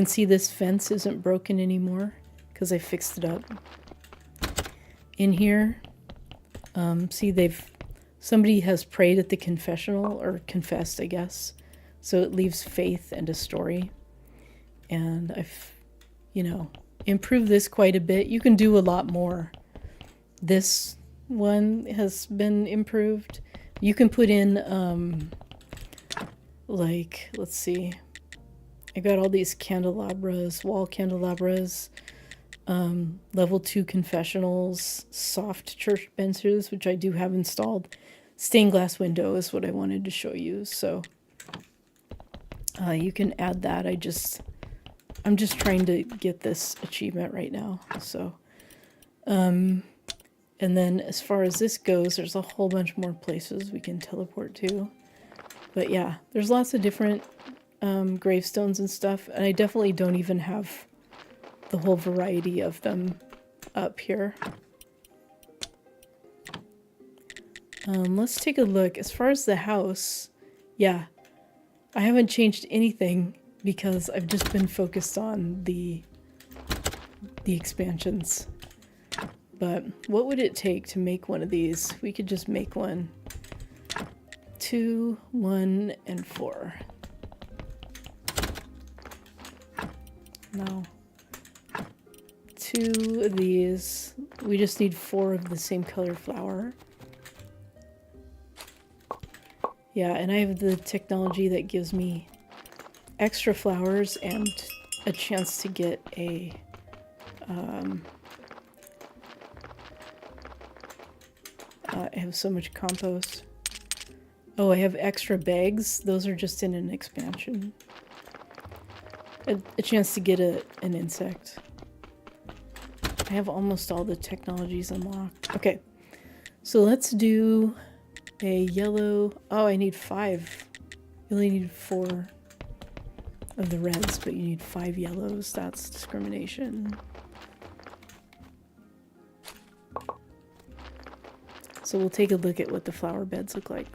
see this fence isn't broken anymore because I fixed it up. In here, see, somebody has prayed at the confessional, or confessed, I guess. So it leaves faith and a story. And I've, improved this quite a bit. You can do a lot more. This one has been improved. You can put in, let's see. I got all these candelabras, wall candelabras, level 2 confessionals, soft church benches, which I do have installed. Stained glass window is what I wanted to show you. So you can add that. I'm just trying to get this achievement right now. So, and then as far as this goes, there's a whole bunch more places we can teleport to. But yeah, there's lots of different gravestones and stuff, and I definitely don't even have the whole variety of them up here. Let's take a look. As far as the house, yeah, I haven't changed anything because I've just been focused on the expansions. But what would it take to make one of these? We could just make one. 2, 1, and 4. No. 2 of these. We just need 4 of the same color flower. Yeah, and I have the technology that gives me extra flowers and a chance to get a I have so much compost. Oh, I have extra bags. Those are just in an expansion. A chance to get an insect. I have almost all the technologies unlocked. Okay, so let's do a yellow. Oh, I need 5. You only need 4 of the reds, but you need 5 yellows. That's discrimination. So we'll take a look at what the flower beds look like.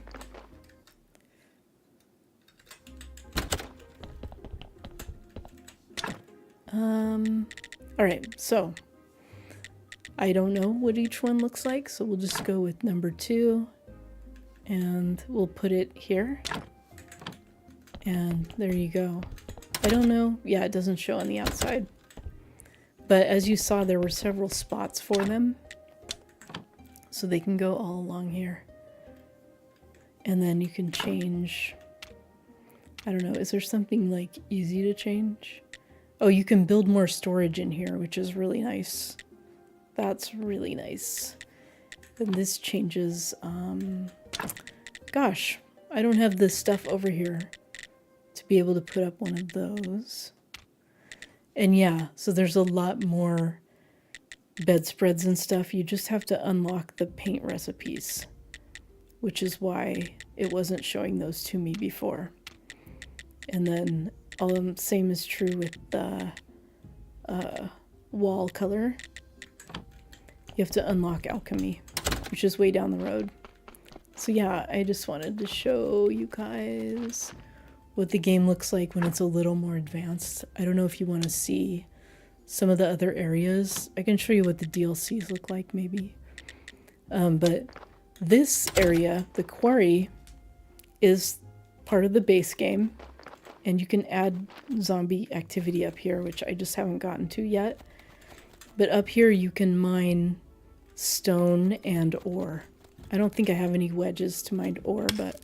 All right, so I don't know what each one looks like, so we'll just go with number 2 and we'll put it here. And there you go. I don't know. Yeah, it doesn't show on the outside. But as you saw, there were several spots for them. So they can go all along here. And then you can change. I don't know. Is there something like easy to change? Oh, you can build more storage in here, which is really nice. That's really nice. And this changes Gosh, I don't have this stuff over here to be able to put up one of those. And yeah, so there's a lot more bedspreads and stuff. You just have to unlock the paint recipes, which is why it wasn't showing those to me before. And then same is true with the wall color. You have to unlock alchemy, which is way down the road. So yeah, I just wanted to show you guys what the game looks like when it's a little more advanced. I don't know if you want to see some of the other areas. I can show you what the DLCs look like maybe. But this area, the quarry, is part of the base game. And you can add zombie activity up here, which I just haven't gotten to yet. But up here you can mine stone and ore. I don't think I have any wedges to mine ore, but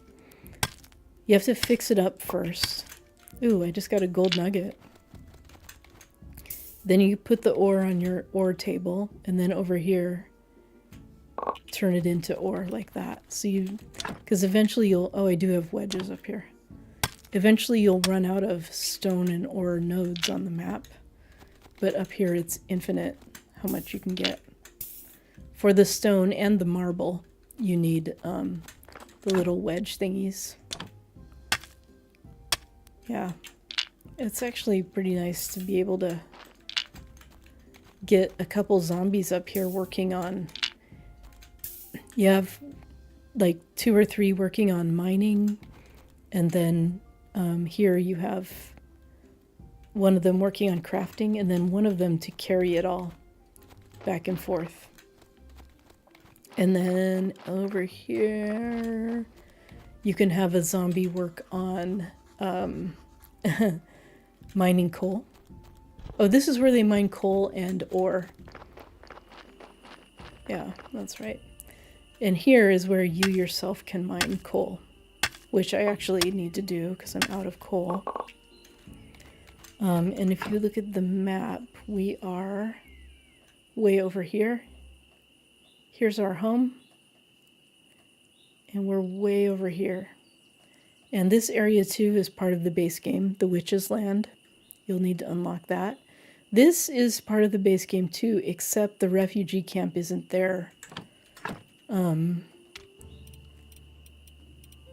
you have to fix it up first. Ooh, I just got a gold nugget. Then you put the ore on your ore table, and then over here, turn it into ore like that. So because eventually you'll, oh, I do have wedges up here. Eventually you'll run out of stone and ore nodes on the map. But up here it's infinite how much you can get. For the stone and the marble, you need the little wedge thingies. Yeah, it's actually pretty nice to be able to get a couple zombies up here working on. You have like 2 or 3 working on mining, and then here you have one of them working on crafting, and then one of them to carry it all back and forth. And then over here, you can have a zombie work on mining coal. Oh, this is where they mine coal and ore. Yeah, that's right. And here is where you yourself can mine coal, which I actually need to do because I'm out of coal. And if you look at the map, we are way over here. Here's our home. And we're way over here. And this area too is part of the base game, the Witch's Land. You'll need to unlock that. This is part of the base game too, except the refugee camp isn't there.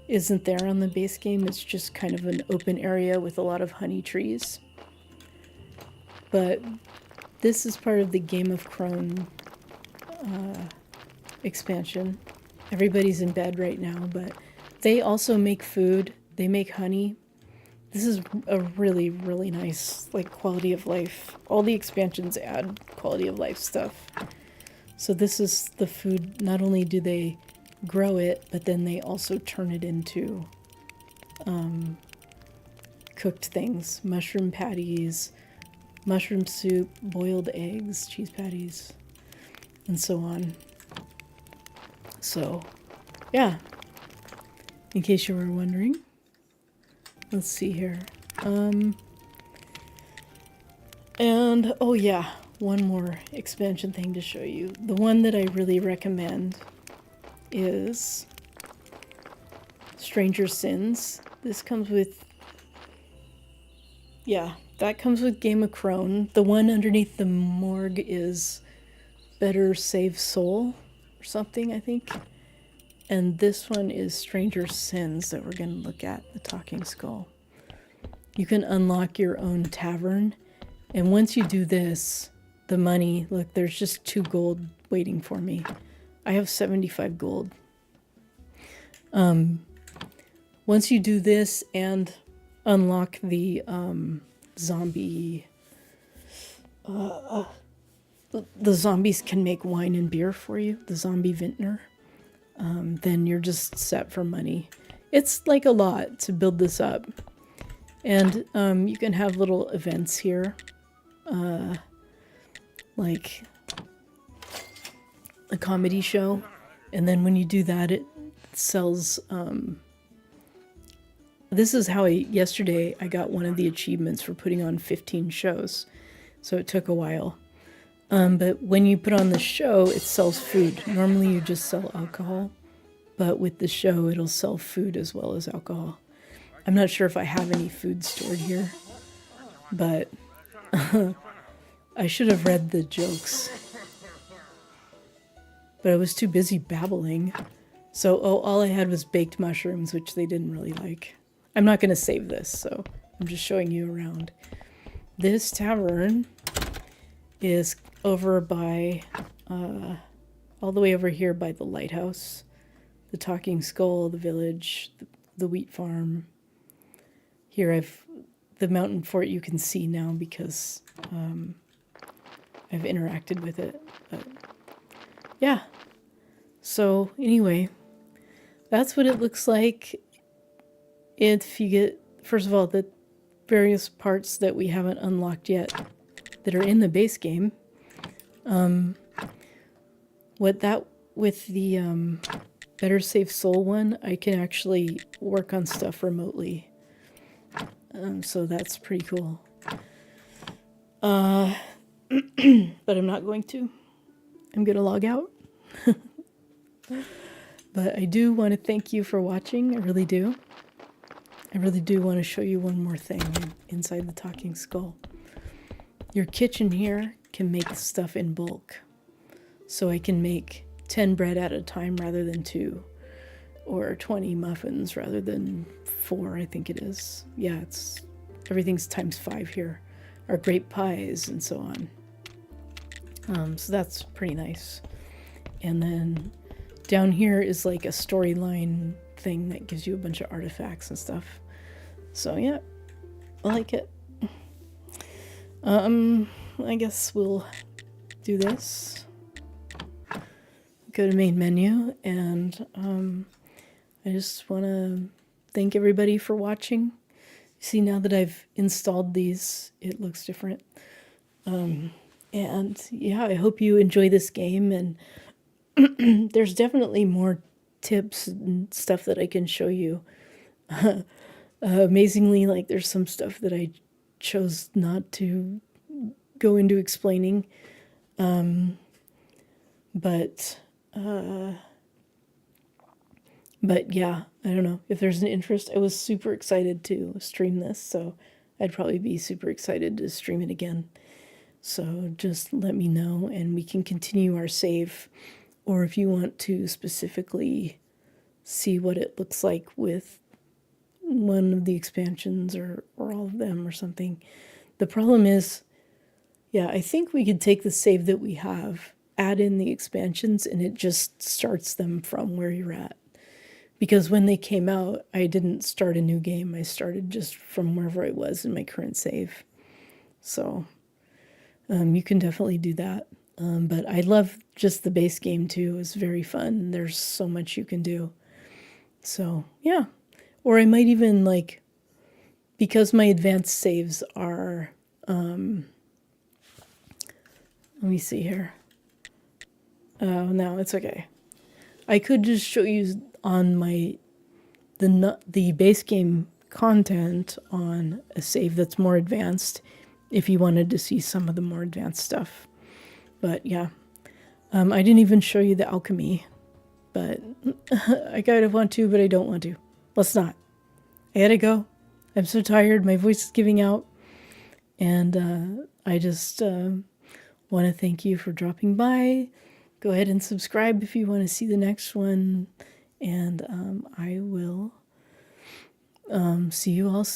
Isn't there on the base game. It's just kind of an open area with a lot of honey trees. But this is part of the Game of Crone expansion. Everybody's in bed right now, but they also make food. They make honey. This is a really, really nice, like, quality of life. All the expansions add quality of life stuff. So this is the food. Not only do they grow it, but then they also turn it into cooked things. Mushroom patties, mushroom soup, boiled eggs, cheese patties, and so on. So, yeah. In case you were wondering. Let's see here. And, oh yeah, one more expansion thing to show you. The one that I really recommend is Stranger Sins. This comes with, yeah, that comes with Game of Crone. The one underneath the morgue is Better Save Soul or something, I think. And this one is Stranger Sins that we're going to look at, the Talking Skull. You can unlock your own tavern. And once you do this, the money, look, there's just 2 gold waiting for me. I have 75 gold. Once you do this and unlock the zombie... the zombies can make wine and beer for you, the zombie vintner. Then you're just set for money. It's like a lot to build this up. And you can have little events here. Like a comedy show. And then when you do that, it sells... this is how yesterday I got one of the achievements for putting on 15 shows. So it took a while. But when you put on the show, it sells food. Normally you just sell alcohol. but with the show, it'll sell food as well as alcohol. I'm not sure if I have any food stored here, but I should have read the jokes. But I was too busy babbling. So, all I had was baked mushrooms, which they didn't really like. I'm not going to save this, so I'm just showing you around. This tavern is over by, all the way over here by the lighthouse, the Talking Skull, the village, the wheat farm. Here the mountain fort you can see now because I've interacted with it. But yeah. So anyway, that's what it looks like if you get, first of all, the various parts that we haven't unlocked yet that are in the base game. With the Better Safe Soul one, I can actually work on stuff remotely. So that's pretty cool. But I'm not going to. I'm going to log out. But I do want to thank you for watching. I really do. I really do want to show you one more thing inside the Talking Skull. Your kitchen here can make stuff in bulk. So I can make 10 bread at a time rather than 2. Or 20 muffins rather than 4, I think it is. Yeah, everything's times 5 here. Or grape pies and so on. So that's pretty nice. And then down here is like a storyline thing that gives you a bunch of artifacts and stuff. So yeah, I like it. I guess we'll do this. Go to main menu, and I just want to thank everybody for watching. See, now that I've installed these, it looks different. And yeah, I hope you enjoy this game, and there's definitely more tips and stuff that I can show you. Amazingly, like there's some stuff that I chose not to go into explaining. But yeah, I don't know if there's an interest. I was super excited to stream this, so I'd probably be super excited to stream it again. So just let me know and we can continue our save. Or if you want to specifically see what it looks like with one of the expansions or all of them or something. The problem is, yeah, I think we could take the save that we have, add in the expansions, and it just starts them from where you're at. Because when they came out, I didn't start a new game. I started just from wherever I was in my current save. So you can definitely do that. But I love just the base game too. It's very fun. There's so much you can do. So yeah. Or I might even because my advanced saves are, let me see here. Oh, no, it's okay. I could just show you on the base game content on a save that's more advanced if you wanted to see some of the more advanced stuff. But yeah, I didn't even show you the alchemy, but I kind of want to, but I don't want to. Let's not. I gotta go. I'm so tired. My voice is giving out. And I just want to thank you for dropping by. Go ahead and subscribe if you want to see the next one. And I will see you all soon.